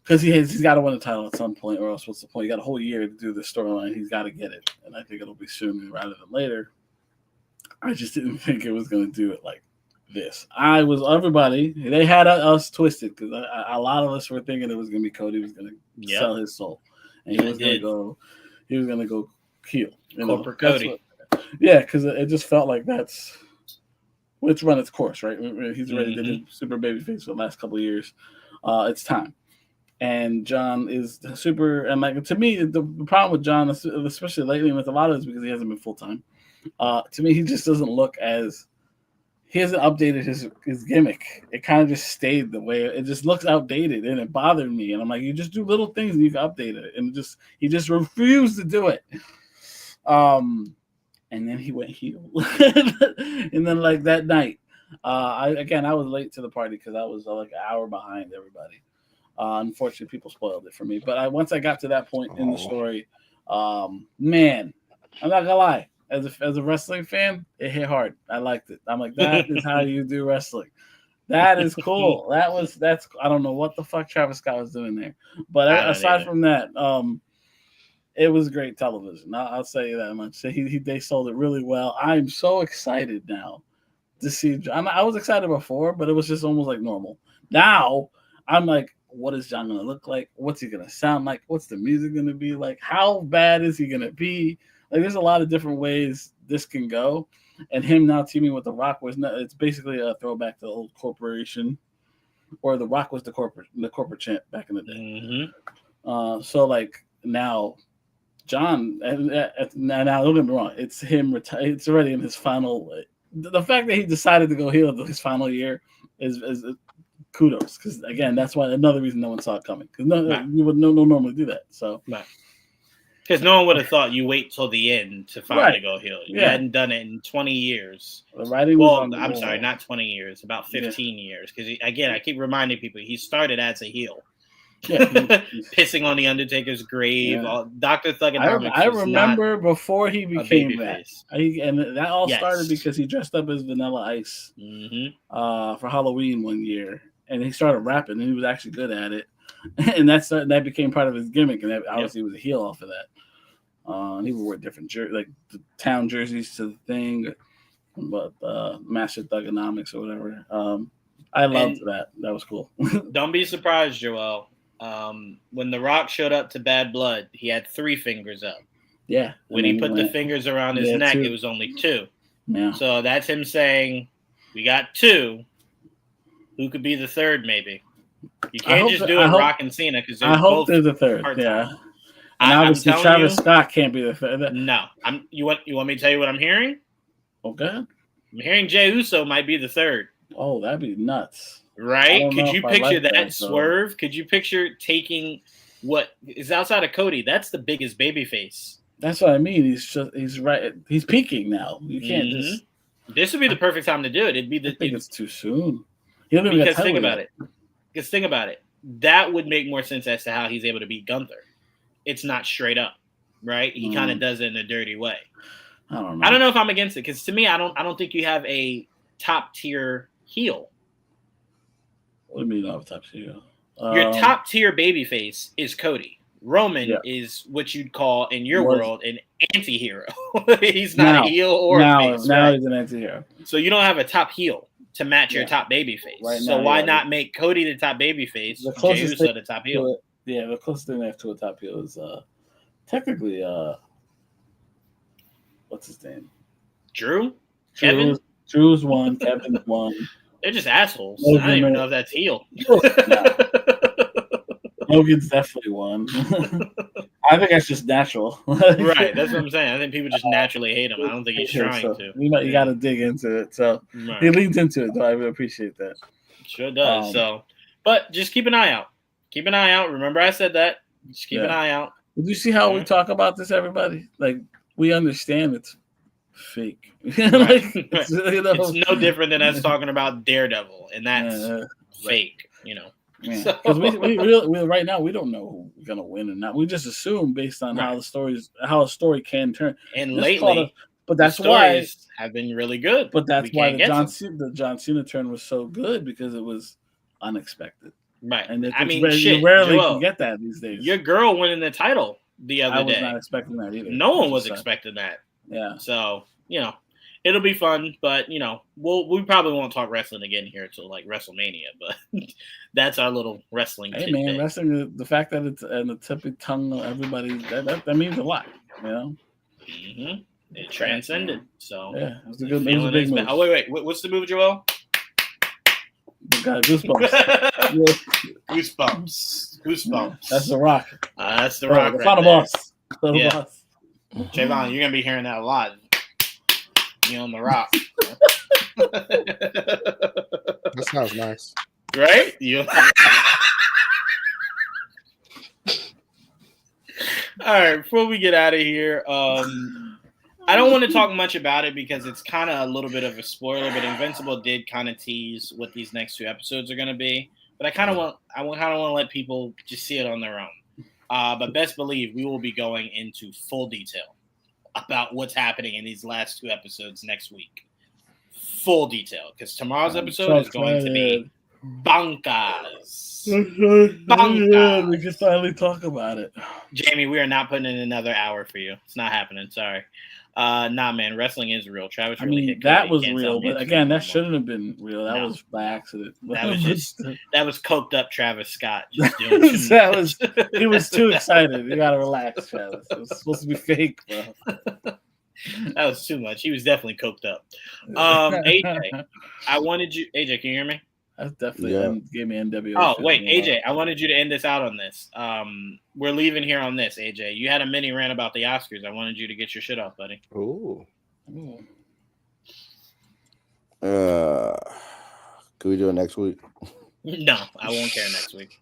S4: Because he's got to win the title at some point, or else what's the point? You got a whole year to do this storyline. He's got to get it, and I think it'll be sooner rather than later. I just didn't think it was going to do it like this. Everybody, they had us twisted because a lot of us were thinking it was going to be Cody was going to sell his soul, and he was going to go heel.
S1: Corporate Cody.
S4: Because it just felt like it's run its course, right? He's already did his super babyface for the last couple of years. It's time. And John is super, and like to me, the problem with John, especially lately, with a lot of it, is because he hasn't been full time. To me, he just doesn't look he hasn't updated his gimmick. It kind of just stayed the way it just looks outdated, and it bothered me. And I'm like, you just do little things and you can update it, and he just refused to do it. And then he went heel, and then like that night, I was late to the party because I was like an hour behind everybody. Unfortunately, people spoiled it for me. But once I got to that point in the story, man, I'm not gonna lie. As a wrestling fan, it hit hard. I liked it. I'm like, that is how you do wrestling. That is cool. That's I don't know what the fuck Travis Scott was doing there. But aside from that, it was great television. I'll say that much. They sold it really well. I'm so excited now to see. I was excited before, but it was just almost like normal. Now I'm like, what is John going to look like? What's he going to sound like? What's the music going to be like? How bad is he going to be? Like, there's a lot of different ways this can go. And him now teaming with The Rock it's basically a throwback to the old corporation, or The Rock was the corporate champ back in the day. So, like, now John, and now don't get me wrong, it's him. It's already in his final. The fact that he decided to go heel his final year is kudos, because again, that's why another reason no one saw it coming, because you would normally do that. So,
S1: because no one would have thought you wait till the end to finally go heel. You hadn't done it in 20 years.
S4: The writing was on the
S1: I'm
S4: wall.
S1: sorry, not 20 years, about 15 years. Because again, I keep reminding people he started as a heel. Yeah, pissing on the Undertaker's grave. Dr. Thugonomics.
S4: I remember before he became that, and that all started because he dressed up as Vanilla Ice for Halloween one year, and he started rapping, and he was actually good at it, and that became part of his gimmick, and obviously he was a heel off of that. He would wear different like the town jerseys to the thing, but Master Thugonomics or whatever. I loved that. That was cool.
S1: Don't be surprised, Joel. When The Rock showed up to Bad Blood, he had 3 fingers up.
S4: Yeah.
S1: When he put the fingers around his neck, it was only 2.
S4: Yeah.
S1: So that's him saying, "We got 2. Who could be the third? Maybe you can't just do it Rock and Cena because
S4: I hope there's a third. Yeah. And obviously, Travis Scott can't be the third.
S1: No. You want me to tell you what I'm hearing?
S4: Okay.
S1: I'm hearing Jey Uso might be the third.
S4: Oh, that'd be nuts.
S1: Right? Could you picture that swerve? Could you picture taking what is outside of Cody? That's the biggest babyface.
S4: That's what I mean. He's right. He's peaking now. You can't just.
S1: This would be the perfect time to do it. It'd be
S4: I think it's too soon.
S1: Because think about it. That would make more sense as to how he's able to beat Gunther. It's not straight up, right? He kind of does it in a dirty way.
S4: I don't know.
S1: I don't know if I'm against it because to me, I don't think you have a top tier heel.
S4: What do you mean off top tier?
S1: Your top tier babyface is Cody. Roman is what you'd call in your world an anti-hero. He's not a heel or a face.
S4: Now he's an anti-hero.
S1: So you don't have a top heel to match your top babyface. Right so why not make Cody the top babyface? The closest thing the top heel.
S4: The closest thing they have to a top heel is technically what's his name?
S1: Drew? Kevin?
S4: Drew's one. Kevin's one.
S1: They're just assholes. I don't even know if that's heel.
S4: Logan's definitely one. I think that's just natural.
S1: Right. That's what I'm saying. I think people just naturally hate him. I don't think he's trying to.
S4: You got to dig into it. So he leans into it, though. I really appreciate that.
S1: Sure does. But just keep an eye out. Keep an eye out. Remember I said that. Just keep an eye out.
S4: Did you see how we talk about this, everybody? Like, we understand it's fake.
S1: It's no different than us talking about Daredevil, and that's fake,
S4: Because we really right now we don't know who's gonna win or not. We just assume based on how a story can turn.
S1: And lately,
S4: but that's why
S1: have been really good.
S4: But that's why the John Cena turn was so good, because it was unexpected.
S1: Right.
S4: And you rarely can get that these days.
S1: Your girl winning the title the other day.
S4: I was not expecting that either.
S1: No one was expecting that.
S4: Yeah.
S1: So, it'll be fun, but we probably won't talk wrestling again here until like WrestleMania, but that's our little wrestling.
S4: Hey man, wrestling, the fact that it's in the tip of tongue of everybody, that means a lot,
S1: Mm-hmm. It transcended. So
S4: yeah, it was a big move.
S1: Oh wait, what's the move, Joel?
S4: Got goosebumps.
S1: Goosebumps.
S4: That's The Rock.
S1: That's The Rock.
S4: The final boss.
S1: Boss. Javon, you're gonna be hearing that a lot. You on The Rock.
S2: That sounds nice.
S1: Right? All right, before we get out of here, I don't want to talk much about it because it's kind of a little bit of a spoiler, but Invincible did kind of tease what these next 2 episodes are going to be. But I kind of want to let people just see it on their own. But best believe we will be going into full detail about what's happening in these last 2 episodes next week. Full detail, because tomorrow's episode is going to be bonkers.
S4: We can finally talk about it.
S1: Jamie, we are not putting in another hour for you. It's not happening. Sorry. Nah, man, wrestling is real. Travis really hit
S4: that was real, but again, that shouldn't have been real. That was by accident.
S1: That was coked up Travis Scott. Just doing
S4: he was too excited. You gotta relax, Travis. It was supposed to be fake, bro.
S1: That was too much. He was definitely coked up. AJ, AJ, can you hear me?
S4: That's definitely
S5: Yeah.
S4: gave me NWO.
S1: Oh wait,
S4: feeling a lot.
S1: AJ, I wanted you to end this out on this. We're leaving here on this, AJ. You had a mini rant about the Oscars. I wanted you to get your shit off, buddy.
S2: Ooh.
S4: Ooh.
S5: Can we do it next week?
S1: No, I won't care next week.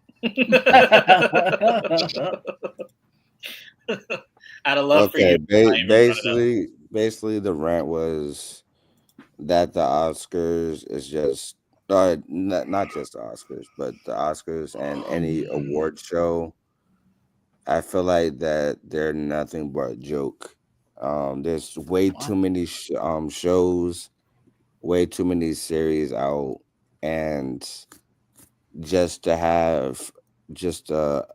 S1: Out of love for
S5: Okay,
S1: you, I even brought it up.
S5: basically, the rant was that the Oscars is just not just the Oscars, but the Oscars and any award show. I feel like that they're nothing but a joke. There's way too many shows, way too many series out, and just to have just a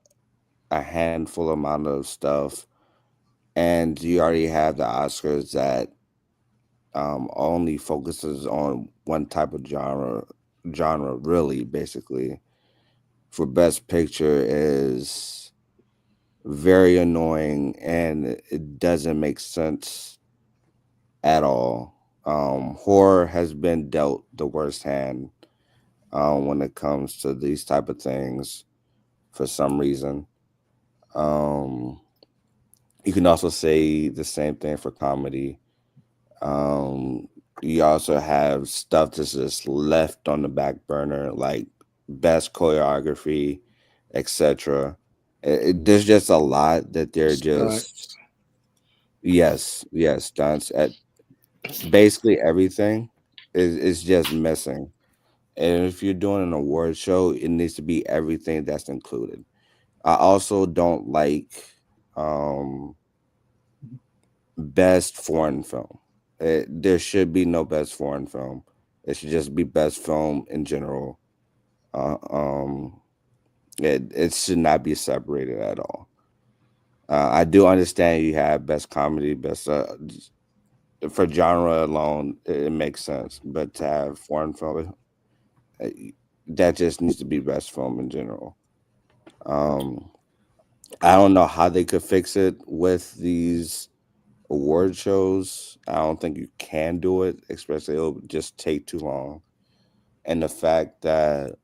S5: handful amount of stuff, and you already have the Oscars that only focuses on one type of genre really basically for best picture is very annoying and it doesn't make sense at all. Horror has been dealt the worst hand when it comes to these type of things for some reason. um you can also say the same thing for comedy. Um, you also have stuff that's just left on the back burner, like best choreography, etc. There's just a lot that they're
S2: Stunts.
S5: just yes stunts at basically everything is just missing. And if you're doing an award show, it needs to be everything that's included. I also don't like um best foreign film. There should be no best foreign film. It should just be best film in general. Uh, um, it should not be separated at all. I do understand you have best comedy, best for genre alone, it makes sense. But to have foreign film, uh, that just needs to be best film in general. Um, I don't know how they could fix it with these award shows. I don't think you can do it, especially it'll just take too long. And the fact that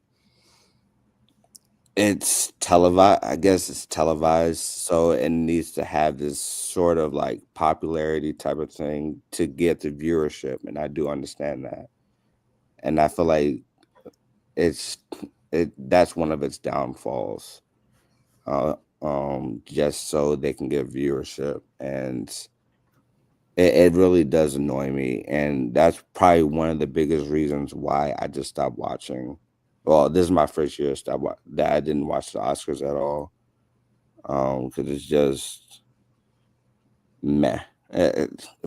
S5: it's televised, I guess it's televised, so it needs to have this sort of like popularity type of thing to get the viewership. And I do understand that. And I feel like it's that's one of its downfalls. Just so they can get viewership. And it really does annoy me, and that's probably one of the biggest reasons why I just stopped watching. Well, this is my first year that I didn't watch the Oscars at all, because it's just meh.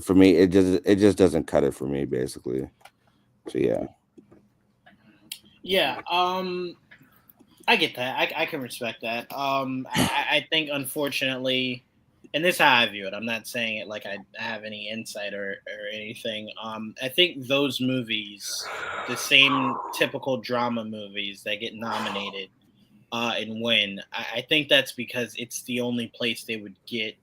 S5: For me, it just doesn't cut it for me, basically. So yeah,
S1: Yeah, I get that. I can respect that. I think unfortunately, and this is how I view it. I'm not saying it like I have any insight or anything. I think those movies, the same typical drama movies that get nominated and win, I think that's because it's the only place they would get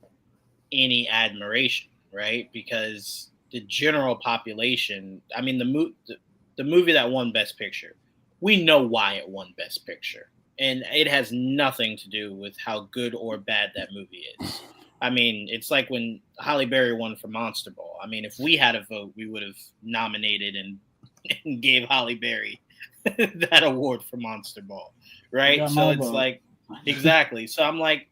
S1: any admiration, right? Because the general population, I mean, the movie that won Best Picture, we know why it won Best Picture, and it has nothing to do with how good or bad that movie is. I mean, it's like when Halle Berry won for Monster Ball. I mean, if we had a vote, we would have nominated and gave Halle Berry that award for Monster Ball, right? So it's like, exactly. So I'm like,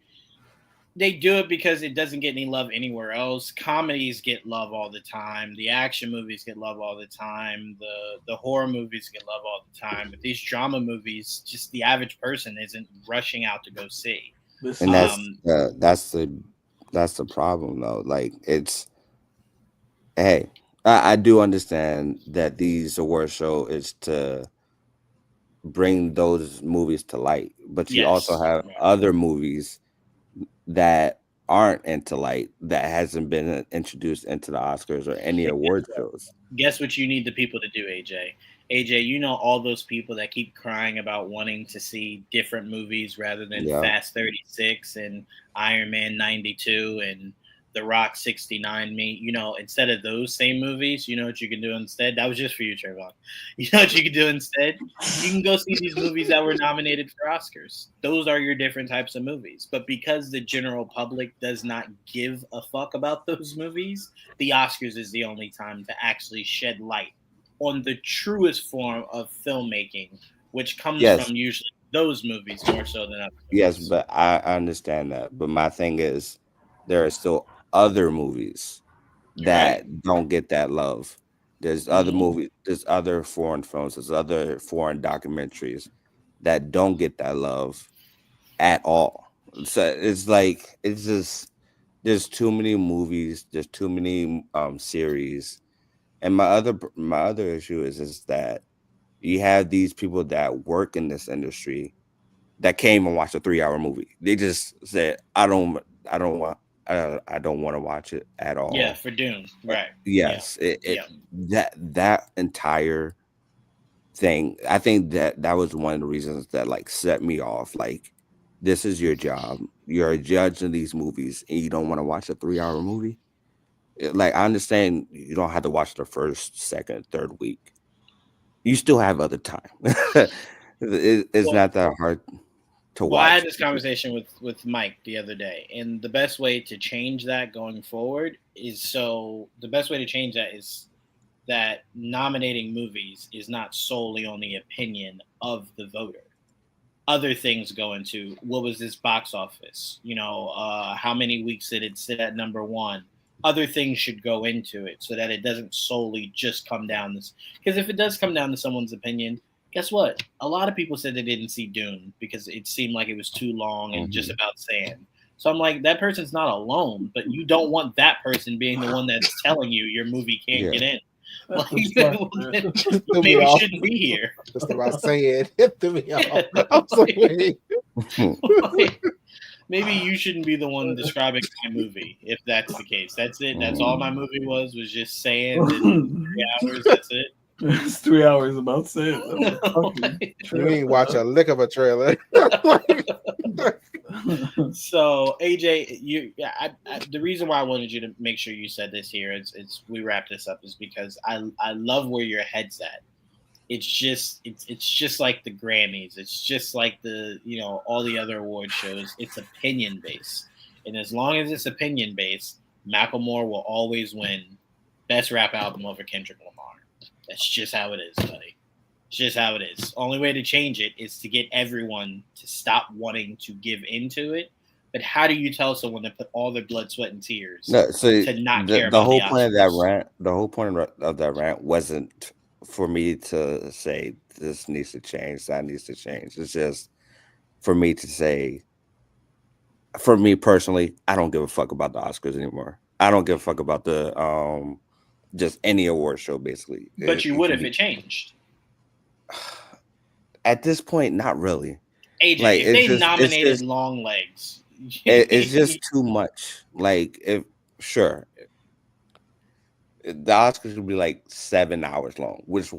S1: they do it because it doesn't get any love anywhere else. Comedies get love all the time. The action movies get love all the time. The horror movies get love all the time. But these drama movies, just the average person isn't rushing out to go see.
S5: and that's the problem though. Like it's hey, I do understand that these award show is to bring those movies to light, but you also
S1: Yes.
S5: have
S1: Right.
S5: other movies that aren't into light that hasn't been introduced into the Oscars or any award shows.
S1: Guess what you need the people to do, AJ? AJ, you know all those people that keep crying about wanting to see different movies rather than
S5: Yeah.
S1: Fast 36 and Iron Man 92 and The Rock 69 me, instead of those same movies, you know what you can do instead? That was just for you, Trayvon. You know what you can do instead? You can go see these movies that were nominated for Oscars. Those are your different types of movies. But because the general public does not give a fuck about those movies, the Oscars is the only time to actually shed light on the truest form of filmmaking, which comes
S5: Yes,
S1: from usually those movies more so than other
S5: yes,
S1: movies.
S5: but I understand that. But my thing is, there are still other movies
S1: You're right.
S5: that don't get that love. There's other
S1: Mhm.
S5: movies, there's other foreign films, there's other foreign documentaries that don't get that love at all. So it's like it's just there's too many movies, there's too many series. And my other issue is that you have these people that work in this industry that came and watched a 3-hour movie. They just said, I don't want to watch it at
S1: Yeah,
S5: all.
S1: for Dune. Right. Yeah.
S5: Yes, it
S1: Yeah.
S5: that entire thing, I think that was one of the reasons that like set me off. Like, this is your job. You're a judge in these movies, and you don't want to watch a 3-hour movie. Like, I understand you don't have to watch the first, second, third week. You still have other time. It's
S1: Well,
S5: not that hard to
S1: well, I had
S5: watch.
S1: this conversation with Mike the other day, and the best way to change that going forward is the best way to change that is that nominating movies is not solely on the opinion of the voter. Other things go into what was this box office? How many weeks did it sit at number one? Other things should go into it so that it doesn't solely just come down this. Because if it does come down to someone's opinion, guess what? A lot of people said they didn't see Dune because it seemed like it was too long and just
S5: Mhm.
S1: about sand. So I'm like, that person's not alone, but you don't want that person being the one that's telling you your movie can't
S5: Yeah.
S1: get in. Like,
S2: Threw me
S1: maybe
S2: off.
S1: shouldn't be here.
S2: Just about saying it threw me off.
S1: Yeah,
S2: I was like, wait.
S1: like, maybe you shouldn't be the one describing my movie if that's the case. That's it. That's all my movie was just sand and 3 hours. That's it.
S4: It's 3 hours about sand. That's a fucking
S1: Like,
S2: You ain't watch a lick of a trailer.
S1: so AJ, the reason why I wanted you to make sure you said this here is we wrap this up is because I love where your head's at. It's just like the Grammys. It's just like the all the other award shows. It's opinion based, and as long as it's opinion based, Macklemore will always win best rap album over Kendrick Lamar. That's just how it is, buddy. It's just how it is. Only way to change it is to get everyone to stop wanting to give into it. But how do you tell someone to put all their blood, sweat, and tears
S5: No, so
S1: to not
S5: the
S1: care
S5: the
S1: about the
S5: whole point of that
S1: Oscars?
S5: rant, the whole point of that rant wasn't for me to say this needs to change, that needs to change. It's just for me to say, for me personally, I don't give a fuck about the Oscars anymore. I don't give a fuck about the just any award show basically.
S1: But you
S5: It
S1: would
S5: can
S1: if it
S5: be
S1: changed.
S5: at this point, not really.
S1: AJ,
S5: Like
S1: if they nominated Long Legs,
S5: it's just too much. Like, if sure, the Oscars would be like 7 hours long, which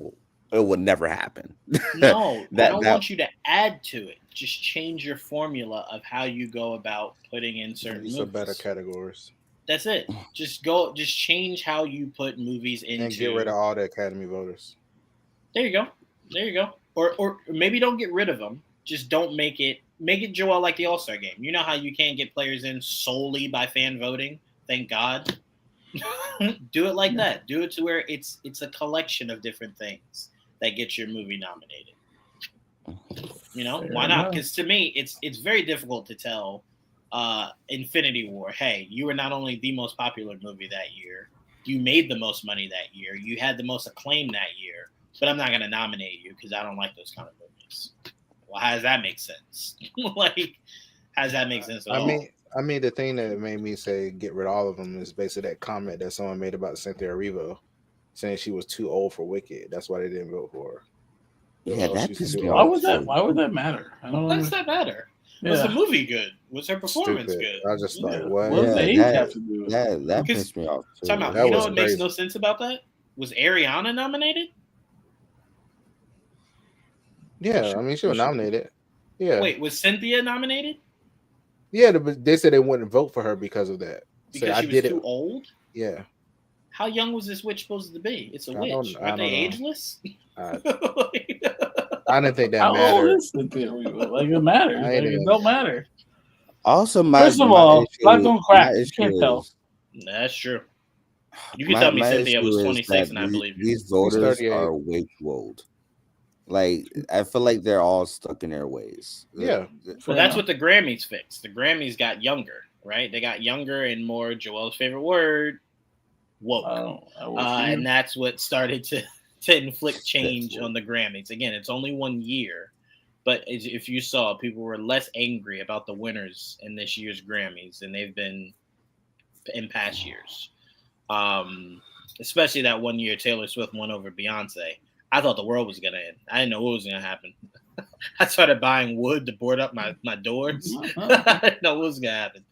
S5: it would never happen.
S1: no, I don't
S5: that
S1: want you to add to it. Just change your formula of how you go about putting in certain
S2: Use
S1: movies.
S2: some better categories.
S1: That's it. Just change how you put movies into.
S2: And get rid of all the Academy voters.
S1: There you go. Or maybe don't get rid of them. Just don't make it Joel like the All-Star game. You know how you can't get players in solely by fan voting? Thank God. Do it like that. Do it to where it's a collection of different things that get your movie nominated. Why not? Because to me, it's very difficult to tell Infinity War, hey, you were not only the most popular movie that year, you made the most money that year, you had the most acclaim that year, but I'm not going to nominate you because I don't like those kind of movies. Well, how does that make sense? Like, how does that make sense at all?
S2: I mean, the thing that made me say get rid of all of them is basically that comment that someone made about Cynthia Erivo, saying she was too old for Wicked. That's why they didn't vote for her.
S5: Yeah, that pissed me
S4: Why
S5: off.
S4: Why would that matter? I don't know.
S1: Why does that matter?
S4: Yeah.
S1: Was the movie good? Was her performance good?
S2: I was just like, what?
S4: What does the age have to do with it?
S5: That pissed me off too.
S1: Time out.
S2: That
S1: You know
S2: was
S1: what makes
S2: crazy.
S1: no sense about that? Was Ariana nominated?
S2: Yeah, I mean, she was nominated. Yeah.
S1: Wait, was Cynthia nominated?
S2: Yeah, but they said they wouldn't vote for her because of that.
S1: Because
S2: I
S1: she was
S2: did
S1: too
S2: it.
S1: old?
S2: Yeah.
S1: How young was this witch supposed to be? It's a
S2: I
S1: witch.
S2: don't
S1: Aren't they
S2: know.
S1: ageless?
S2: I didn't think that
S4: How old
S2: mattered.
S4: is the theory? Like it matters.
S2: I
S4: Like
S2: ain't
S4: it don't matter.
S5: Also,
S4: First of all, black don't crack. You can't tell.
S1: That's true. You can tell me Cynthia was 26 and I believe you.
S5: These voters are way too old. Like, I feel like they're all stuck in their ways.
S2: Yeah.
S1: Well, that's what the Grammys fixed. The Grammys got younger, right? They got younger and more, Joel's favorite word, woke. And that's what started to inflict change on the Grammys. Again, it's only 1 year. But if you saw, people were less angry about the winners in this year's Grammys than they've been in past years. Especially that 1 year Taylor Swift won over Beyonce. I thought the world was going to end. I didn't know what was going to happen. I started buying wood to board up my doors. I didn't know what was going to happen.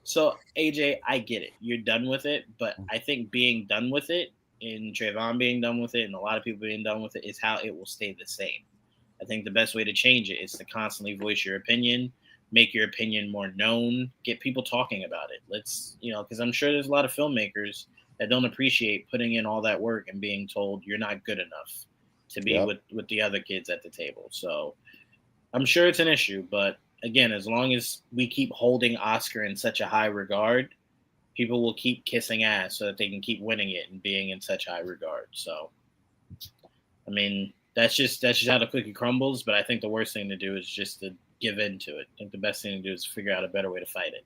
S1: So, AJ, I get it. You're done with it. But I think being done with it, and Trayvon being done with it, and a lot of people being done with it, is how it will stay the same. I think the best way to change it is to constantly voice your opinion, make your opinion more known, get people talking about it. Let's, because I'm sure there's a lot of filmmakers that don't appreciate putting in all that work and being told you're not good enough to be with the other kids at the table. So I'm sure it's an issue, but again, as long as we keep holding Oscar in such a high regard, people will keep kissing ass so that they can keep winning it and being in such high regard. So, I mean, that's just how the cookie crumbles. But I think the worst thing to do is just to give in to it. I think the best thing to do is figure out a better way to fight it.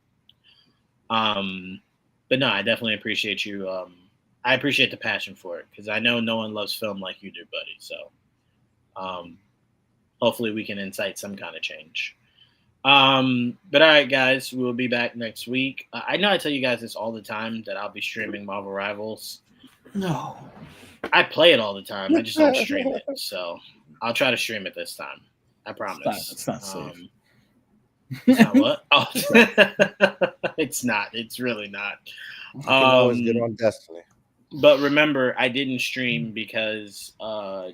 S1: But no, I definitely appreciate you. I appreciate the passion for it because I know no one loves film like you do, buddy. So hopefully we can incite some kind of change. But all right, guys, we will be back next week. I know I tell you guys this all the time that I'll be streaming Marvel Rivals.
S4: No.
S1: I play it all the time. I just don't stream it. So I'll try to stream it this time. I promise.
S4: It's not safe.
S1: It's not what? Oh, it's not. It's really not.
S5: You can always get on Destiny.
S1: But remember, I didn't stream because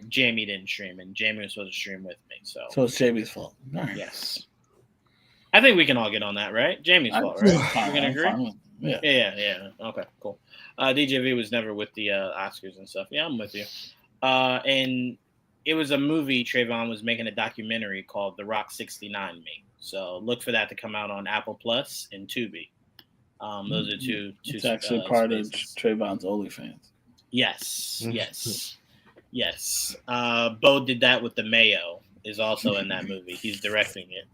S1: Jamie didn't stream, and Jamie was supposed to stream with me. So
S4: it's Jamie's fault. Right.
S1: Yes. I think we can all get on that, right? Jamie's fault, right? We're going to agree? Yeah. Okay, cool. DJV was never with the Oscars and stuff. Yeah, I'm with you. And it was a movie. Trayvon was making a documentary called The Rock 69 Me. So look for that to come out on Apple Plus and Tubi. Those are two.
S4: It's actually part of Trayvon's OnlyFans.
S1: Yes. Bo did that with the Mayo. Is also in that movie. He's directing it.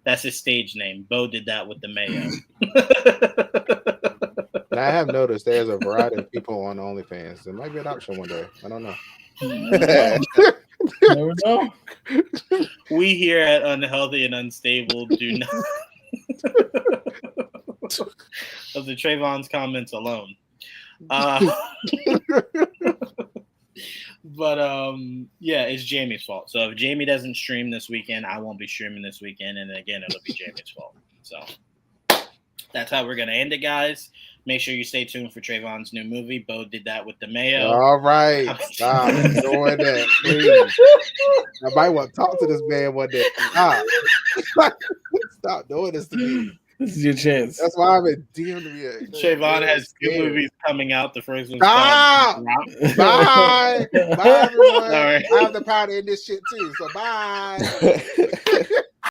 S1: That's his stage name. Bo did that with the Mayo.
S2: And I have noticed there's a variety of people on OnlyFans. It might be an option one day. I don't know.
S4: Never know.
S1: We here at Unhealthy and Unstable do not of the Trayvon's comments alone. But yeah, it's Jamie's fault. So if Jamie doesn't stream this weekend, I won't be streaming this weekend, and again, it'll be Jamie's fault. So that's how we're gonna end it, guys. Make sure you stay tuned for Trayvon's new movie. Bo did that with the Mayo.
S2: All right, stop doing that, please. I might want to talk to this man one day. Stop doing this to me.
S4: This is your chance.
S2: That's why I've been DMing me.
S1: Trayvon has two movies coming out. The first one's
S2: called Bye, everyone.
S1: All right.
S2: I have the power to end this shit too. So bye.